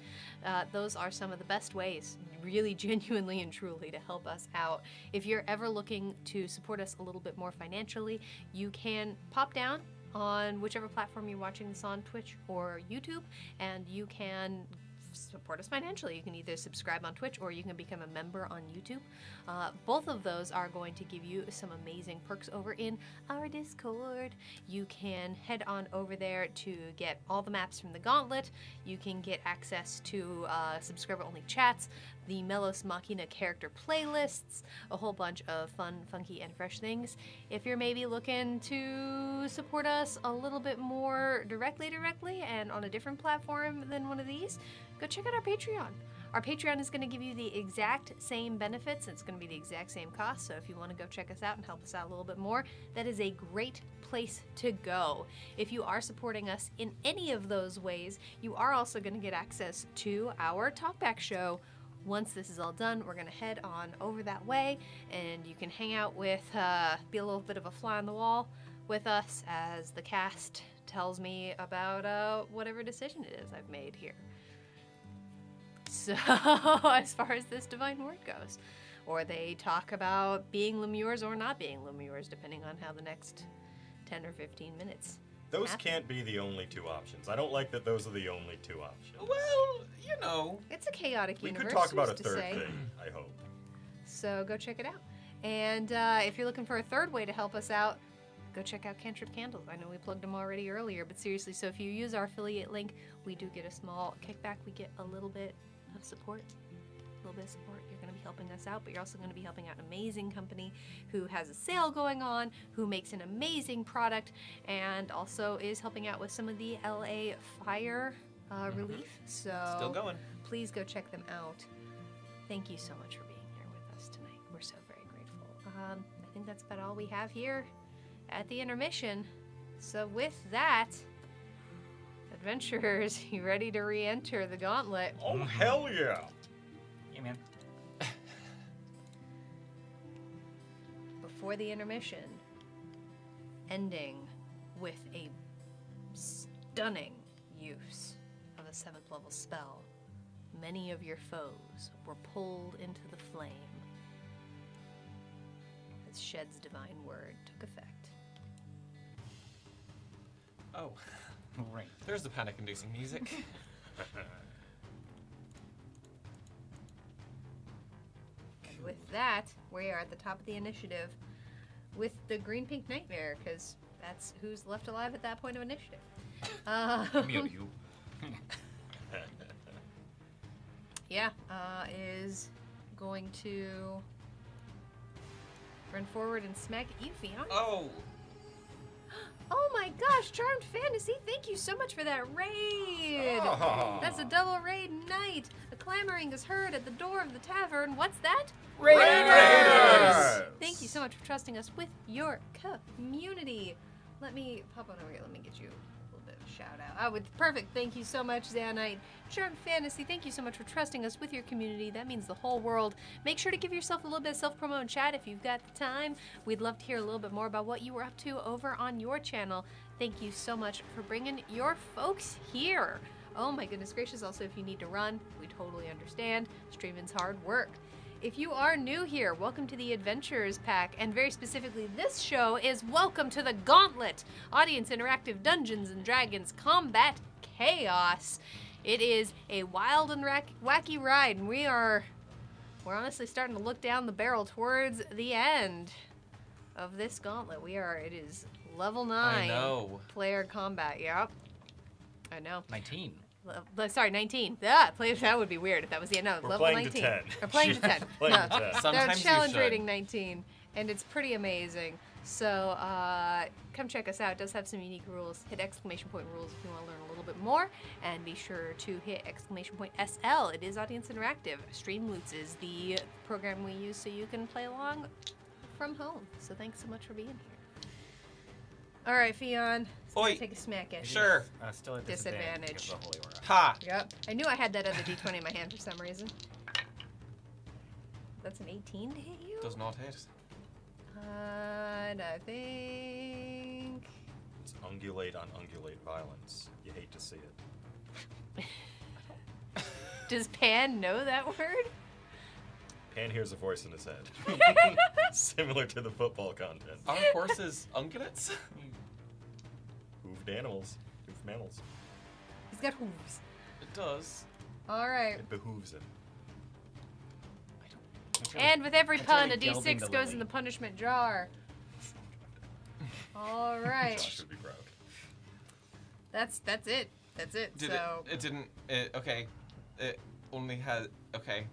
[SPEAKER 1] Those are some of the best ways, really genuinely and truly, to help us out. If you're ever looking to support us a little bit more financially, you can pop down on whichever platform you're watching this on, Twitch or YouTube, and you can support us financially. You can either subscribe on Twitch or you can become a member on YouTube. Both of those are going to give you some amazing perks over in our Discord. You can head on over there to get all the maps from the Gauntlet. You can get access to subscriber-only chats, the Melos Machina character playlists, a whole bunch of fun, funky, and fresh things. If you're maybe looking to support us a little bit more directly and on a different platform than one of these, go check out our Patreon. Our Patreon is going to give you the exact same benefits. It's going to be the exact same cost. So if you want to go check us out and help us out a little bit more, that is a great place to go. If you are supporting us in any of those ways, you are also going to get access to our Talkback show. Once this is all done, we're going to head on over that way, and you can hang out with, be a little bit of a fly on the wall with us as the cast tells me about whatever decision it is I've made here. So, as far as this divine word goes, or they talk about being Lemures or not being Lemures, depending on how the next 10 or 15 minutes
[SPEAKER 3] Those
[SPEAKER 1] happen.
[SPEAKER 3] can't be the only two options. I don't like that those are the only two options.
[SPEAKER 4] Well, you know.
[SPEAKER 1] It's a chaotic
[SPEAKER 3] We
[SPEAKER 1] universe.
[SPEAKER 3] could talk about a
[SPEAKER 1] who's to
[SPEAKER 3] third
[SPEAKER 1] say?
[SPEAKER 3] thing, I hope.
[SPEAKER 1] So go check it out. And if you're looking for a third way to help us out, go check out Cantrip Candles. I know we plugged them already earlier, but seriously, so if you use our affiliate link, we do get a small kickback. We get a little bit of support. A little bit of support. You're going to be helping us out, but you're also going to be helping out an amazing company who has a sale going on, who makes an amazing product, and also is helping out with some of the LA fire relief. So
[SPEAKER 4] Still going.
[SPEAKER 1] please go check them out. Thank you so much for being here with us tonight. We're so very grateful. I think that's about all we have here at the intermission. So with that, adventurers, you ready to re-enter the Gauntlet?
[SPEAKER 3] Oh, hell yeah!
[SPEAKER 5] Yeah, man.
[SPEAKER 1] Before the intermission, ending with a stunning use of a 7th level spell, many of your foes were pulled into the flame as Shed's divine word took effect.
[SPEAKER 4] Oh,
[SPEAKER 5] Right.
[SPEAKER 4] there's the panic-inducing music.
[SPEAKER 1] And with that, we are at the top of the initiative with the Green Pink Nightmare, because that's who's left alive at that point of initiative.
[SPEAKER 2] You.
[SPEAKER 1] Yeah, is going to run forward and smack at you, Fiona.
[SPEAKER 4] Oh,
[SPEAKER 1] Oh my gosh, Charmed Fantasy, thank you so much for that raid!
[SPEAKER 3] Oh.
[SPEAKER 1] That's a double raid night. The clamoring is heard at the door of the tavern. What's that?
[SPEAKER 3] Raiders!
[SPEAKER 1] Thank you so much for trusting us with your community. Let me pop on over here. Let me get you a little bit of a shout out. Oh, it's perfect. Thank you so much, Xanite. Charmed Fantasy, thank you so much for trusting us with your community. That means the whole world. Make sure to give yourself a little bit of self-promo in chat if you've got the time. We'd love to hear a little bit more about what you were up to over on your channel. Thank you so much for bringing your folks here. Oh my goodness gracious. Also, if you need to run, we totally understand. Streaming's hard work. If you are new here, welcome to the Adventurers Pack, and very specifically this show is Welcome to the Gauntlet, Audience Interactive Dungeons & Dragons Combat Chaos. It is a wild and wacky ride, and we're honestly starting to look down the barrel towards the end of this gauntlet. It is level 9
[SPEAKER 4] I know.
[SPEAKER 1] player combat, yep. I know.
[SPEAKER 2] 19.
[SPEAKER 1] Sorry, 19. That would be weird if that was the end. No,
[SPEAKER 3] We're
[SPEAKER 1] level
[SPEAKER 3] playing
[SPEAKER 1] 19.
[SPEAKER 3] to 10.
[SPEAKER 1] We're playing to 10.
[SPEAKER 3] Playing
[SPEAKER 1] No,
[SPEAKER 3] to 10.
[SPEAKER 4] Sometimes
[SPEAKER 1] they're
[SPEAKER 4] you
[SPEAKER 1] challenge
[SPEAKER 4] should.
[SPEAKER 1] rating 19, and it's pretty amazing. So come check us out. It does have some unique rules. Hit exclamation point rules if you want to learn a little bit more, and be sure to hit exclamation point SL. It is audience interactive. Streamloots is the program we use so you can play along from home. So thanks so much for being here. All right, Fion.
[SPEAKER 4] Oi.
[SPEAKER 1] Take a smack at you.
[SPEAKER 4] Sure.
[SPEAKER 5] Still at
[SPEAKER 1] Disadvantage.
[SPEAKER 5] because of the holy aura.
[SPEAKER 4] Ha!
[SPEAKER 1] Yep. I knew I had that other d20 in my hand for some reason. That's an 18 to hit you?
[SPEAKER 4] Does not hit.
[SPEAKER 1] And I think...
[SPEAKER 3] It's ungulate on ungulate violence. You hate to see it.
[SPEAKER 1] Does Pan know that word?
[SPEAKER 3] Pan hears a voice in his head. Similar to the football content.
[SPEAKER 4] Are horses ungulates?
[SPEAKER 3] Hoofed animals. Hoofed mammals.
[SPEAKER 1] He's got hooves.
[SPEAKER 4] It does.
[SPEAKER 1] All right.
[SPEAKER 3] It behooves him.
[SPEAKER 1] And with every
[SPEAKER 5] That's
[SPEAKER 1] pun, a
[SPEAKER 5] really gelding
[SPEAKER 1] d6
[SPEAKER 5] the
[SPEAKER 1] goes
[SPEAKER 5] lily.
[SPEAKER 1] in the punishment jar. All
[SPEAKER 3] Josh
[SPEAKER 1] right.
[SPEAKER 3] would be proud.
[SPEAKER 1] That's it. That's it.
[SPEAKER 4] Did
[SPEAKER 1] so
[SPEAKER 4] it didn't. Okay. It only had. Okay.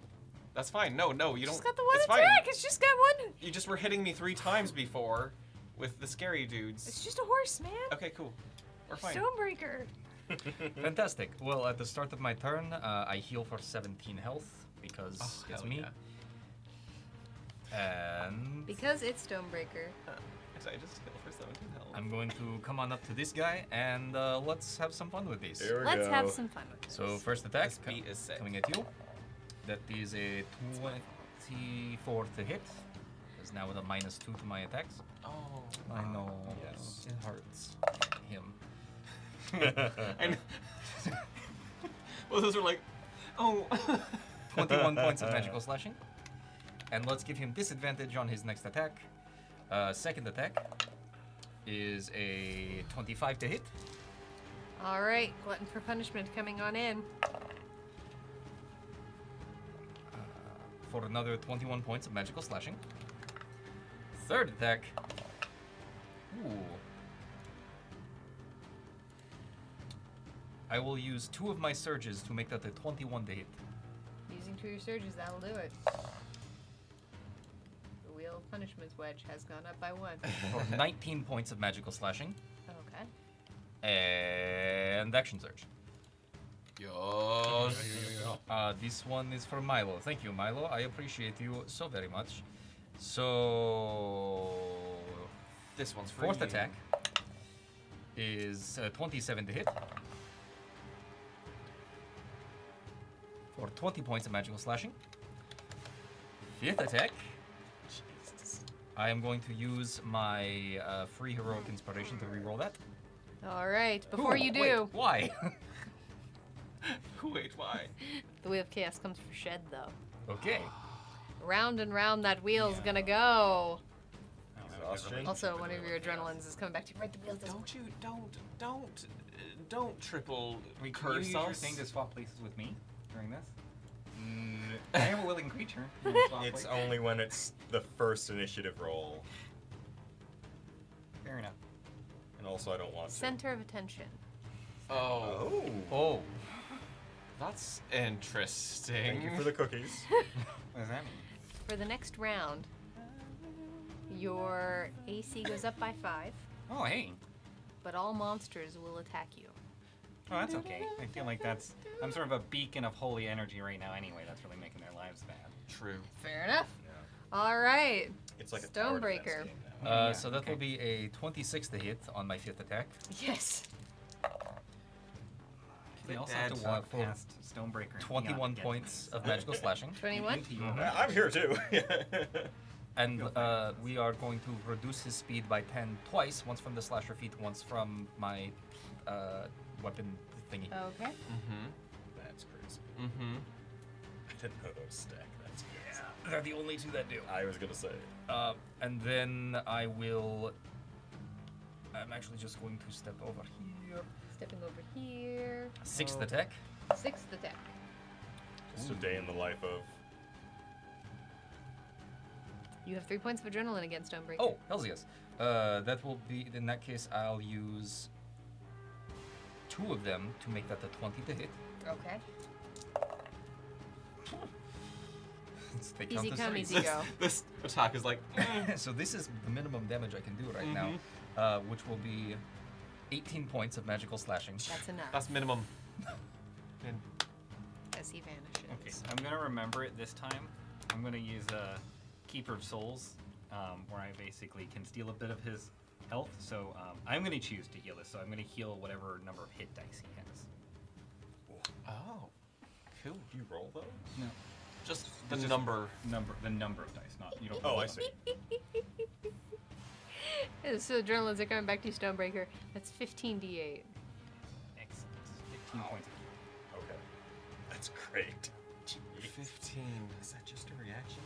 [SPEAKER 4] That's fine. No, you don't.
[SPEAKER 1] just got the one
[SPEAKER 4] it's
[SPEAKER 1] attack.
[SPEAKER 4] fine.
[SPEAKER 1] It's just got one.
[SPEAKER 4] You just were hitting me 3 times before with the scary dudes.
[SPEAKER 1] It's just a horse, man.
[SPEAKER 4] Okay, cool. We're fine.
[SPEAKER 1] Stonebreaker.
[SPEAKER 2] Fantastic. Well, at the start of my turn, I heal for 17 health because
[SPEAKER 4] Oh,
[SPEAKER 2] it's
[SPEAKER 4] hell
[SPEAKER 2] me.
[SPEAKER 4] yeah.
[SPEAKER 2] And
[SPEAKER 1] Because it's Stonebreaker.
[SPEAKER 4] Actually, I just heal for 17 health.
[SPEAKER 2] I'm going to come on up to this guy and let's have some fun with these.
[SPEAKER 3] Here we
[SPEAKER 1] Let's
[SPEAKER 3] go.
[SPEAKER 1] have some fun with this.
[SPEAKER 2] So first attack
[SPEAKER 4] This beat is sick.
[SPEAKER 2] coming at you. That is a 24 to hit. Because now with a -2 to my attacks.
[SPEAKER 4] Oh.
[SPEAKER 2] I know.
[SPEAKER 3] Yes.
[SPEAKER 2] It hurts. Him.
[SPEAKER 4] And well, those are like, oh.
[SPEAKER 2] 21 points of magical slashing. And let's give him disadvantage on his next attack. Second attack is a 25 to hit.
[SPEAKER 1] All right, glutton for punishment coming on in.
[SPEAKER 2] For another 21 points of magical slashing. Third attack. Ooh. I will use 2 of my surges to make that a 21 to hit.
[SPEAKER 1] Using 2 of your surges, that'll do it. The wheel of punishment's wedge has gone up by 1.
[SPEAKER 2] For 19 points of magical slashing.
[SPEAKER 1] Okay.
[SPEAKER 2] And action surge.
[SPEAKER 4] Yosh.
[SPEAKER 2] This one is for Milo. Thank you, Milo. I appreciate you so very much. So,
[SPEAKER 4] This one's for
[SPEAKER 2] fourth
[SPEAKER 4] you.
[SPEAKER 2] attack is 27 to hit. For 20 points of magical slashing. Fifth attack.
[SPEAKER 4] Jesus.
[SPEAKER 2] I am going to use my free heroic inspiration to reroll that.
[SPEAKER 1] All right, before
[SPEAKER 2] Ooh,
[SPEAKER 1] you
[SPEAKER 2] wait,
[SPEAKER 1] do,
[SPEAKER 2] why?
[SPEAKER 4] Wait, why?
[SPEAKER 1] the wheel of chaos comes for Shed, though.
[SPEAKER 2] Okay.
[SPEAKER 1] Round and round that wheel's gonna go.
[SPEAKER 3] Exhaustion.
[SPEAKER 1] Also, one of your adrenalines is coming back to you. Right, the wheel doesn't.
[SPEAKER 4] Don't you don't triple
[SPEAKER 5] Wait, can you
[SPEAKER 4] curse
[SPEAKER 5] use your
[SPEAKER 4] us.
[SPEAKER 5] thing to swap places with me during this? I am a willing creature. You wanna swap
[SPEAKER 3] It's
[SPEAKER 5] places?
[SPEAKER 3] only when it's the first initiative roll.
[SPEAKER 5] Fair enough.
[SPEAKER 3] And also, I don't want to.
[SPEAKER 1] Center of attention.
[SPEAKER 4] Oh,
[SPEAKER 2] Oh.
[SPEAKER 4] that's interesting.
[SPEAKER 3] Thank you for the cookies.
[SPEAKER 5] What does that mean?
[SPEAKER 1] For the next round, your AC goes up by 5,
[SPEAKER 5] Oh, hey.
[SPEAKER 1] but all monsters will attack you.
[SPEAKER 5] Oh, that's okay. I feel like I'm sort of a beacon of holy energy right now anyway. That's really making their lives bad.
[SPEAKER 4] True.
[SPEAKER 1] Fair enough.
[SPEAKER 3] Yeah.
[SPEAKER 1] All right.
[SPEAKER 3] It's like a tower defense
[SPEAKER 1] Stonebreaker.
[SPEAKER 3] game now.
[SPEAKER 5] Yeah,
[SPEAKER 2] So that
[SPEAKER 5] okay.
[SPEAKER 2] will be a 26 to hit on my fifth attack.
[SPEAKER 1] Yes.
[SPEAKER 5] They also
[SPEAKER 4] Dad,
[SPEAKER 5] have to walk
[SPEAKER 2] for
[SPEAKER 5] past Stonebreaker. and
[SPEAKER 2] 21
[SPEAKER 5] Fiona to get
[SPEAKER 2] points
[SPEAKER 5] to
[SPEAKER 2] of
[SPEAKER 5] this.
[SPEAKER 2] magical slashing.
[SPEAKER 1] 21?
[SPEAKER 5] Into you.
[SPEAKER 3] I'm here too.
[SPEAKER 2] And we are going to reduce his speed by 10 twice, once from the slasher feat, once from my weapon thingy.
[SPEAKER 1] Okay.
[SPEAKER 4] Mm-hmm.
[SPEAKER 3] That's crazy.
[SPEAKER 4] Mm-hmm.
[SPEAKER 3] I didn't know those stack. That's crazy.
[SPEAKER 2] They're the only 2 that do.
[SPEAKER 3] I was gonna say.
[SPEAKER 2] And then I will... I'm actually just going to step over here.
[SPEAKER 1] Stepping over here.
[SPEAKER 2] Sixth attack.
[SPEAKER 1] 6th attack.
[SPEAKER 3] Just a day in the life of.
[SPEAKER 1] You have 3 points of adrenaline against Stonebreaker.
[SPEAKER 2] Oh, hells yes. That will be... In that case, I'll use...
[SPEAKER 5] 2 of them to make that a 20 to hit.
[SPEAKER 1] Okay.
[SPEAKER 5] They count
[SPEAKER 1] Easy
[SPEAKER 5] as
[SPEAKER 1] come,
[SPEAKER 5] threes.
[SPEAKER 1] easy go.
[SPEAKER 4] This attack is like.
[SPEAKER 5] So this is the minimum damage I can do right now, which will be 18 points of magical slashing.
[SPEAKER 1] That's enough.
[SPEAKER 4] That's minimum. And
[SPEAKER 1] As he vanishes.
[SPEAKER 5] Okay, so I'm gonna remember it this time. I'm gonna use a Keeper of Souls, where I basically can steal a bit of his health. So I'm gonna choose to heal this. So I'm gonna heal whatever number of hit dice he has.
[SPEAKER 4] oh, cool.
[SPEAKER 3] You roll those?
[SPEAKER 5] No,
[SPEAKER 4] Just the
[SPEAKER 5] It's just
[SPEAKER 4] number.
[SPEAKER 5] the number of dice, not you don't.
[SPEAKER 3] Oh,
[SPEAKER 5] roll
[SPEAKER 3] I
[SPEAKER 5] them.
[SPEAKER 3] see.
[SPEAKER 1] So adrenaline's are coming back to you, Stonebreaker. That's 15d8.
[SPEAKER 5] Excellent. 15 points.
[SPEAKER 3] Okay. That's great.
[SPEAKER 4] 15.
[SPEAKER 3] Is that just a reaction?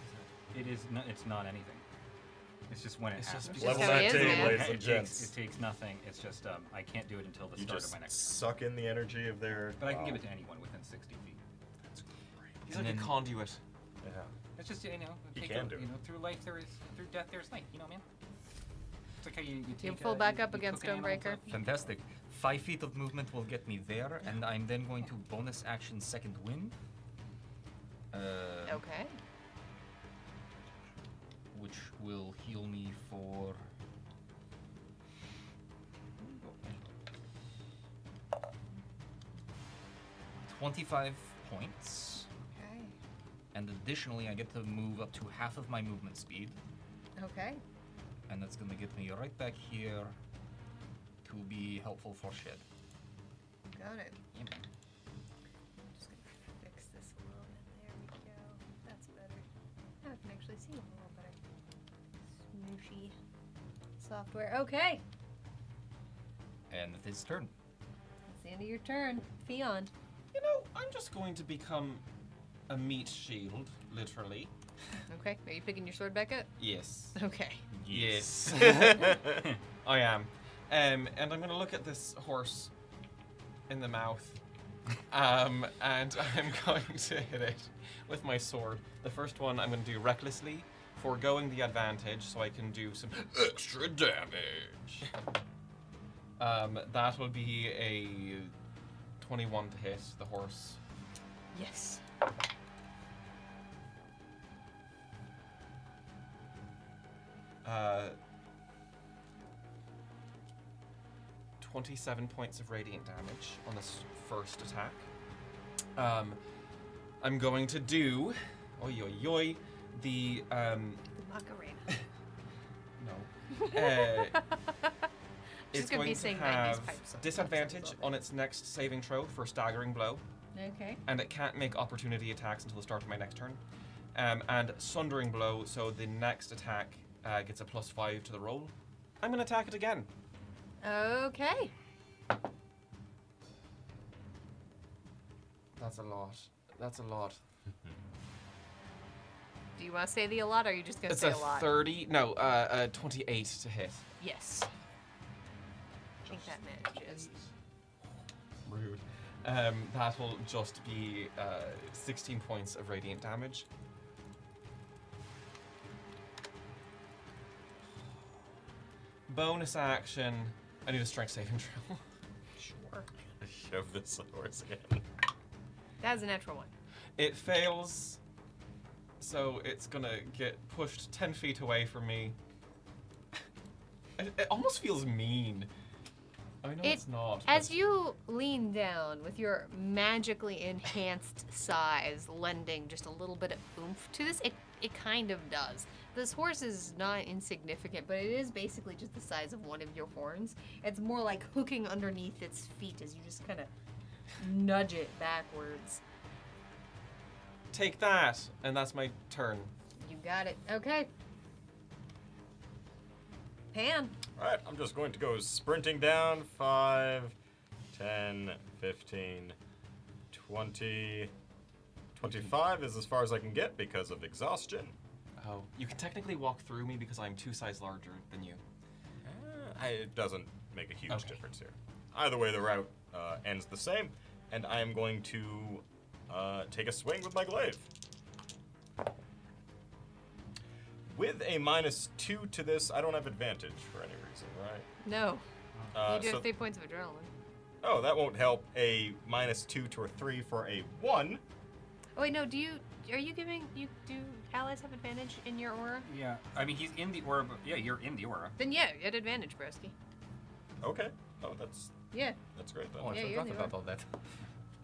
[SPEAKER 5] It is. It's not anything. It's just when it
[SPEAKER 4] It's just
[SPEAKER 5] happens.
[SPEAKER 1] Just
[SPEAKER 3] Level
[SPEAKER 1] how he is,
[SPEAKER 3] 19,
[SPEAKER 1] man.
[SPEAKER 3] ladies and gents.
[SPEAKER 5] It takes nothing. It's just I can't do it until the
[SPEAKER 3] You
[SPEAKER 5] start
[SPEAKER 3] just
[SPEAKER 5] of my next turn.
[SPEAKER 3] suck in the energy of their.
[SPEAKER 5] But I can give it to anyone within 60 feet.
[SPEAKER 3] That's great.
[SPEAKER 4] He's
[SPEAKER 5] And
[SPEAKER 4] like a
[SPEAKER 5] then-
[SPEAKER 4] conduit.
[SPEAKER 3] Yeah.
[SPEAKER 5] It's just
[SPEAKER 3] You
[SPEAKER 5] take
[SPEAKER 3] can do it.
[SPEAKER 5] through life there is through death there's life. You know, man. It's like how you take.
[SPEAKER 1] You full back up against
[SPEAKER 5] cook an animal
[SPEAKER 1] Stonebreaker.
[SPEAKER 5] to- Fantastic. 5 feet of movement will get me there, and I'm then going to bonus action second wind.
[SPEAKER 1] Okay.
[SPEAKER 5] Which will heal me for. 25 points,
[SPEAKER 1] Okay.
[SPEAKER 5] and additionally, I get to move up to half of my movement speed,
[SPEAKER 1] Okay.
[SPEAKER 5] and that's gonna get me right back here to be helpful for shed.
[SPEAKER 1] Got it.
[SPEAKER 5] Yeah, man.
[SPEAKER 1] Just gonna fix this a little bit. There we go. That's better. Now I can actually see a little better. Smooshy software. Okay.
[SPEAKER 5] And it is turn.
[SPEAKER 1] That's the end of your turn. Fion.
[SPEAKER 4] You know, I'm just going to become a meat shield, literally.
[SPEAKER 1] Okay. Are you picking your sword back up?
[SPEAKER 4] Yes.
[SPEAKER 1] Okay.
[SPEAKER 4] Yes. I am. And I'm going to look at this horse in the mouth. And I'm going to hit it with my sword. The first one I'm going to do recklessly, foregoing the advantage so I can do some extra damage. That will be a 21 to hit the horse.
[SPEAKER 1] Yes.
[SPEAKER 4] 27 points of radiant damage on this first attack. I'm going to do, oi oi oi, the
[SPEAKER 1] The Macarena.
[SPEAKER 4] no.
[SPEAKER 1] She's
[SPEAKER 4] It's
[SPEAKER 1] gonna be
[SPEAKER 4] going to
[SPEAKER 1] singing 90s
[SPEAKER 4] have
[SPEAKER 1] pipes.
[SPEAKER 4] disadvantage on its next saving throw for staggering blow,
[SPEAKER 1] Okay.
[SPEAKER 4] and it can't make opportunity attacks until the start of my next turn. And sundering blow, so the next attack gets a +5 to the roll. I'm going to attack it again.
[SPEAKER 1] Okay.
[SPEAKER 4] That's a lot. That's a lot.
[SPEAKER 1] Do you want to say the a lot, or are you just gonna
[SPEAKER 4] It's
[SPEAKER 1] say
[SPEAKER 4] a
[SPEAKER 1] a lot?
[SPEAKER 4] 30. No, 28 to hit.
[SPEAKER 1] Yes. I think that manages.
[SPEAKER 4] Rude. That'll just be 16 points of radiant damage. Bonus action. I need a strength saving throw.
[SPEAKER 1] Sure.
[SPEAKER 3] Shove this horse again.
[SPEAKER 1] That's a natural one.
[SPEAKER 4] It fails, so it's gonna get pushed 10 feet away from me. It almost feels mean. I know it's not.
[SPEAKER 1] As
[SPEAKER 4] but-
[SPEAKER 1] you lean down with your magically enhanced size, lending just a little bit of oomph to this, it kind of does. This horse is not insignificant, but it is basically just the size of one of your horns. It's more like hooking underneath its feet as you just kind of nudge it backwards.
[SPEAKER 4] Take that, and that's my turn.
[SPEAKER 1] You got it. Okay. Pan.
[SPEAKER 3] Alright, I'm just going to go sprinting down. 5, 10, 15, 20. 25 is as far as I can get because of exhaustion.
[SPEAKER 4] Oh, you can technically walk through me because I'm 2 sizes larger than you.
[SPEAKER 3] It doesn't make a huge
[SPEAKER 4] Okay.
[SPEAKER 3] difference here. Either way, the route ends the same, and I am going to take a swing with my glaive. With a -2 to this, I don't have advantage for any reason, right?
[SPEAKER 1] No. You do
[SPEAKER 3] So
[SPEAKER 1] have 3 points of adrenaline.
[SPEAKER 3] Oh, that won't help. A -2 to a 3 for a 1.
[SPEAKER 1] Oh wait, no. Do allies have advantage in your aura?
[SPEAKER 5] Yeah. I mean, he's in the aura. But yeah, you're in the aura.
[SPEAKER 1] Then yeah, at advantage, broski.
[SPEAKER 3] Okay. Oh, that's
[SPEAKER 1] Yeah.
[SPEAKER 3] great then.
[SPEAKER 2] Oh, I
[SPEAKER 1] Yeah, you're
[SPEAKER 2] forgot
[SPEAKER 1] the
[SPEAKER 2] about all that.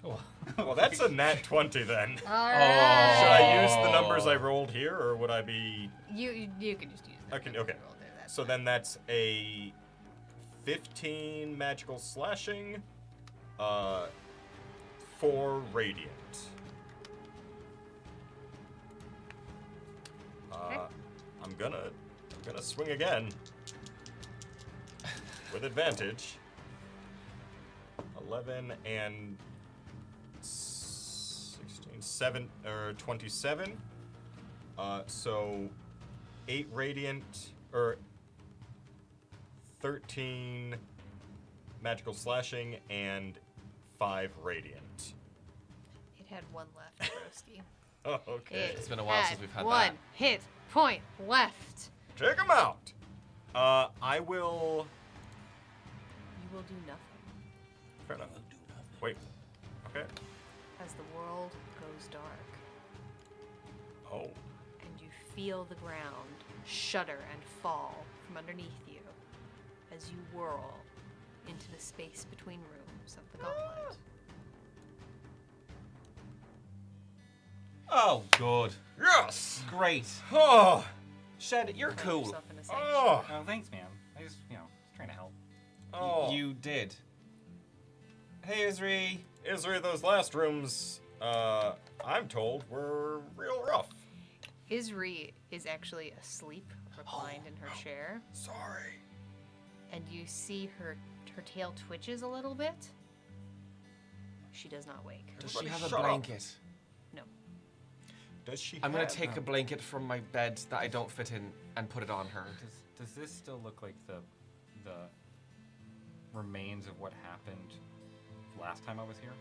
[SPEAKER 2] Oh.
[SPEAKER 3] Well, that's a nat 20 then.
[SPEAKER 1] All
[SPEAKER 3] Should
[SPEAKER 1] right.
[SPEAKER 3] I use the numbers I rolled here, or would I be...
[SPEAKER 1] You can just use that.
[SPEAKER 3] I can-
[SPEAKER 1] number
[SPEAKER 3] okay.
[SPEAKER 1] you rolled there, that's
[SPEAKER 3] So
[SPEAKER 1] fine.
[SPEAKER 3] then that's a 15 magical slashing, 4 radiant. I'm gonna swing again with advantage. 11 and 16, 27. So 8 radiant, or 13 magical slashing and 5 radiant.
[SPEAKER 1] It had 1 left, broski.
[SPEAKER 3] Oh, okay.
[SPEAKER 4] It's been a while since we've had
[SPEAKER 1] 1
[SPEAKER 4] that.
[SPEAKER 1] hit point left.
[SPEAKER 3] Take him out. I will.
[SPEAKER 1] You will do nothing
[SPEAKER 3] Fair enough. Wait. Okay.
[SPEAKER 1] as the world goes dark,
[SPEAKER 3] Oh.
[SPEAKER 1] and you feel the ground shudder and fall from underneath you as you whirl into the space between rooms of the Gauntlet.
[SPEAKER 4] Oh, good.
[SPEAKER 3] Yes.
[SPEAKER 4] Great.
[SPEAKER 3] Oh.
[SPEAKER 4] Shed, you're
[SPEAKER 1] Find
[SPEAKER 4] cool.
[SPEAKER 1] yourself in a sanctuary.
[SPEAKER 3] Oh.
[SPEAKER 5] Oh, thanks, man. I just, was trying to help.
[SPEAKER 3] Oh.
[SPEAKER 4] You did. Hey, Isri.
[SPEAKER 3] Isri, those last rooms, I'm told, were real rough.
[SPEAKER 1] Isri is actually asleep, reclined in her chair,
[SPEAKER 3] Sorry.
[SPEAKER 1] and you see her tail twitches a little bit. She does not wake.
[SPEAKER 4] Does
[SPEAKER 3] Everybody
[SPEAKER 4] she have a
[SPEAKER 3] shut up.
[SPEAKER 4] blanket?
[SPEAKER 1] No.
[SPEAKER 3] Does she?
[SPEAKER 4] I'm gonna
[SPEAKER 3] have-
[SPEAKER 4] take a blanket from my bed that I don't fit in and put it on her.
[SPEAKER 5] Does this still look like the remains of what happened last time I was here?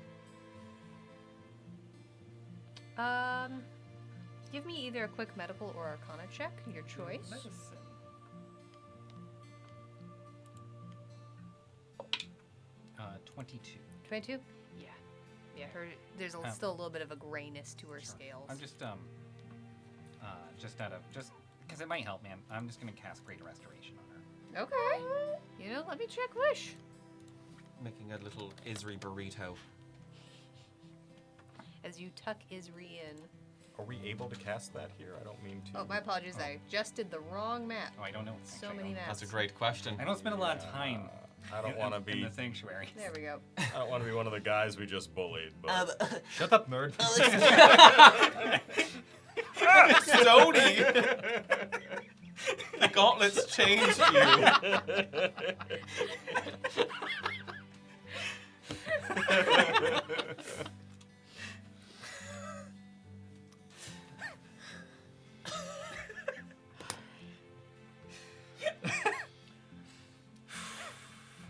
[SPEAKER 1] Give me either a quick medical or arcana check, your choice.
[SPEAKER 5] Medicine. 22.
[SPEAKER 1] 22? Yeah, there's still a little bit of a grayness to her
[SPEAKER 5] Sure.
[SPEAKER 1] scales.
[SPEAKER 5] I'm just because it might help, man. I'm just gonna cast Greater Restoration on her.
[SPEAKER 1] Okay. Let me check wish.
[SPEAKER 4] Making a little Isri burrito.
[SPEAKER 1] As you tuck Isri in.
[SPEAKER 3] Are we able to cast that here? I don't mean to.
[SPEAKER 1] Oh, my apologies. I just did the wrong map.
[SPEAKER 5] Oh, I don't know.
[SPEAKER 1] So
[SPEAKER 5] Actually,
[SPEAKER 1] many
[SPEAKER 5] I don't-
[SPEAKER 1] maps.
[SPEAKER 4] That's a great question.
[SPEAKER 5] I don't spend a lot of time.
[SPEAKER 3] I don't want to
[SPEAKER 5] in
[SPEAKER 3] be.
[SPEAKER 5] the sanctuary.
[SPEAKER 1] There we go.
[SPEAKER 3] I don't want to be one of the guys we just bullied. But
[SPEAKER 2] Shut up, nerd.
[SPEAKER 4] Stony! The gauntlets changed you.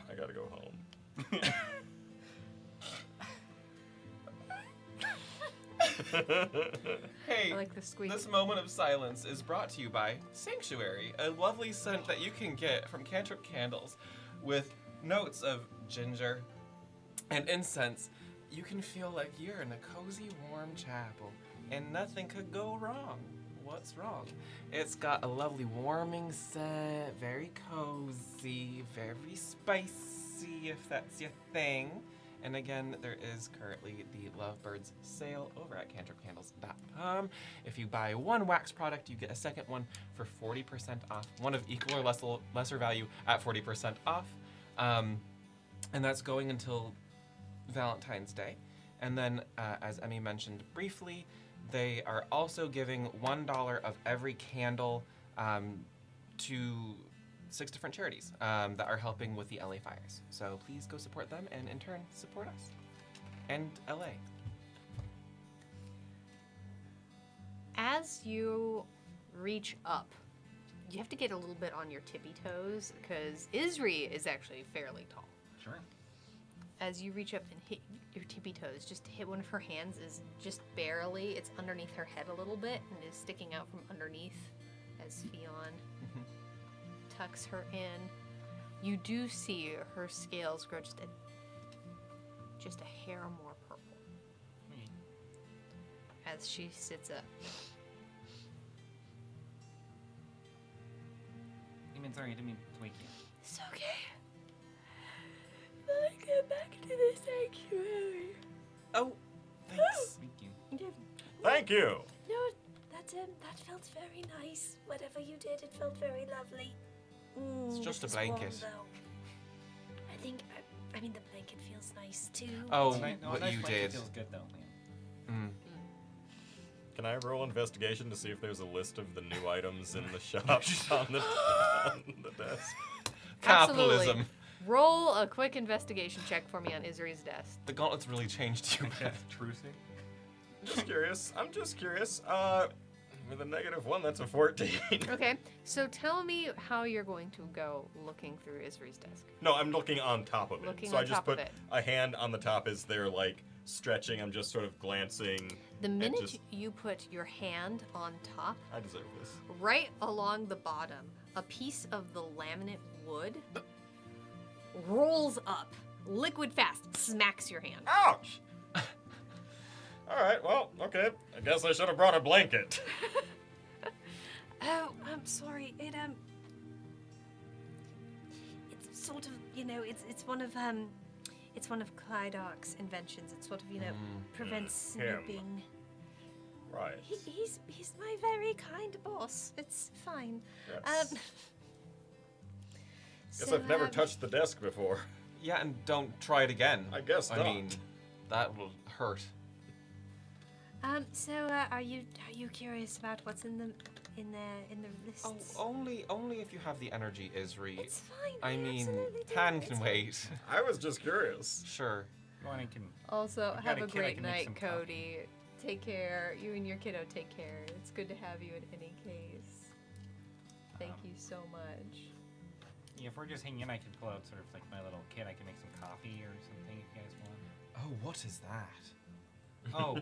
[SPEAKER 3] I gotta go home.
[SPEAKER 4] Hey,
[SPEAKER 1] I like the squeak.
[SPEAKER 4] this moment of silence is brought to you by Sanctuary, a lovely scent that you can get from Cantrip Candles with notes of ginger and incense. You can feel like you're in a cozy, warm chapel and nothing could go wrong. What's wrong? It's got a lovely warming scent, very cozy, very spicy if that's your thing. And again, there is currently the Lovebirds sale over at cantripcandles.com. If you buy one wax product, you get a second one for 40% off. One of equal or lesser value at 40% off. And that's going until Valentine's Day. And then, as Emmy mentioned briefly, they are also giving $1 of every candle to 6 different charities that are helping with the LA fires. So please go support them and in turn support us. And LA.
[SPEAKER 1] As you reach up, you have to get a little bit on your tippy toes because Isri is actually fairly tall.
[SPEAKER 5] Sure.
[SPEAKER 1] As you reach up and hit your tippy toes, just hit one of her hands is just barely, it's underneath her head a little bit and is sticking out from underneath as Fionn tucks her in. You do see her scales grow just a just a hair more purple. As she sits up.
[SPEAKER 5] Sorry, I didn't mean to wake you.
[SPEAKER 1] It's okay. I get back to the sanctuary.
[SPEAKER 4] Oh, thanks.
[SPEAKER 5] Thank you.
[SPEAKER 3] Thank you.
[SPEAKER 6] No, that felt very nice. Whatever you did, it felt very lovely.
[SPEAKER 4] It's just
[SPEAKER 6] this
[SPEAKER 4] a
[SPEAKER 6] is warm,
[SPEAKER 4] blanket.
[SPEAKER 6] though. I mean, the blanket feels nice too.
[SPEAKER 4] Oh,
[SPEAKER 5] No,
[SPEAKER 4] what
[SPEAKER 5] nice
[SPEAKER 4] you
[SPEAKER 5] blanket
[SPEAKER 4] did.
[SPEAKER 5] feels good though, man.
[SPEAKER 4] Mm.
[SPEAKER 3] Can I roll investigation to see if there's a list of the new items in the shop on the desk?
[SPEAKER 4] Capitalism.
[SPEAKER 1] Absolutely. Roll a quick investigation check for me on Isri's desk.
[SPEAKER 4] The Gauntlet's really changed you.
[SPEAKER 5] That's true.
[SPEAKER 3] Just curious. I'm just curious. With a -1, that's a 14.
[SPEAKER 1] Okay, so tell me how you're going to go looking through Isri's desk.
[SPEAKER 3] No, I'm looking on top of it.
[SPEAKER 1] Looking
[SPEAKER 3] so
[SPEAKER 1] on
[SPEAKER 3] I just
[SPEAKER 1] top of
[SPEAKER 3] put
[SPEAKER 1] it.
[SPEAKER 3] a hand on the top as they're like stretching. I'm just sort of glancing.
[SPEAKER 1] The
[SPEAKER 3] and
[SPEAKER 1] minute
[SPEAKER 3] just-
[SPEAKER 1] you put your hand on top,
[SPEAKER 3] I deserve this.
[SPEAKER 1] right along the bottom, a piece of the laminate wood rolls up, liquid fast, smacks your hand.
[SPEAKER 3] Ouch! All right. Well, okay. I guess I should have brought a blanket.
[SPEAKER 6] Oh, I'm sorry. It's sort of, it's one of Clydark's inventions. It sort of, prevents
[SPEAKER 3] Him.
[SPEAKER 6] snooping.
[SPEAKER 3] Right.
[SPEAKER 6] He's my very kind boss. It's fine.
[SPEAKER 3] Yes. Guess I've never touched the desk before.
[SPEAKER 4] Yeah, and don't try it again.
[SPEAKER 3] I guess
[SPEAKER 4] I
[SPEAKER 3] not.
[SPEAKER 4] mean, that will hurt.
[SPEAKER 6] So are you curious about what's in the lists?
[SPEAKER 4] Oh, only if you have the energy, Isri.
[SPEAKER 6] It's fine.
[SPEAKER 4] I mean,
[SPEAKER 6] absolutely do.
[SPEAKER 4] Tan
[SPEAKER 6] It's
[SPEAKER 4] can
[SPEAKER 6] fine.
[SPEAKER 4] wait.
[SPEAKER 3] I was just curious.
[SPEAKER 4] Sure.
[SPEAKER 5] Go on, I can.
[SPEAKER 1] Also,
[SPEAKER 5] I've
[SPEAKER 1] have
[SPEAKER 5] got
[SPEAKER 1] a
[SPEAKER 5] a kid, I
[SPEAKER 1] great
[SPEAKER 5] can make
[SPEAKER 1] night,
[SPEAKER 5] some coffee.
[SPEAKER 1] Cody. Take care. You and your kiddo take care. It's good to have you in any case. Thank you so much.
[SPEAKER 5] Yeah, if we're just hanging in, I can pull out sort of like my little kit. I can make some coffee or something if you guys want.
[SPEAKER 4] Oh, what is that?
[SPEAKER 5] Oh,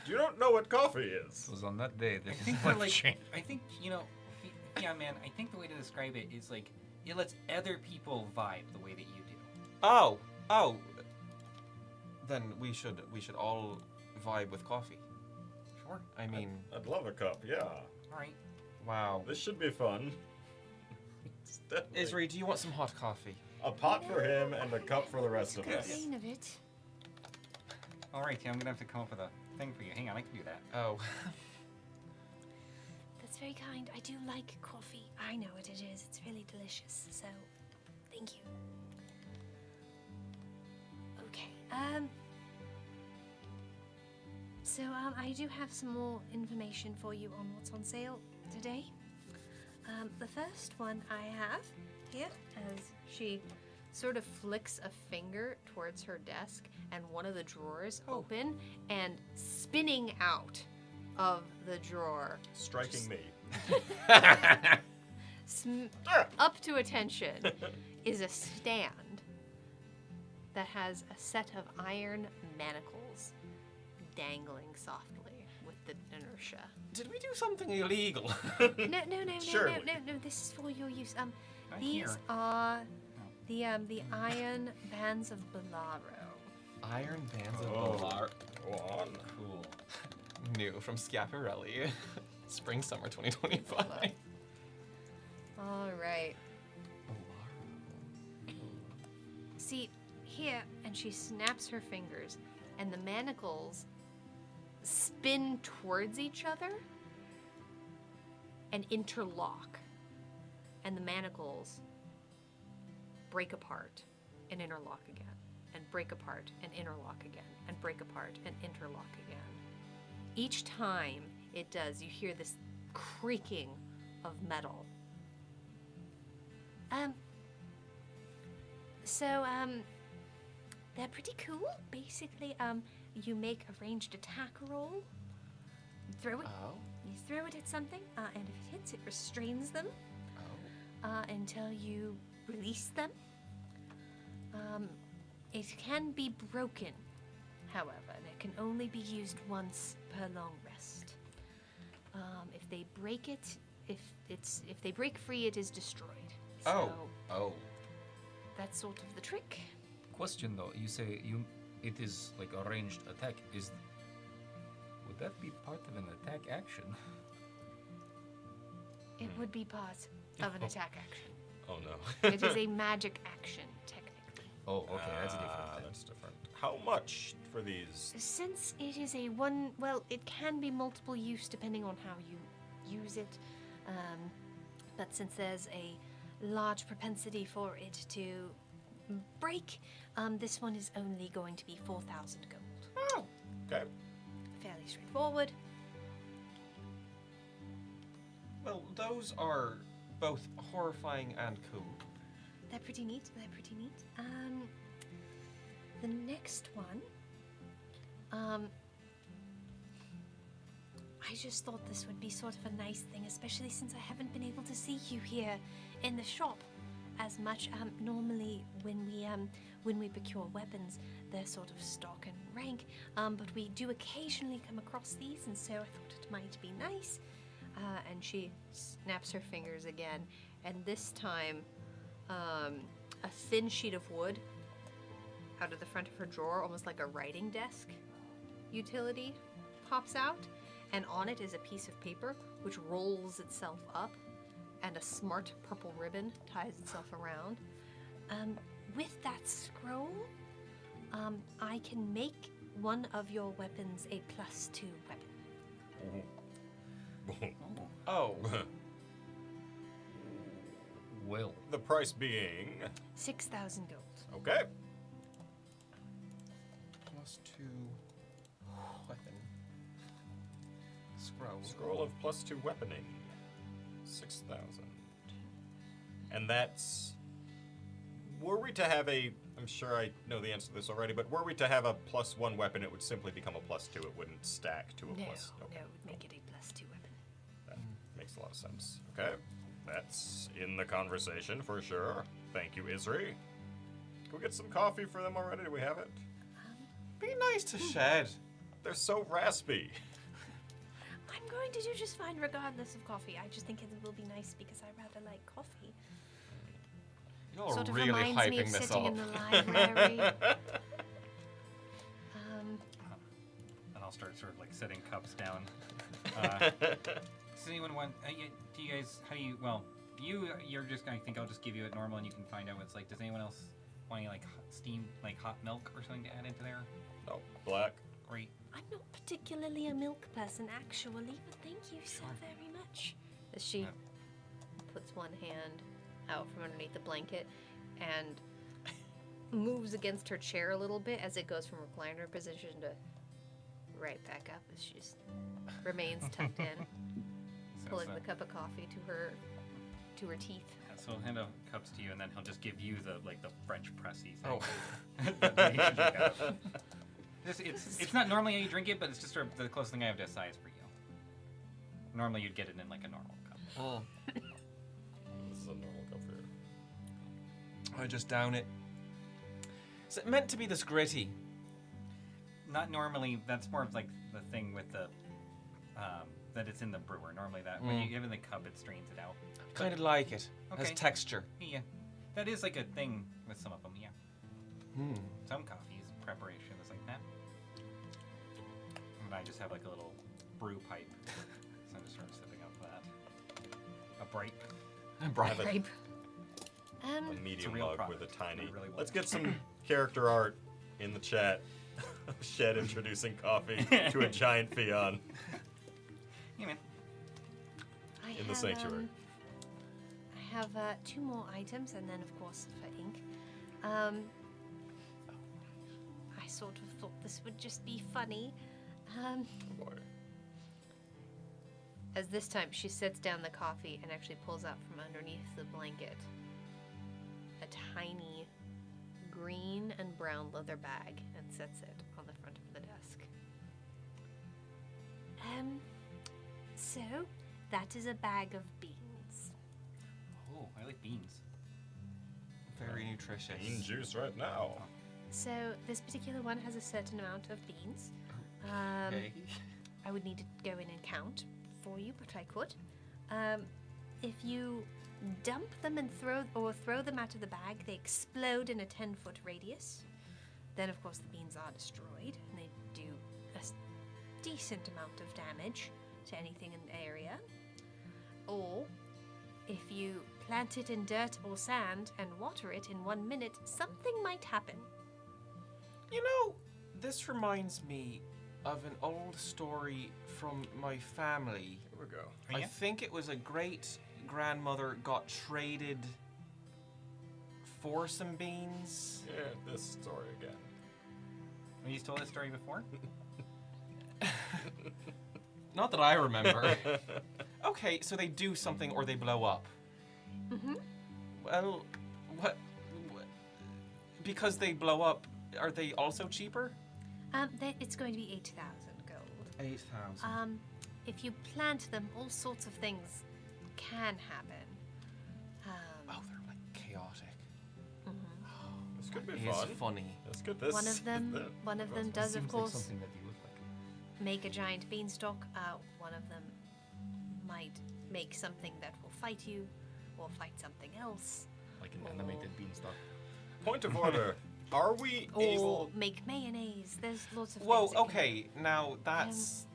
[SPEAKER 3] You don't know what coffee is.
[SPEAKER 7] It was on that day
[SPEAKER 5] I
[SPEAKER 7] that his
[SPEAKER 5] think we're
[SPEAKER 7] life
[SPEAKER 5] like,
[SPEAKER 7] changed.
[SPEAKER 5] I think, yeah, man, I think the way to describe it is like, it lets other people vibe the way that you do.
[SPEAKER 4] Oh. Then we should all vibe with coffee.
[SPEAKER 5] Sure.
[SPEAKER 4] I mean,
[SPEAKER 3] I'd love a cup. Yeah.
[SPEAKER 5] All right.
[SPEAKER 4] wow.
[SPEAKER 3] This should be fun. It's definitely-
[SPEAKER 4] Isri, do you want some hot coffee?
[SPEAKER 3] A pot for him and a cup for the rest of us.
[SPEAKER 6] Pain of it.
[SPEAKER 5] All right, yeah, I'm gonna have to come up with a thing for you. Hang on, I can do that.
[SPEAKER 4] Oh.
[SPEAKER 6] That's very kind. I do like coffee. I know what it is. It's really delicious. So, thank you. Okay. So I do have some more information for you on what's on sale today. The first one I have here,
[SPEAKER 1] As she sort of flicks a finger towards her desk, and one of the drawers open, and spinning out of the drawer,
[SPEAKER 3] Striking me.
[SPEAKER 1] up to attention, is a stand that has a set of iron manacles dangling softly with the inertia.
[SPEAKER 4] Did we do something illegal?
[SPEAKER 6] no,
[SPEAKER 3] Surely.
[SPEAKER 6] no. This is for your use.
[SPEAKER 5] Right
[SPEAKER 6] These
[SPEAKER 5] here.
[SPEAKER 6] are the iron bands of Bolaro.
[SPEAKER 4] Iron bands of
[SPEAKER 3] Oh.
[SPEAKER 4] Bolar.
[SPEAKER 3] Go on.
[SPEAKER 4] Cool. New from Schiaparelli. Spring summer 2025.
[SPEAKER 1] All right.
[SPEAKER 6] See, here,
[SPEAKER 1] And she snaps her fingers, and the manacles spin towards each other and interlock. And the manacles break apart and interlock again, and break apart and interlock again, and break apart and interlock again. Each time it does, you hear this creaking of metal.
[SPEAKER 6] they're pretty cool. Basically, you make a ranged attack roll. You throw it.
[SPEAKER 4] Oh.
[SPEAKER 6] You throw it at something, and if it hits, it restrains them
[SPEAKER 4] Oh.
[SPEAKER 6] until you release them. It can be broken, however, and it can only be used once per long rest. If they break it, if they break free, it is destroyed. So
[SPEAKER 4] Oh.
[SPEAKER 6] that's sort of the trick.
[SPEAKER 7] Question though, you say you it is like a ranged attack. Would that be part of an attack action?
[SPEAKER 6] It would be part of an attack action.
[SPEAKER 3] Oh no.
[SPEAKER 6] It is a magic action, technically.
[SPEAKER 7] Oh, okay, that's different. then.
[SPEAKER 3] That's different. How much for these?
[SPEAKER 6] Since it is a one, well, it can be multiple use depending on how you use it. But since there's a large propensity for it to break, this one is only going to be 4,000 gold.
[SPEAKER 3] Oh, okay.
[SPEAKER 6] Fairly straightforward.
[SPEAKER 4] Well, those are both horrifying and cool.
[SPEAKER 6] They're pretty neat. They're pretty neat. The next one, I just thought this would be sort of a nice thing, especially since I haven't been able to see you here in the shop as much. Normally, when we procure weapons, they're sort of stock and rank, but we do occasionally come across these, and so I thought it might be nice. And she snaps her fingers again, and this time, a thin sheet of wood out of the front of her drawer, almost like a writing desk utility, pops out, and on it is a piece of paper which rolls itself up, and a smart purple ribbon ties itself around. With that scroll, I can make one of your weapons a +2 weapon.
[SPEAKER 4] Oh.
[SPEAKER 7] Well,
[SPEAKER 3] The price being
[SPEAKER 6] 6,000 gold.
[SPEAKER 3] okay.
[SPEAKER 4] +2 weapon. Scroll.
[SPEAKER 3] Scroll of +2 weaponing, 6,000. And that's. Were we to have a. I'm sure I know the answer to this already, but were we to have a +1 weapon, it would simply become a +2. It wouldn't stack to a
[SPEAKER 6] No,
[SPEAKER 3] plus. Okay.
[SPEAKER 6] no, it would make it a +2 weapon.
[SPEAKER 3] That makes a lot of sense. Okay. That's in the conversation for sure. Thank you, Isri. Can we get some coffee for them already? Do we have it?
[SPEAKER 4] Be nice to Shed.
[SPEAKER 3] They're so raspy.
[SPEAKER 6] I'm going to do just fine regardless of coffee. I just think it will be nice because I rather like coffee.
[SPEAKER 4] You're
[SPEAKER 6] Sort of
[SPEAKER 4] really
[SPEAKER 6] reminds me
[SPEAKER 4] hyping
[SPEAKER 6] of
[SPEAKER 4] this
[SPEAKER 6] sitting
[SPEAKER 4] up.
[SPEAKER 6] in the library.
[SPEAKER 5] And I'll start sort of like setting cups down. Does anyone want? Do you guys? How do you? Well, you're just. I think I'll just give you it normal, and you can find out what it's like. Does anyone else want any like steamed like hot milk or something to add into there?
[SPEAKER 3] No, black.
[SPEAKER 5] Great.
[SPEAKER 6] I'm not particularly a milk person, actually, but thank you so very much. As she
[SPEAKER 5] Yeah.
[SPEAKER 6] puts one hand out from underneath the blanket and moves against her chair a little bit as it goes from recliner position to right back up as she remains tucked in, pulling the cup of coffee to her teeth.
[SPEAKER 5] Yeah, so he'll hand out cups to you, and then he'll just give you the French pressy thing.
[SPEAKER 4] Oh.
[SPEAKER 5] that you should drink out of. It's not normally how you drink it, but it's just sort of the closest thing I have to size for you. Normally you'd get it in like a normal cup.
[SPEAKER 3] This is a normal cup for you.
[SPEAKER 4] I just down it. Is it meant to be this gritty?
[SPEAKER 5] Not normally. That's more of like the thing with the that it's in the brewer. Normally that when you give it in the cup, it strains it out.
[SPEAKER 4] Kind of like it. Has
[SPEAKER 5] Okay.
[SPEAKER 4] texture.
[SPEAKER 5] Yeah, that is like a thing with some of them. Yeah, some coffees preparation is like that. And I just have like a little brew pipe, so I'm just sort of sipping up that. A bright.
[SPEAKER 4] Bright.
[SPEAKER 6] Grape.
[SPEAKER 3] A medium
[SPEAKER 5] real
[SPEAKER 3] mug
[SPEAKER 5] product.
[SPEAKER 3] with a tiny.
[SPEAKER 5] It really
[SPEAKER 3] Let's
[SPEAKER 5] was.
[SPEAKER 3] get some character art in the chat. Shed introducing coffee to a giant peon
[SPEAKER 5] Yeah, man.
[SPEAKER 6] I
[SPEAKER 3] in the
[SPEAKER 6] have,
[SPEAKER 3] sanctuary.
[SPEAKER 6] I have 2 more items, and then, of course, for ink. I sort of thought this would just be funny.
[SPEAKER 3] Oh boy.
[SPEAKER 6] As this time she sets down the coffee and actually pulls out from underneath the blanket a tiny green and brown leather bag and sets it on the front of the desk. So that is a bag of beans.
[SPEAKER 5] Oh, I like beans.
[SPEAKER 4] Very nutritious.
[SPEAKER 3] Bean juice right now.
[SPEAKER 6] So this particular one has a certain amount of beans.
[SPEAKER 4] Okay.
[SPEAKER 6] I would need to go in and count for you, but I could. If you dump them and throw them out of the bag, they explode in a 10-foot radius. then of course the beans are destroyed, and they do a decent amount of damage to anything in the area. Or, if you plant it in dirt or sand and water it in 1 minute, something might happen.
[SPEAKER 4] You know, this reminds me of an old story from my family.
[SPEAKER 3] Here we go.
[SPEAKER 5] Oh,
[SPEAKER 4] I
[SPEAKER 5] yeah?
[SPEAKER 4] think it was a great grandmother got traded for some beans.
[SPEAKER 3] Yeah, this story again.
[SPEAKER 5] Have you told this story before?
[SPEAKER 4] Not that I remember. Okay, so they do something or they blow up.
[SPEAKER 6] Mm-hmm.
[SPEAKER 4] Well, what? Because they blow up, are they also cheaper?
[SPEAKER 6] It's going to be 8,000 gold.
[SPEAKER 4] 8,000.
[SPEAKER 6] If you plant them, all sorts of things can happen.
[SPEAKER 4] Oh, they're like chaotic.
[SPEAKER 3] This could be
[SPEAKER 4] It's
[SPEAKER 3] fun.
[SPEAKER 4] funny.
[SPEAKER 3] This could. This.
[SPEAKER 6] One of them does, of course,
[SPEAKER 7] something that you would like.
[SPEAKER 6] make a giant beanstalk. One of them might make something that will fight you, or fight something else,
[SPEAKER 7] Like an animated beanstalk.
[SPEAKER 3] Point of order. Are we
[SPEAKER 6] or
[SPEAKER 3] able?
[SPEAKER 6] make mayonnaise. There's lots of
[SPEAKER 4] Whoa,
[SPEAKER 6] things. it can
[SPEAKER 4] okay, now that's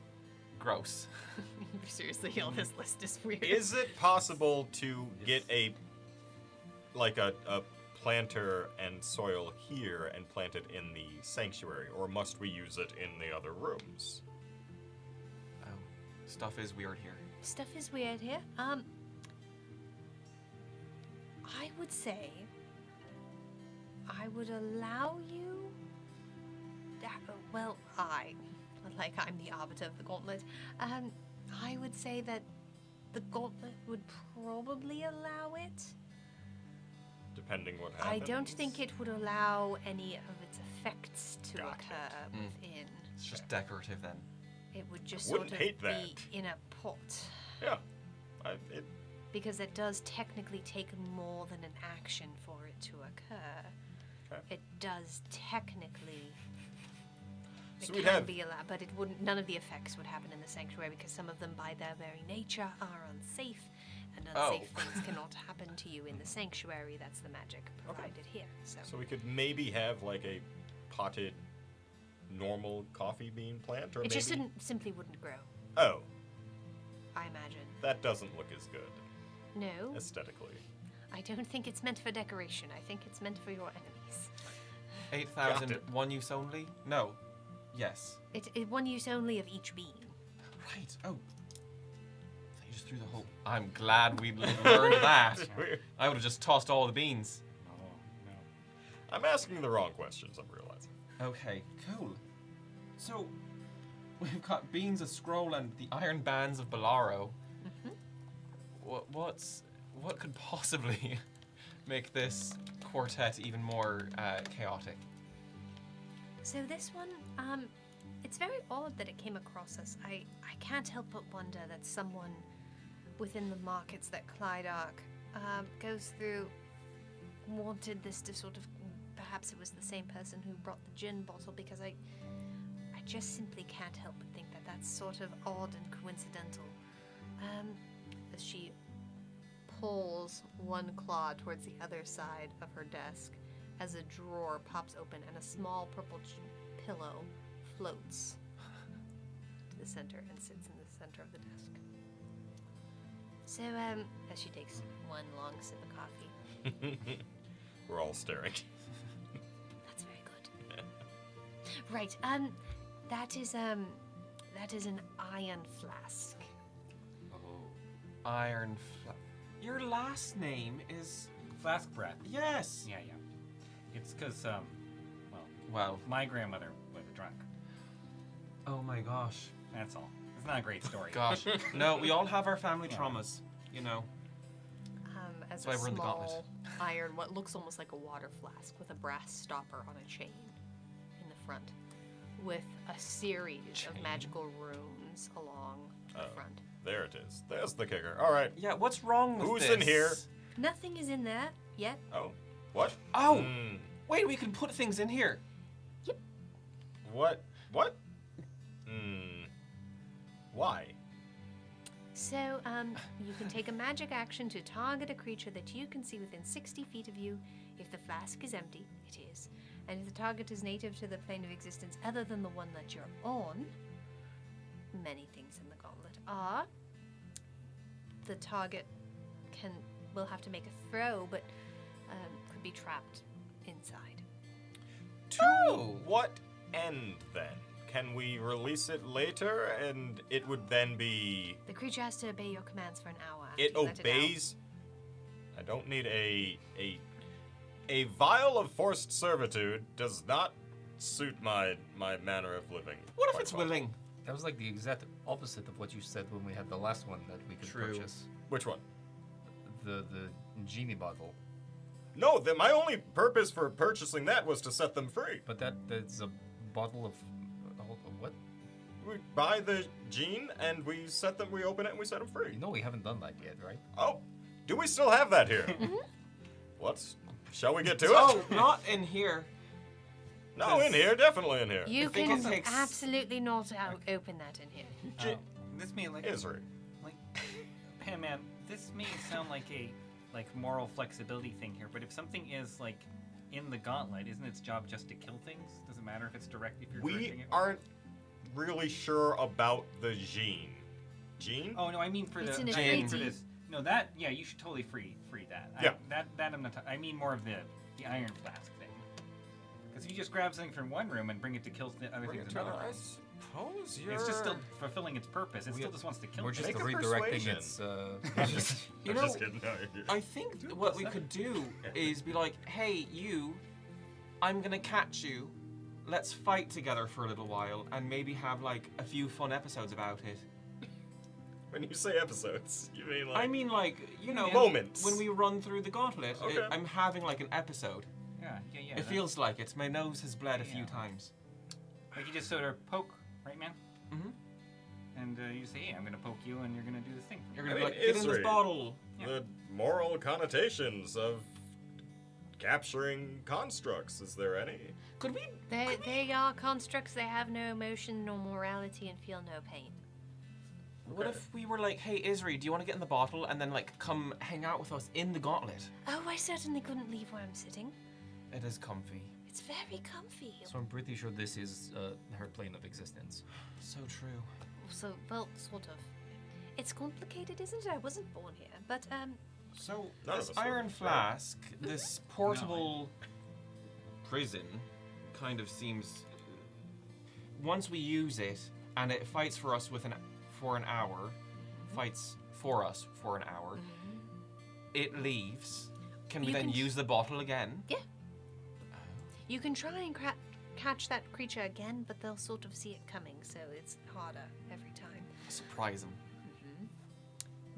[SPEAKER 4] gross.
[SPEAKER 6] do. Seriously, all this list is weird.
[SPEAKER 3] Is it possible to get a planter and soil here and plant it in the sanctuary, or must we use it in the other rooms?
[SPEAKER 4] Oh, stuff is weird here.
[SPEAKER 6] Stuff is weird here. I would say I would allow you. Well, like I'm the arbiter of the Gauntlet. I would say that the Gauntlet would probably allow it.
[SPEAKER 3] Depending what happens.
[SPEAKER 6] I don't think it would allow any of its effects to
[SPEAKER 3] Got
[SPEAKER 6] occur
[SPEAKER 4] Mm.
[SPEAKER 6] within.
[SPEAKER 4] It's just decorative then.
[SPEAKER 6] It would just
[SPEAKER 3] Wouldn't
[SPEAKER 6] sort of
[SPEAKER 3] hate that.
[SPEAKER 6] be in a pot.
[SPEAKER 3] Yeah.
[SPEAKER 6] Because it does technically take more than an action for it to occur.
[SPEAKER 3] Okay.
[SPEAKER 6] It does technically.
[SPEAKER 3] So
[SPEAKER 6] It
[SPEAKER 3] we'd
[SPEAKER 6] can
[SPEAKER 3] have-
[SPEAKER 6] be allowed, but it wouldn't. None of the effects would happen in the sanctuary because some of them, by their very nature, are unsafe, and unsafe
[SPEAKER 4] Oh.
[SPEAKER 6] things cannot happen to you in the sanctuary. That's the magic provided here.
[SPEAKER 3] So we could maybe have like a potted, normal coffee bean plant, or
[SPEAKER 6] it
[SPEAKER 3] maybe.
[SPEAKER 6] just simply wouldn't grow.
[SPEAKER 3] Oh,
[SPEAKER 6] I imagine.
[SPEAKER 3] that doesn't look as good
[SPEAKER 6] No,
[SPEAKER 3] aesthetically.
[SPEAKER 6] I don't think it's meant for decoration. I think it's meant for your enemies.
[SPEAKER 4] 8,000,
[SPEAKER 3] Got it.
[SPEAKER 4] one use only? No. Yes.
[SPEAKER 6] It one use only of each bean.
[SPEAKER 4] Right. Oh. So you just threw the whole. I'm glad we learned that.
[SPEAKER 3] We're-
[SPEAKER 4] I would have just tossed all the beans.
[SPEAKER 7] Oh, no.
[SPEAKER 3] I'm asking the wrong questions, I'm realizing.
[SPEAKER 4] Okay, cool. So, we've got Beans of Scroll and the Iron Bands of Bolaro. What could possibly make this quartet even more chaotic?
[SPEAKER 6] So this one, it's very odd that it came across us. I can't help but wonder that someone within the markets that Clydark goes through wanted this to sort of, perhaps it was the same person who brought the gin bottle, because I just simply can't help but think that that's sort of odd and coincidental. As she pulls one claw towards the other side of her desk, as a drawer pops open and a small purple pillow floats to the center and sits in the center of the desk. So, as she takes one long sip of coffee,
[SPEAKER 3] We're all staring.
[SPEAKER 6] that's very good. Right, that is an iron flask.
[SPEAKER 7] Oh.
[SPEAKER 4] Iron Your last name is.
[SPEAKER 5] Flask breath.
[SPEAKER 4] Yes!
[SPEAKER 5] Yeah, yeah. It's because,
[SPEAKER 4] Well,
[SPEAKER 5] my grandmother was a drunk.
[SPEAKER 4] oh my gosh.
[SPEAKER 5] That's all. It's not a great story.
[SPEAKER 4] Gosh. No, we all have our family
[SPEAKER 5] Yeah.
[SPEAKER 4] traumas, you know.
[SPEAKER 6] As
[SPEAKER 4] That's why
[SPEAKER 6] a
[SPEAKER 4] we're in the
[SPEAKER 6] small
[SPEAKER 4] Gauntlet.
[SPEAKER 6] iron, what looks almost like a water flask with a brass stopper on a chain in the front, with a series of magical runes along the
[SPEAKER 3] Oh.
[SPEAKER 6] front.
[SPEAKER 3] There it is. There's the kicker. All right.
[SPEAKER 4] Yeah, what's wrong with
[SPEAKER 3] Who's
[SPEAKER 4] this?
[SPEAKER 3] in here?
[SPEAKER 6] Nothing is in there yet.
[SPEAKER 3] Oh, what?
[SPEAKER 4] Oh!
[SPEAKER 3] Hmm.
[SPEAKER 4] Wait, we can put things in here.
[SPEAKER 3] What? What? Hmm. Why?
[SPEAKER 6] So, you can take a magic action to target a creature that you can see within 60 feet of you. If the flask is empty, it is. And if the target is native to the plane of existence other than the one that you're on, many things in the gauntlet are, the target will have to make a throw, but could be trapped inside.
[SPEAKER 3] To what end then? Can we release it later and it would then be...
[SPEAKER 6] The creature has to obey your commands for an hour. After
[SPEAKER 3] It
[SPEAKER 6] you let
[SPEAKER 3] obeys... I don't need a vial of forced servitude does not suit my manner of living.
[SPEAKER 4] What if
[SPEAKER 3] quite
[SPEAKER 4] it's
[SPEAKER 3] well.
[SPEAKER 4] willing?
[SPEAKER 7] That was like the exact opposite of what you said when we had the last one that we could
[SPEAKER 4] True.
[SPEAKER 7] purchase.
[SPEAKER 3] Which one?
[SPEAKER 7] The genie bottle.
[SPEAKER 3] No, my only purpose for purchasing that was to set them free.
[SPEAKER 7] But that's a bottle of what?
[SPEAKER 3] We buy the gene and we open it and we set them free.
[SPEAKER 7] You know we haven't done that yet, right?
[SPEAKER 3] Oh, do we still have that here? Shall we get to
[SPEAKER 4] Oh,
[SPEAKER 3] it?
[SPEAKER 4] not in here.
[SPEAKER 3] No, in here, definitely in here.
[SPEAKER 6] You
[SPEAKER 4] think
[SPEAKER 6] can
[SPEAKER 4] it takes-
[SPEAKER 6] absolutely not open that in here.
[SPEAKER 5] This may like
[SPEAKER 3] Isri.
[SPEAKER 5] Man, this may sound like a moral flexibility thing here, but if something is like in the gauntlet, isn't its job just to kill things? Doesn't matter if it's direct if you're directing
[SPEAKER 3] We
[SPEAKER 5] it.
[SPEAKER 3] aren't really sure about the gene. Gene?
[SPEAKER 5] Oh no, I mean for
[SPEAKER 6] It's
[SPEAKER 5] the
[SPEAKER 6] an
[SPEAKER 5] I mean for
[SPEAKER 6] affinity.
[SPEAKER 5] this. No, that you should totally free that.
[SPEAKER 3] Yeah.
[SPEAKER 5] That I'm not. I mean more of the iron flask thing. Because if you just grab something from one room and bring it to kill the other things in another room,
[SPEAKER 3] suppose you're...
[SPEAKER 5] it's just still fulfilling its purpose. It still just wants to kill
[SPEAKER 7] We're
[SPEAKER 5] things.
[SPEAKER 7] just
[SPEAKER 3] Make a
[SPEAKER 7] redirecting
[SPEAKER 3] persuasion.
[SPEAKER 7] its.
[SPEAKER 4] You
[SPEAKER 3] I'm
[SPEAKER 4] know,
[SPEAKER 3] just kidding. No, you're-
[SPEAKER 4] I think what we could do is be like, hey, you, I'm gonna catch you. Let's fight together for a little while and maybe have like a few fun episodes about it.
[SPEAKER 3] When you say episodes, you mean like...
[SPEAKER 4] I mean, like, you know,
[SPEAKER 3] Moments.
[SPEAKER 4] when we run through the gauntlet,
[SPEAKER 3] Okay.
[SPEAKER 4] I'm having like an episode.
[SPEAKER 5] Yeah.
[SPEAKER 4] It
[SPEAKER 5] that-
[SPEAKER 4] feels like it. My nose has bled a few
[SPEAKER 5] Yeah.
[SPEAKER 4] times.
[SPEAKER 5] like you just sort of poke, right, man?
[SPEAKER 4] Mm-hmm.
[SPEAKER 5] And you say, hey, I'm gonna poke you, and you're gonna do this thing.
[SPEAKER 4] You're
[SPEAKER 3] I
[SPEAKER 4] gonna
[SPEAKER 3] mean,
[SPEAKER 4] be like, get in this
[SPEAKER 3] Isri.
[SPEAKER 4] bottle.
[SPEAKER 3] the moral connotations of capturing constructs. Is there any?
[SPEAKER 4] Could we?
[SPEAKER 6] They are constructs. They have no emotion nor morality and feel no pain.
[SPEAKER 4] What if we were like, hey, Isri, do you want to get in the bottle and then like come hang out with us in the gauntlet?
[SPEAKER 6] Oh, I certainly couldn't leave where I'm sitting.
[SPEAKER 4] It is comfy.
[SPEAKER 6] It's very comfy.
[SPEAKER 7] So I'm pretty sure this is her plane of existence.
[SPEAKER 4] So true.
[SPEAKER 6] So, well, sort of. It's complicated, isn't it? I wasn't born here, but
[SPEAKER 4] So
[SPEAKER 3] None of
[SPEAKER 4] this
[SPEAKER 3] us were,
[SPEAKER 4] iron
[SPEAKER 3] right?
[SPEAKER 4] flask, this portable prison, kind of seems. Once we use it and it fights for us for an hour, fights for us for an hour, it leaves. Can we
[SPEAKER 6] You
[SPEAKER 4] then
[SPEAKER 6] can-
[SPEAKER 4] use the bottle again?
[SPEAKER 6] Yeah. You can try and catch that creature again, but they'll sort of see it coming, so it's harder every time.
[SPEAKER 4] Surprise them.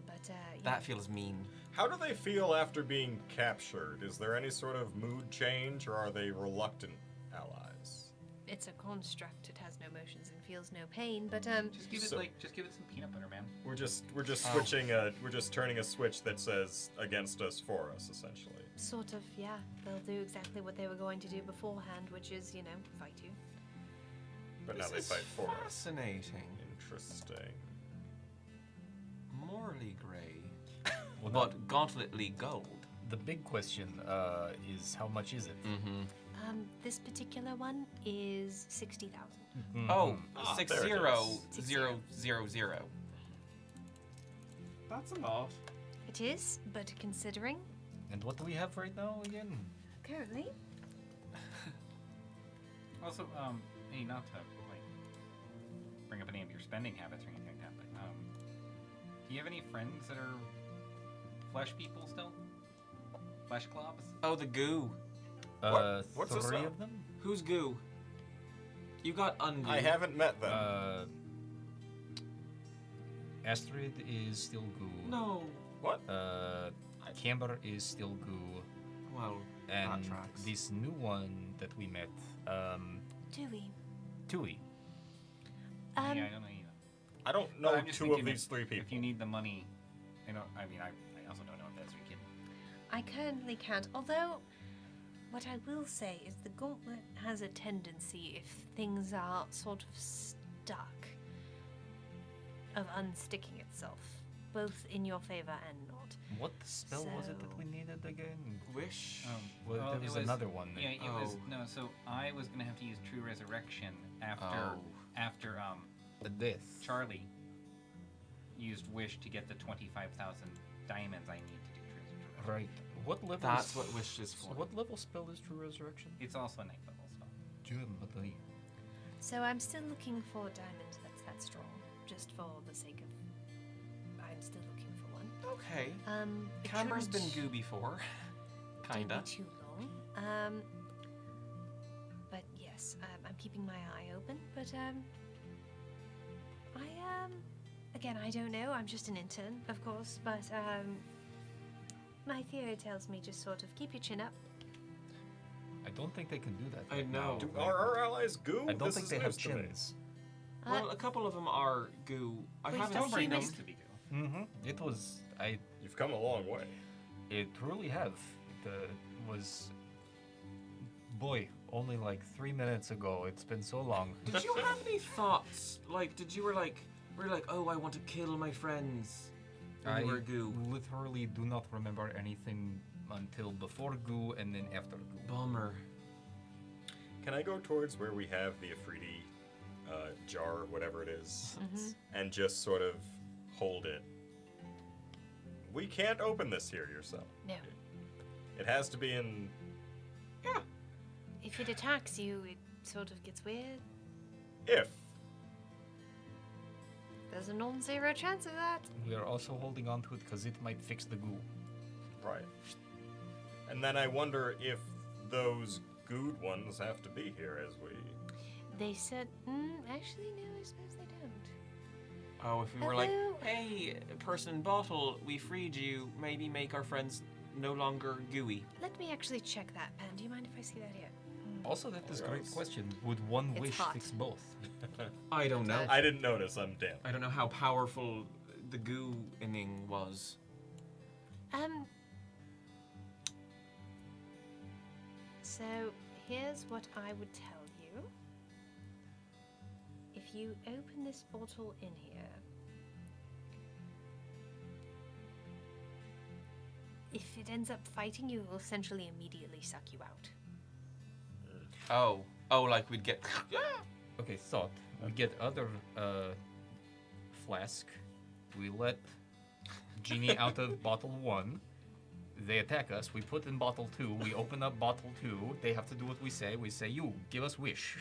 [SPEAKER 6] But
[SPEAKER 4] That feels mean.
[SPEAKER 3] How do they feel after being captured? Is there any sort of mood change, or are they reluctant allies?
[SPEAKER 6] it's a construct. It has no emotions and feels no pain. But
[SPEAKER 5] Just give it
[SPEAKER 3] So-
[SPEAKER 5] just give it some peanut butter, man.
[SPEAKER 3] We're just
[SPEAKER 4] Oh.
[SPEAKER 3] switching we're just turning a switch that says against us for us, essentially.
[SPEAKER 6] sort of, yeah, they'll do exactly what they were going to do beforehand, which is, fight you.
[SPEAKER 3] But now they
[SPEAKER 4] This is
[SPEAKER 3] fight for us.
[SPEAKER 4] fascinating.
[SPEAKER 3] Interesting.
[SPEAKER 4] Morally grey,
[SPEAKER 7] Well,
[SPEAKER 4] but gauntletly gold.
[SPEAKER 7] the big question is how much is it?
[SPEAKER 4] Mm-hmm.
[SPEAKER 6] This particular one is 60,000.
[SPEAKER 4] Oh,
[SPEAKER 3] Ah,
[SPEAKER 4] 60000. That's a lot.
[SPEAKER 6] It is, but considering
[SPEAKER 7] And what do we have right now again?
[SPEAKER 6] currently,
[SPEAKER 5] Also, hey, not to bring up any of your spending habits or anything like that, but do you have any friends that are flesh people still? Flesh globs?
[SPEAKER 4] Oh, the goo.
[SPEAKER 3] What's this
[SPEAKER 7] Three
[SPEAKER 3] now?
[SPEAKER 7] of them?
[SPEAKER 4] Who's goo? You got ungoo.
[SPEAKER 3] I haven't met them.
[SPEAKER 7] Astrid is still goo.
[SPEAKER 4] No.
[SPEAKER 3] What?
[SPEAKER 7] Camber is still goo.
[SPEAKER 4] Well,
[SPEAKER 7] And
[SPEAKER 4] that tracks.
[SPEAKER 7] this new one that we met,
[SPEAKER 6] Dewey.
[SPEAKER 7] Tui.
[SPEAKER 5] Yeah, I don't know either.
[SPEAKER 3] I don't
[SPEAKER 5] But
[SPEAKER 3] know
[SPEAKER 5] I'm just
[SPEAKER 3] two of
[SPEAKER 5] thinking
[SPEAKER 3] these three people.
[SPEAKER 5] If you need the money, I also don't know if that's we can.
[SPEAKER 6] I currently can't, although what I will say is the Gauntlet has a tendency, if things are sort of stuck, of unsticking itself. both in your favor and not.
[SPEAKER 7] What spell was it that
[SPEAKER 6] So-
[SPEAKER 7] we needed again?
[SPEAKER 4] Wish.
[SPEAKER 7] Well, there
[SPEAKER 5] it
[SPEAKER 7] was another one.
[SPEAKER 5] Yeah, it was
[SPEAKER 4] Oh.
[SPEAKER 5] no. So I was gonna have to use True Resurrection after
[SPEAKER 4] Oh.
[SPEAKER 5] after
[SPEAKER 7] The death.
[SPEAKER 5] Charlie used Wish to get the 25,000 diamonds I need to do True Resurrection.
[SPEAKER 7] Right. What level?
[SPEAKER 4] That's
[SPEAKER 7] is-
[SPEAKER 4] what Wish is
[SPEAKER 7] So
[SPEAKER 4] for.
[SPEAKER 7] what level spell is True Resurrection?
[SPEAKER 5] It's also a 9th level spell.
[SPEAKER 6] So I'm still looking for diamonds that's that strong, just for the sake of. I'm still looking for one.
[SPEAKER 4] Okay.
[SPEAKER 6] It
[SPEAKER 4] Camber's been
[SPEAKER 6] shouldn't-
[SPEAKER 4] goo before.
[SPEAKER 6] Don't
[SPEAKER 4] Kinda.
[SPEAKER 6] be too long. But yes, I'm keeping my eye open. But again, I don't know. I'm just an intern, of course. But my theory tells me just sort of keep your chin up.
[SPEAKER 7] I don't think they can do that.
[SPEAKER 4] I
[SPEAKER 7] right
[SPEAKER 4] know.
[SPEAKER 7] now.
[SPEAKER 3] Do our allies goo?
[SPEAKER 7] I don't
[SPEAKER 3] This
[SPEAKER 7] think
[SPEAKER 3] is
[SPEAKER 7] they have
[SPEAKER 3] news to me.
[SPEAKER 7] chins.
[SPEAKER 4] Well, a couple of them are goo. I
[SPEAKER 6] Please
[SPEAKER 4] haven't
[SPEAKER 6] don't
[SPEAKER 4] seen them.
[SPEAKER 6] bring
[SPEAKER 5] to be good.
[SPEAKER 7] Mm-hmm. It was.
[SPEAKER 3] You've come a long way.
[SPEAKER 7] It really have. It was. Boy, only like 3 minutes ago. It's been so long.
[SPEAKER 4] Did you have any thoughts? Like, were you like, oh, I want to kill my friends? When
[SPEAKER 7] I
[SPEAKER 4] you were goo.
[SPEAKER 7] literally do not remember anything until before goo and then after goo.
[SPEAKER 4] Bummer.
[SPEAKER 3] Can I go towards where we have the Afridi jar, whatever it is, and just sort of hold it? We can't open this here yourself.
[SPEAKER 6] No.
[SPEAKER 3] It has to be in.
[SPEAKER 6] If it attacks you, it sort of gets weird.
[SPEAKER 3] If.
[SPEAKER 6] There's a non-zero chance of that.
[SPEAKER 7] We are also holding on to it because it might fix the goo.
[SPEAKER 3] Right. And then I wonder if those good ones have to be here as we.
[SPEAKER 6] They said, actually, no, I suppose they don't.
[SPEAKER 4] Oh, if we were like,
[SPEAKER 6] Hello?
[SPEAKER 4] hey, person in bottle, we freed you. Maybe make our friends no longer gooey.
[SPEAKER 6] Let me actually check that pen. Do you mind if I see that here?
[SPEAKER 7] Also, that is a great
[SPEAKER 3] Yes.
[SPEAKER 7] question. Would one
[SPEAKER 6] It's
[SPEAKER 7] wish
[SPEAKER 6] hot.
[SPEAKER 7] fix both?
[SPEAKER 4] I don't know.
[SPEAKER 3] I didn't notice. I'm damn.
[SPEAKER 4] I don't know how powerful the goo inning was.
[SPEAKER 6] So here's what I would tell you. If you open this bottle in here, if it ends up fighting you, it will essentially immediately suck you out.
[SPEAKER 4] Oh, like we'd get.
[SPEAKER 7] Okay, thought. We get other flask. We let genie out of bottle 1. They attack us. We put in bottle 2. We open up bottle 2. They have to do what we say. We say, you, give us wish.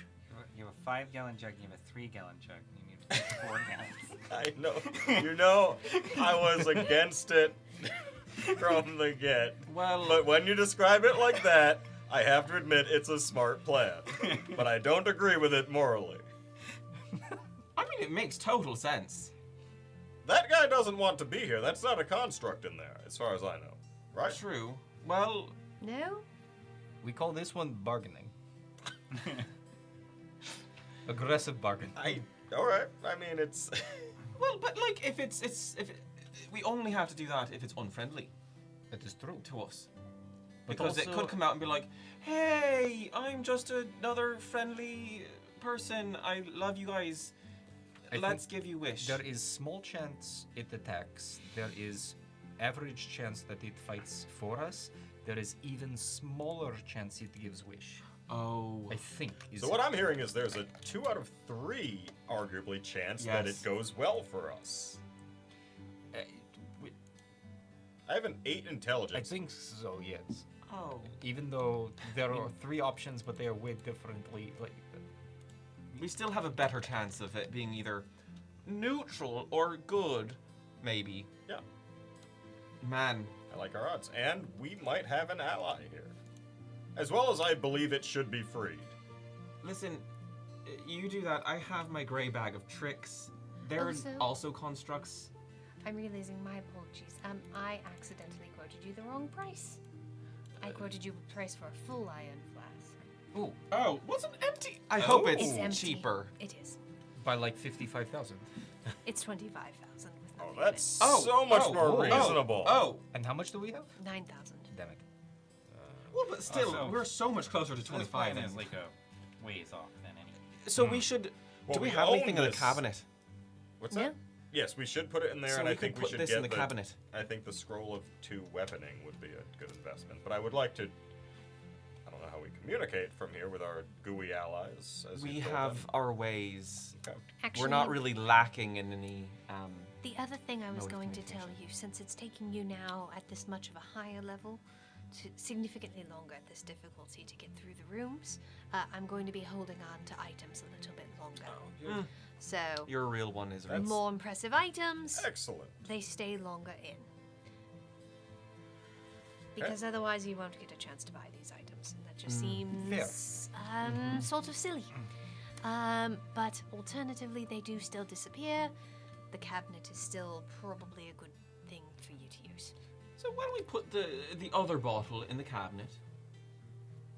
[SPEAKER 5] You have a 5-gallon jug. You have a 3-gallon jug. You need 4 gallons.
[SPEAKER 3] I know. You know, I was against it from the get.
[SPEAKER 4] Well,
[SPEAKER 3] But when you describe it like that, I have to admit it's a smart plan. But I don't agree with it morally.
[SPEAKER 4] I mean, it makes total sense.
[SPEAKER 3] That guy doesn't want to be here. That's not a construct in there, as far as I know. Right?
[SPEAKER 4] True. Well,
[SPEAKER 6] No?
[SPEAKER 7] We call this one bargaining. Aggressive bargain.
[SPEAKER 3] All right. I mean, it's.
[SPEAKER 4] well, but like, if we only have to do that if it's unfriendly
[SPEAKER 7] That is true.
[SPEAKER 4] to us.
[SPEAKER 7] But
[SPEAKER 4] Because it
[SPEAKER 7] also-
[SPEAKER 4] could come out and be like, hey, I'm just another friendly person. I love you guys.
[SPEAKER 7] I
[SPEAKER 4] Let's
[SPEAKER 7] think
[SPEAKER 4] give you wish.
[SPEAKER 7] There is small chance it attacks. There is average chance that it fights for us. There is even smaller chance it gives wish.
[SPEAKER 4] Oh.
[SPEAKER 7] I think. Is
[SPEAKER 3] So what I'm hearing is there's a 2 out of 3, arguably, chance that it
[SPEAKER 4] Yes.
[SPEAKER 3] goes well for us.
[SPEAKER 7] we-
[SPEAKER 3] I have an 8 intelligence.
[SPEAKER 7] I think so. Yes.
[SPEAKER 4] Oh.
[SPEAKER 7] Even though there are 3 options, but they are weighed differently. Like,
[SPEAKER 4] We still have a better chance of it being either neutral or good, maybe.
[SPEAKER 3] Yeah.
[SPEAKER 4] Man,
[SPEAKER 3] I like our odds. And we might have an ally here. As well as I believe it should be freed.
[SPEAKER 4] listen, you do that. I have my gray bag of tricks. They're
[SPEAKER 6] Also-
[SPEAKER 4] also constructs.
[SPEAKER 6] I'm realizing my apologies. I accidentally quoted you the wrong price. I quoted you a price for a full iron flask.
[SPEAKER 7] ooh,
[SPEAKER 4] Oh, what's an empty? I hope it's
[SPEAKER 6] It's empty.
[SPEAKER 4] cheaper.
[SPEAKER 6] It is.
[SPEAKER 7] by like 55,000.
[SPEAKER 6] It's 25,000 with no
[SPEAKER 3] Oh,
[SPEAKER 6] payment.
[SPEAKER 3] that's so much
[SPEAKER 7] oh,
[SPEAKER 3] more
[SPEAKER 7] oh,
[SPEAKER 3] reasonable.
[SPEAKER 4] Oh,
[SPEAKER 7] And how much do we have?
[SPEAKER 6] 9,000.
[SPEAKER 7] Damn it.
[SPEAKER 4] well, but still,
[SPEAKER 5] so-
[SPEAKER 4] we're so much closer to
[SPEAKER 5] This
[SPEAKER 4] 25.
[SPEAKER 5] plan is
[SPEAKER 4] than-
[SPEAKER 5] like a ways off than any.
[SPEAKER 4] So we should.
[SPEAKER 3] Well,
[SPEAKER 4] do we
[SPEAKER 3] we
[SPEAKER 4] have
[SPEAKER 3] own
[SPEAKER 4] anything in the
[SPEAKER 3] this.
[SPEAKER 4] cabinet?
[SPEAKER 3] What's
[SPEAKER 6] No?
[SPEAKER 3] that? Yes, we should put it in there,
[SPEAKER 4] So
[SPEAKER 3] and
[SPEAKER 4] we
[SPEAKER 3] I think
[SPEAKER 4] could
[SPEAKER 3] we
[SPEAKER 4] put
[SPEAKER 3] should
[SPEAKER 4] this
[SPEAKER 3] get
[SPEAKER 4] in the cabinet.
[SPEAKER 3] I think the scroll of 2 weaponing would be a good investment. But I would like to. I don't know how we communicate from here with our GUI allies. As
[SPEAKER 4] We
[SPEAKER 3] you told
[SPEAKER 4] have
[SPEAKER 3] them.
[SPEAKER 4] our ways.
[SPEAKER 3] Okay.
[SPEAKER 6] Actually,
[SPEAKER 4] We're not really lacking in any.
[SPEAKER 6] The other thing I was
[SPEAKER 4] mode of
[SPEAKER 6] going to tell
[SPEAKER 4] communication.
[SPEAKER 6] you, since it's taking you now at this much of a higher level, to significantly longer at this difficulty to get through the rooms, I'm going to be holding on to items a little bit longer.
[SPEAKER 3] Oh,
[SPEAKER 6] So,
[SPEAKER 4] Your real one is.
[SPEAKER 3] That's-
[SPEAKER 6] more impressive items,
[SPEAKER 3] Excellent.
[SPEAKER 6] they stay longer in. Because otherwise you won't get a chance to buy these items, and that just seems sort of silly. But alternatively, they do still disappear. The cabinet is still probably a good thing for you to use.
[SPEAKER 4] So why don't we put the other bottle in the cabinet?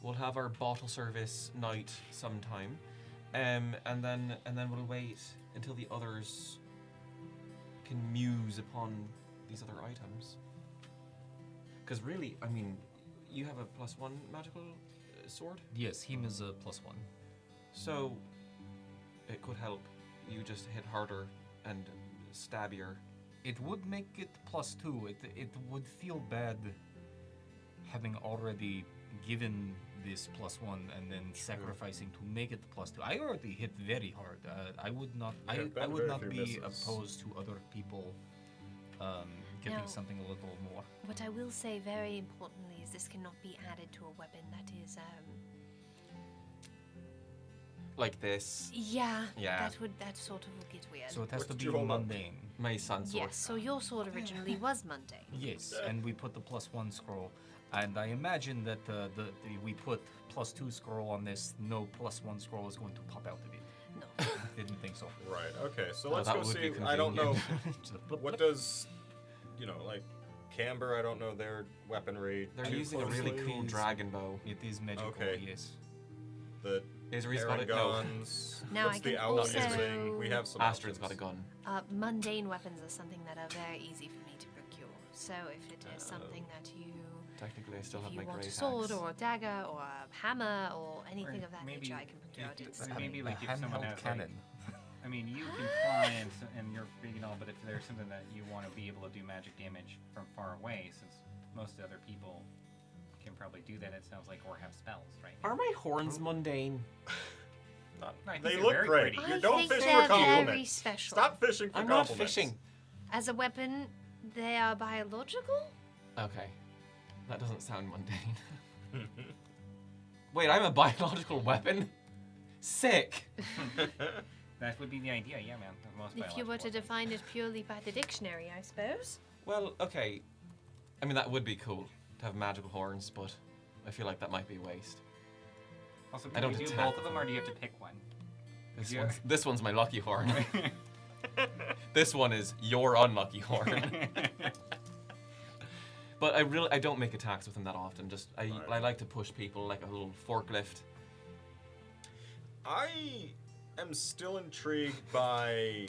[SPEAKER 4] We'll have our bottle service night sometime, and then we'll wait until the others can muse upon these other items. Because really, I mean, you have a +1 magical sword,
[SPEAKER 7] Yes, him is a +1.
[SPEAKER 4] so it could help you just hit harder and stabbier.
[SPEAKER 7] It would make it +2. It would feel bad having already given this +1 and then sacrificing to make it +2. I already hit very hard. I would not.
[SPEAKER 3] There have
[SPEAKER 7] I
[SPEAKER 3] been
[SPEAKER 7] would
[SPEAKER 3] very
[SPEAKER 7] not
[SPEAKER 3] few
[SPEAKER 7] be
[SPEAKER 3] misses.
[SPEAKER 7] opposed to other people getting
[SPEAKER 6] Now-
[SPEAKER 7] something a little more.
[SPEAKER 6] What I will say very importantly is this cannot be added to a weapon that is,
[SPEAKER 4] Like this,
[SPEAKER 6] yeah,
[SPEAKER 4] Yeah.
[SPEAKER 6] that sort of will get weird.
[SPEAKER 7] So it has
[SPEAKER 3] What
[SPEAKER 7] to
[SPEAKER 3] did
[SPEAKER 7] be
[SPEAKER 3] you hold up?
[SPEAKER 7] mundane.
[SPEAKER 4] my son's sword.
[SPEAKER 6] Yes, so your sword originally was mundane.
[SPEAKER 7] Yes, and we put the +1 scroll, and I imagine that we put +2 scroll on this. No +1 scroll is going to pop out of it.
[SPEAKER 6] No.
[SPEAKER 7] Didn't think so.
[SPEAKER 3] Right. Okay. So
[SPEAKER 4] Oh,
[SPEAKER 3] let's
[SPEAKER 4] that
[SPEAKER 3] go
[SPEAKER 4] would be
[SPEAKER 3] see. I don't know
[SPEAKER 7] Just a blip,
[SPEAKER 3] what
[SPEAKER 7] blip.
[SPEAKER 3] does, like, Camber. I don't know their weaponry.
[SPEAKER 4] They're
[SPEAKER 3] too
[SPEAKER 4] using a really
[SPEAKER 3] closely.
[SPEAKER 4] cool dragon bow.
[SPEAKER 7] It is magical.
[SPEAKER 3] Okay.
[SPEAKER 7] Yes.
[SPEAKER 3] The
[SPEAKER 4] Isri's got it. No,
[SPEAKER 3] Paragons.
[SPEAKER 6] Now
[SPEAKER 3] What's
[SPEAKER 6] I
[SPEAKER 3] the
[SPEAKER 6] can
[SPEAKER 3] owl
[SPEAKER 6] also-
[SPEAKER 3] using? We have some.
[SPEAKER 4] Astrid's got a
[SPEAKER 3] options.
[SPEAKER 4] gun.
[SPEAKER 6] Mundane weapons are something that are very easy for me to procure. So if it is something that you,
[SPEAKER 4] Technically, I still
[SPEAKER 6] if
[SPEAKER 4] have
[SPEAKER 6] you
[SPEAKER 4] my
[SPEAKER 6] want
[SPEAKER 4] great
[SPEAKER 6] a sword
[SPEAKER 4] axe.
[SPEAKER 6] or a dagger or a hammer or anything of that
[SPEAKER 5] maybe
[SPEAKER 6] nature, I can procure it
[SPEAKER 5] if-
[SPEAKER 6] instantly.
[SPEAKER 5] maybe like
[SPEAKER 7] a
[SPEAKER 5] if someone
[SPEAKER 7] handheld
[SPEAKER 5] has
[SPEAKER 7] cannon.
[SPEAKER 5] I mean, you can fly and you're big and all, but if there's something that you want to be able to do magic damage from far away, since most other people can probably do that, it sounds like, or have spells, right?
[SPEAKER 4] Are my horns mundane?
[SPEAKER 5] I think
[SPEAKER 3] They
[SPEAKER 5] they're
[SPEAKER 3] look
[SPEAKER 5] very
[SPEAKER 3] great.
[SPEAKER 5] pretty.
[SPEAKER 3] You
[SPEAKER 6] I
[SPEAKER 3] don't
[SPEAKER 6] think
[SPEAKER 3] fish
[SPEAKER 6] they're
[SPEAKER 3] for
[SPEAKER 6] very
[SPEAKER 3] compliments.
[SPEAKER 6] special.
[SPEAKER 3] Stop fishing for
[SPEAKER 4] I'm not
[SPEAKER 3] compliments.
[SPEAKER 4] fishing.
[SPEAKER 6] As a weapon, they are biological?
[SPEAKER 4] Okay, that doesn't sound mundane. Wait, I'm a biological weapon? Sick.
[SPEAKER 5] That would be the idea, yeah, man. of most
[SPEAKER 6] If you were to
[SPEAKER 5] biological
[SPEAKER 6] define it purely by the dictionary, I suppose.
[SPEAKER 4] Well, okay. I mean, that would be cool to have magical horns, but I feel like that might be a waste.
[SPEAKER 5] weapons. Also,
[SPEAKER 4] I
[SPEAKER 5] can
[SPEAKER 4] don't
[SPEAKER 5] you do
[SPEAKER 4] attack
[SPEAKER 5] both of them, or do you have to pick one? Yeah.
[SPEAKER 4] This one's my lucky horn. This one is your unlucky horn. But I don't make attacks with them that often. Just I like to push people like a little forklift.
[SPEAKER 3] I am still intrigued by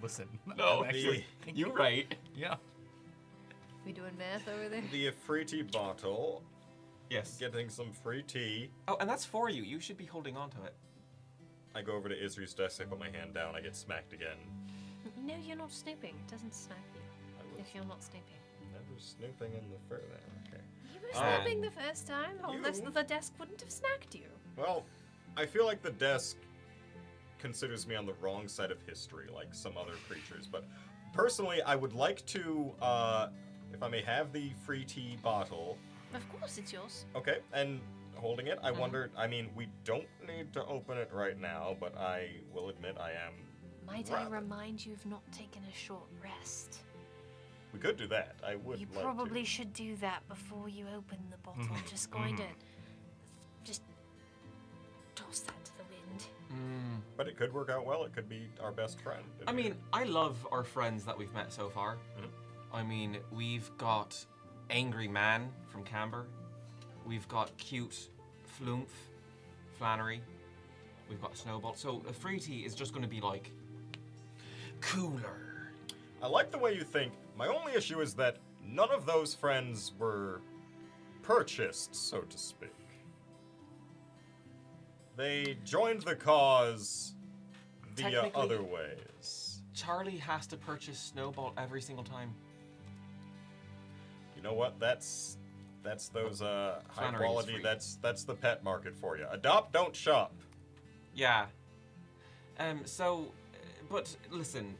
[SPEAKER 7] Listen.
[SPEAKER 4] No,
[SPEAKER 7] I'm actually
[SPEAKER 4] you're right.
[SPEAKER 7] Yeah.
[SPEAKER 6] We doing math over there?
[SPEAKER 3] the Afriti bottle,
[SPEAKER 4] Yes.
[SPEAKER 3] getting some free tea.
[SPEAKER 4] Oh, and that's for you. You should be holding on to it.
[SPEAKER 3] I go over to Isri's desk, I put my hand down, I get smacked again.
[SPEAKER 6] No, you're not snooping. It doesn't smack you
[SPEAKER 3] I was
[SPEAKER 6] if you're not snooping.
[SPEAKER 3] never snooping in the fur there. Okay.
[SPEAKER 6] You were snooping the first time, or
[SPEAKER 3] You-
[SPEAKER 6] the desk wouldn't have smacked you.
[SPEAKER 3] Well, I feel like the desk considers me on the wrong side of history, like some other creatures. But personally, I would like to, if I may have the free tea bottle.
[SPEAKER 6] Of course, it's yours.
[SPEAKER 3] Okay, and holding it, I wonder. I mean, we don't need to open it right now, but I will admit I am.
[SPEAKER 6] Might I
[SPEAKER 3] rather-
[SPEAKER 6] remind you of not taking a short rest?
[SPEAKER 3] We could do that. I would
[SPEAKER 6] You
[SPEAKER 3] like
[SPEAKER 6] probably
[SPEAKER 3] to.
[SPEAKER 6] should do that before you open the bottle. I'm just going to just toss that to the wind.
[SPEAKER 3] But it could work out well. It could be our best friend.
[SPEAKER 4] I mean, I love our friends that we've met so far. I mean, we've got Angry Man from Camber. We've got cute Flumph, Flannery. We've got Snowball. So a Fruity is just going to be like cooler.
[SPEAKER 3] I like the way you think. My only issue is that none of those friends were purchased, so to speak. They joined the cause via
[SPEAKER 4] Technically-
[SPEAKER 3] other ways.
[SPEAKER 4] Charlie has to purchase Snowball every single time.
[SPEAKER 3] You know what? That's those high
[SPEAKER 4] Flannery is
[SPEAKER 3] quality.
[SPEAKER 4] free.
[SPEAKER 3] That's the pet market for you. Adopt, don't shop.
[SPEAKER 4] Yeah. But listen,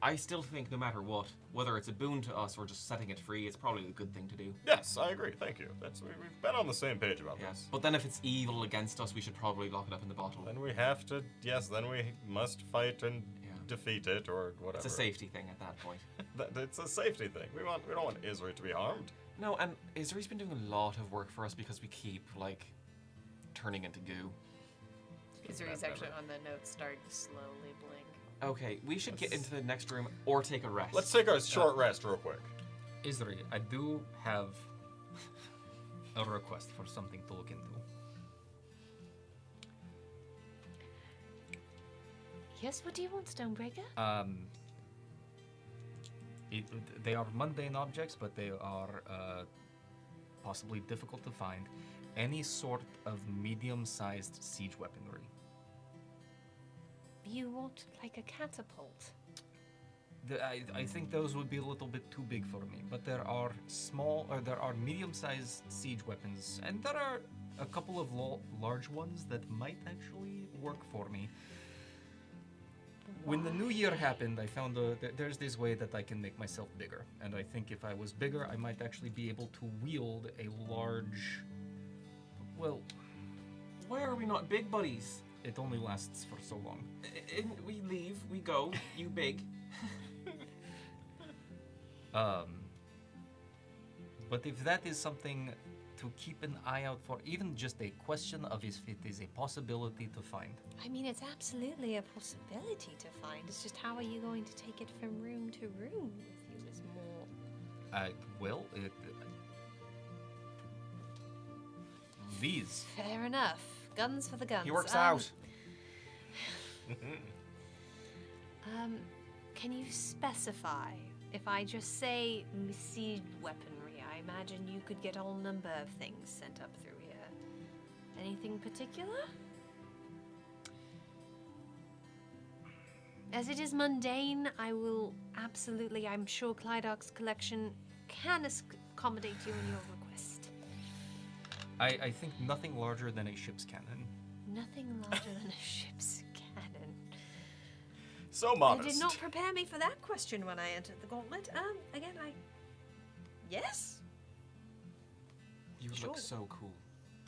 [SPEAKER 4] I still think no matter what, whether it's a boon to us or just setting it free, it's probably a good thing to do.
[SPEAKER 3] Yes, I agree. Thank you. We've been on the same page about
[SPEAKER 4] Yeah.
[SPEAKER 3] this.
[SPEAKER 4] But then if it's evil against us, we should probably lock it up in the bottle.
[SPEAKER 3] Then we have to. Yes, then we must fight and
[SPEAKER 4] Yeah.
[SPEAKER 3] defeat it or whatever.
[SPEAKER 4] It's a safety thing at that point.
[SPEAKER 3] It's a safety thing. We don't want Isri to be harmed.
[SPEAKER 4] No, and Isri's been doing a lot of work for us because we keep, like, turning into goo.
[SPEAKER 1] Isri's actually on the note starting to slowly blink.
[SPEAKER 4] Okay, we should get into the next room or take a rest.
[SPEAKER 3] Let's take a short rest real quick.
[SPEAKER 7] Isri, I do have a request for something to look into.
[SPEAKER 6] Yes, what do you want, Stonebreaker?
[SPEAKER 7] They are mundane objects, but they are possibly difficult to find. Any sort of medium-sized siege weaponry.
[SPEAKER 6] You want like a catapult?
[SPEAKER 7] I think those would be a little bit too big for me, but there are medium-sized siege weapons, and there are a couple of large ones that might actually work for me. When the new year happened, I found there's this way that I can make myself bigger, and I think if I was bigger, I might actually be able to wield a large. Well,
[SPEAKER 4] Why are we not big buddies?
[SPEAKER 7] it only lasts for so long.
[SPEAKER 4] We leave, we go, you big.
[SPEAKER 7] But if that is something to keep an eye out for, even just a question of if it is a possibility to find.
[SPEAKER 6] I mean, it's absolutely a possibility to find. It's just how are you going to take it from room to room with you is more.
[SPEAKER 7] These.
[SPEAKER 6] Fair enough. Guns for the guns.
[SPEAKER 4] He works out.
[SPEAKER 6] Can you specify? If I just say siege weaponry, I imagine you could get a whole number of things sent up through here. Anything particular? As it is mundane, I will absolutely, I'm sure Clydoc's collection can accommodate you in your request.
[SPEAKER 7] I think nothing larger than a ship's cannon.
[SPEAKER 6] Nothing larger than a ship's cannon.
[SPEAKER 3] So
[SPEAKER 6] You
[SPEAKER 3] modest.
[SPEAKER 6] did not prepare me for that question when I entered the gauntlet. Again, yes?
[SPEAKER 4] You
[SPEAKER 6] Sure.
[SPEAKER 4] look so cool.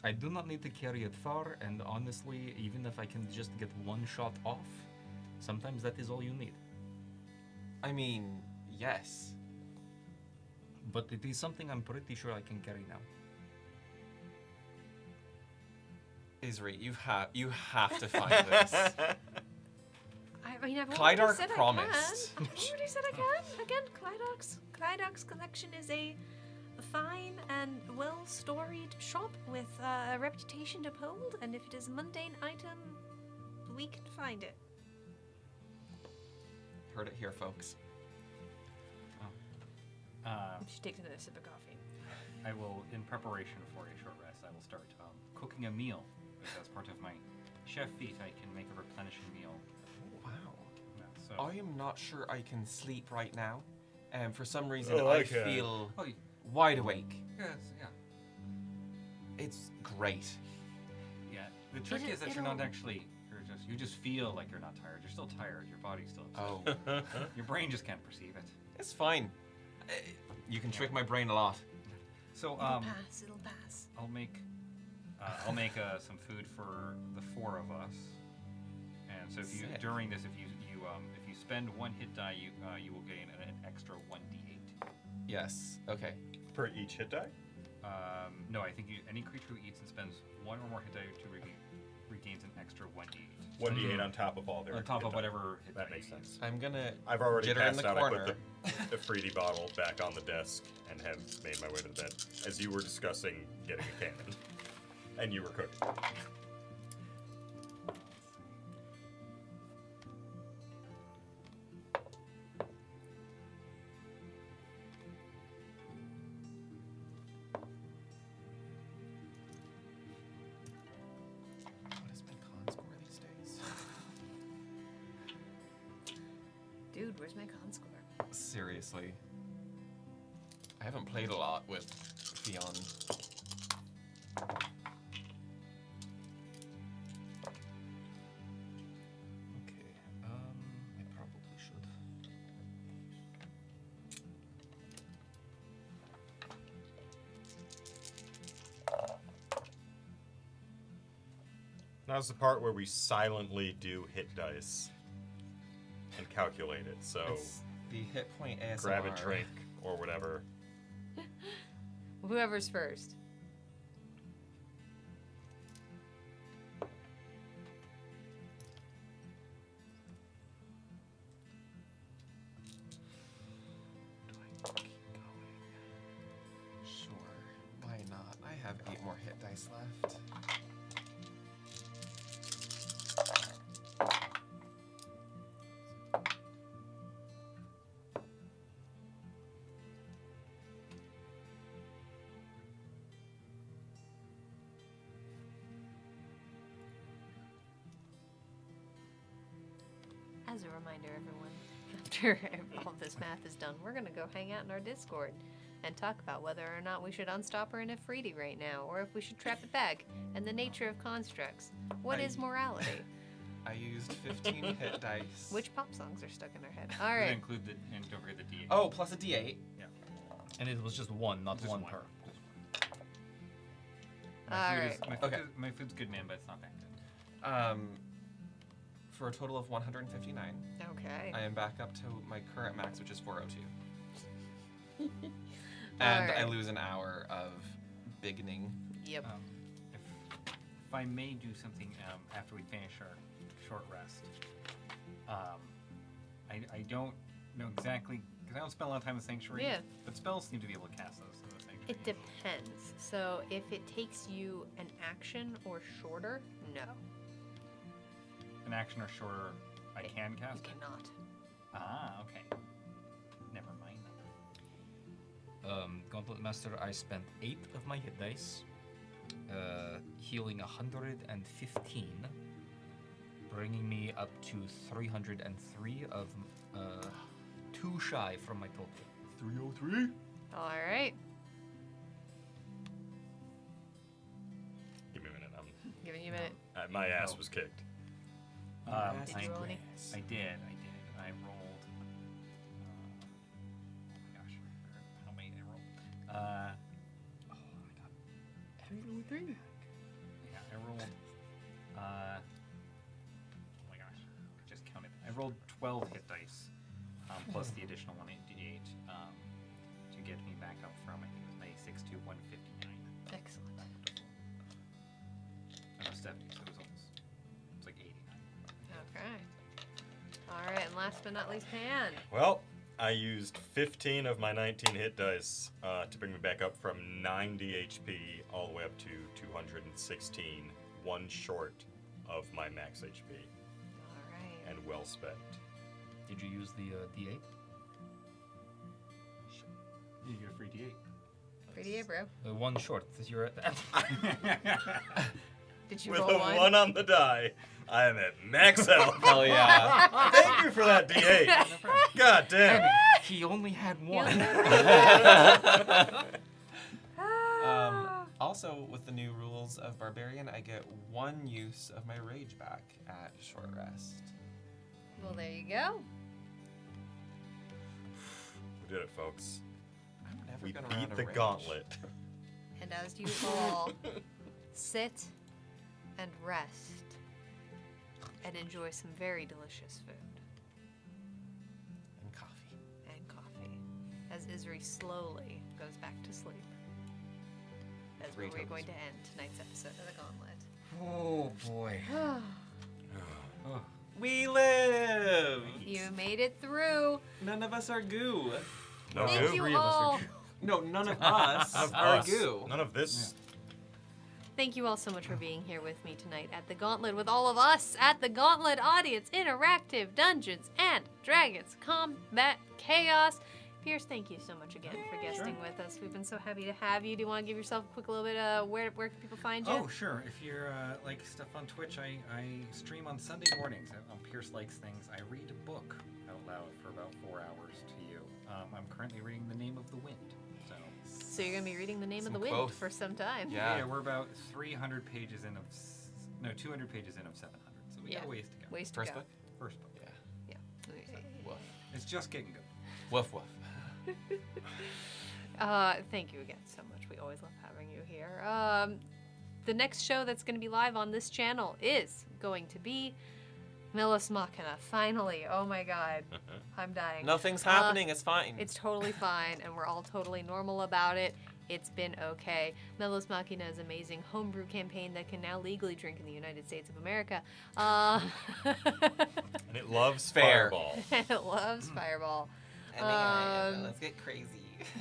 [SPEAKER 7] I do not need to carry it far, and honestly, even if I can just get one shot off, sometimes that is all you need.
[SPEAKER 4] I mean, yes.
[SPEAKER 7] But it is something I'm pretty sure I can carry now.
[SPEAKER 4] Isri, you have to find this.
[SPEAKER 6] I mean, I've
[SPEAKER 4] Clydark
[SPEAKER 6] already said
[SPEAKER 4] promised.
[SPEAKER 6] I can. I've already said I can. Again, Clydoc's collection is a fine and well-storied shop with a reputation to uphold, and if it is a mundane item, we can find it.
[SPEAKER 4] Heard it here, folks.
[SPEAKER 6] She takes another sip of coffee.
[SPEAKER 5] I will, in preparation for a short rest, I will start cooking a meal. Because as part of my chef feat, I can make a replenishing meal.
[SPEAKER 4] Wow.
[SPEAKER 5] Yeah, so,
[SPEAKER 4] I am not sure I can sleep right now. For some reason,
[SPEAKER 3] Oh,
[SPEAKER 4] I
[SPEAKER 3] I can.
[SPEAKER 4] feel
[SPEAKER 5] oh,
[SPEAKER 4] wide awake.
[SPEAKER 5] yes, yeah.
[SPEAKER 4] It's great.
[SPEAKER 5] Yeah. The trick
[SPEAKER 6] It'll-
[SPEAKER 5] is that you're not
[SPEAKER 6] it'll-
[SPEAKER 5] actually. You just feel like you're not tired. You're still tired. Your body's still upset.
[SPEAKER 4] Oh,
[SPEAKER 5] Your brain just can't perceive it.
[SPEAKER 4] it's fine. You can trick my brain a lot.
[SPEAKER 5] So
[SPEAKER 6] It'll pass. It'll pass.
[SPEAKER 5] I'll make some food for the 4 of us. And so if you
[SPEAKER 4] Sick.
[SPEAKER 5] during this, if you spend 1 hit die, you will gain an extra 1d8.
[SPEAKER 4] Yes. Okay.
[SPEAKER 3] Per each hit die?
[SPEAKER 5] No, I think any creature who eats and spends 1 or more hit die to regains an extra 1d8.
[SPEAKER 3] 1d8 on top of all their
[SPEAKER 5] On top
[SPEAKER 3] hit
[SPEAKER 5] of
[SPEAKER 3] die.
[SPEAKER 5] whatever hit
[SPEAKER 3] That
[SPEAKER 5] die
[SPEAKER 3] makes
[SPEAKER 5] you
[SPEAKER 3] sense.
[SPEAKER 4] I'm gonna.
[SPEAKER 3] I've already
[SPEAKER 4] Jitter in
[SPEAKER 3] passed
[SPEAKER 4] the
[SPEAKER 3] out.
[SPEAKER 4] corner.
[SPEAKER 3] I put the fruity bottle back on the desk and have made my way to the bed as you were discussing getting a cannon. And you were cooking.
[SPEAKER 4] What is my con score these days?
[SPEAKER 6] Where's my con score?
[SPEAKER 4] Seriously. I haven't played a lot with Fionn.
[SPEAKER 7] Okay. I probably should.
[SPEAKER 3] Now's the part where we silently do hit dice and calculate it. So
[SPEAKER 4] It's the hit point ASMR.
[SPEAKER 3] grab a drink or whatever.
[SPEAKER 1] Whoever's first.
[SPEAKER 4] Do I keep going? Sure. Why not? I have 8 more hit dice left.
[SPEAKER 1] As a reminder, everyone, after all of this math is done, we're going to go hang out in our Discord and talk about whether or not we should unstop her in Ifriti right now, or if we should trap it back, and the nature of constructs. What is morality?
[SPEAKER 4] I used 15 hit dice.
[SPEAKER 1] Which pop songs are stuck in her head? All
[SPEAKER 5] We're gonna
[SPEAKER 1] right.
[SPEAKER 5] include the and don't forget the D8.
[SPEAKER 4] Oh, plus a d8.
[SPEAKER 7] And it was just one, not
[SPEAKER 5] Just
[SPEAKER 7] one
[SPEAKER 5] one.
[SPEAKER 7] per.
[SPEAKER 5] My food
[SPEAKER 1] Alright.
[SPEAKER 5] is, my food
[SPEAKER 4] Okay.
[SPEAKER 5] is, my food's good, man, but it's not that good.
[SPEAKER 4] For a total of 159.
[SPEAKER 1] Okay.
[SPEAKER 4] I am back up to my current max, which is 402. And I
[SPEAKER 1] Alright.
[SPEAKER 4] lose an hour of beginning.
[SPEAKER 1] Yep.
[SPEAKER 5] If I may do something after we finish our short rest, I don't know exactly because I don't spend a lot of time in the sanctuary.
[SPEAKER 1] Yeah.
[SPEAKER 5] But spells seem to be able to cast those in the sanctuary.
[SPEAKER 1] It depends. So if it takes you an action or shorter, no.
[SPEAKER 5] An action or shorter, I can
[SPEAKER 1] You
[SPEAKER 5] cast it.
[SPEAKER 1] cannot.
[SPEAKER 5] Ah, okay. Never mind.
[SPEAKER 7] Gauntlet Master, I spent 8 of my hit dice, healing 115, bringing me up to 303 of 2 shy from my total. 303?
[SPEAKER 1] All right.
[SPEAKER 3] Give me a minute.
[SPEAKER 1] Giving you a minute.
[SPEAKER 3] My ass was kicked.
[SPEAKER 1] Did you roll any?
[SPEAKER 5] I did. I rolled. Oh my gosh, how many did I roll? Oh, I got.
[SPEAKER 1] 303.
[SPEAKER 5] Yeah, I rolled. Oh my gosh, I just counted. I rolled 12 hit dice, plus the additional 1 d8 to get me back up from I think it was 96 to 159.
[SPEAKER 1] Excellent.
[SPEAKER 5] No, 70. So it was almost. It's like 89.
[SPEAKER 1] Okay. All right, and last but not least, Pan.
[SPEAKER 3] Well, I used 15 of my 19 hit dice to bring me back up from 90 HP all the way up to 216, one short of my max HP,
[SPEAKER 1] All right.
[SPEAKER 3] and well spent.
[SPEAKER 7] Did you use the D8?
[SPEAKER 5] You get a free d8.
[SPEAKER 1] Pretty, bro.
[SPEAKER 7] One short. You're at that.
[SPEAKER 1] Did you
[SPEAKER 3] With
[SPEAKER 1] roll
[SPEAKER 3] a
[SPEAKER 1] one?
[SPEAKER 3] 1 on the die, I am at max health.
[SPEAKER 4] Hell yeah.
[SPEAKER 3] Thank you for that D8. God damn.
[SPEAKER 7] He only had
[SPEAKER 1] You
[SPEAKER 7] one.
[SPEAKER 4] Also, with the new rules of Barbarian, I get 1 use of my rage back at short rest.
[SPEAKER 1] Well, there you go.
[SPEAKER 3] We did it, folks.
[SPEAKER 4] I'm never
[SPEAKER 3] We
[SPEAKER 4] gonna run
[SPEAKER 3] beat
[SPEAKER 4] a
[SPEAKER 3] the
[SPEAKER 4] rage.
[SPEAKER 3] gauntlet.
[SPEAKER 1] And as you all sit and rest and enjoy some very delicious food
[SPEAKER 4] And coffee.
[SPEAKER 1] and coffee, as Isri slowly goes back to sleep. That's where we're going to end tonight's episode of The Gauntlet.
[SPEAKER 7] Oh boy.
[SPEAKER 4] We live!
[SPEAKER 1] You made it through.
[SPEAKER 4] None of us are goo.
[SPEAKER 3] No
[SPEAKER 1] Thank
[SPEAKER 3] goo?
[SPEAKER 1] you
[SPEAKER 7] 3 of us are
[SPEAKER 1] all.
[SPEAKER 4] No, none of us
[SPEAKER 3] None of
[SPEAKER 4] are
[SPEAKER 3] us.
[SPEAKER 4] goo.
[SPEAKER 3] None of this.
[SPEAKER 1] Thank you all so much for being here with me tonight at the Gauntlet with all of us at the Gauntlet Audience Interactive Dungeons and Dragons Combat Chaos. Pierce, thank you so much again for guesting with us. We've been so happy to have you. Do you want to give yourself a quick little bit where can people find you?
[SPEAKER 5] Oh, sure. If you're like stuff on Twitch, I stream on Sunday mornings on Pierce Likes Things. I read a book loud for about 4 hours to you. I'm currently reading The Name of the Wind.
[SPEAKER 1] So you're gonna be reading the name
[SPEAKER 4] Some
[SPEAKER 1] of the wind
[SPEAKER 4] quoth.
[SPEAKER 1] for some time.
[SPEAKER 4] Yeah.
[SPEAKER 5] We're about 300 pages in of 200 pages in of 700. So we got a ways to go.
[SPEAKER 1] Ways to
[SPEAKER 4] First
[SPEAKER 1] go.
[SPEAKER 4] book?
[SPEAKER 5] First book.
[SPEAKER 4] Yeah.
[SPEAKER 1] Yeah.
[SPEAKER 4] Woof.
[SPEAKER 5] It's just getting good.
[SPEAKER 4] Woof woof.
[SPEAKER 1] Thank you again so much. We always love having you here. The next show that's going to be live on this channel is going to be Melos Machina. Finally. Oh my god. I'm dying.
[SPEAKER 4] Nothing's happening. It's fine.
[SPEAKER 1] It's totally fine, and we're all totally normal about it. It's been okay. Melos Machina is an amazing homebrew campaign that can now legally drink in the United States of America.
[SPEAKER 3] And it loves
[SPEAKER 4] Fair.
[SPEAKER 3] Fireball.
[SPEAKER 1] It loves Fireball.
[SPEAKER 4] Let's get crazy.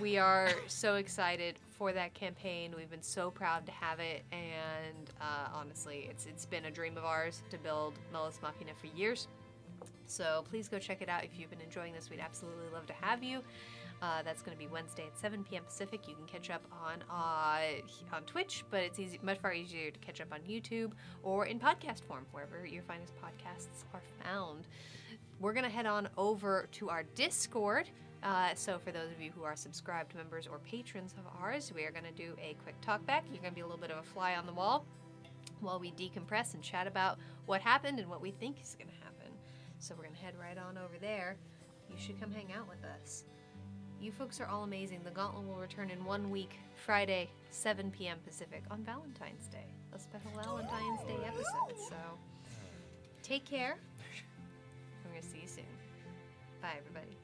[SPEAKER 1] We are so excited for that campaign. We've been so proud to have it, and honestly, it's been a dream of ours to build Melos Machina for years. So please go check it out if you've been enjoying this. We'd absolutely love to have you. That's going to be Wednesday at 7 p.m. Pacific. You can catch up on Twitch, but it's much far easier to catch up on YouTube or in podcast form, wherever your finest podcasts are found. We're going to head on over to our Discord. So for those of you who are subscribed members or patrons of ours, we are going to do a quick talk back. You're going to be a little bit of a fly on the wall while we decompress and chat about what happened and what we think is going to happen. So we're going to head right on over there. You should come hang out with us. You folks are all amazing. The Gauntlet will return in 1 week, Friday, 7 p.m. Pacific on Valentine's Day. A special Valentine's Day episode. So take care. We're going to see you soon. Bye, everybody.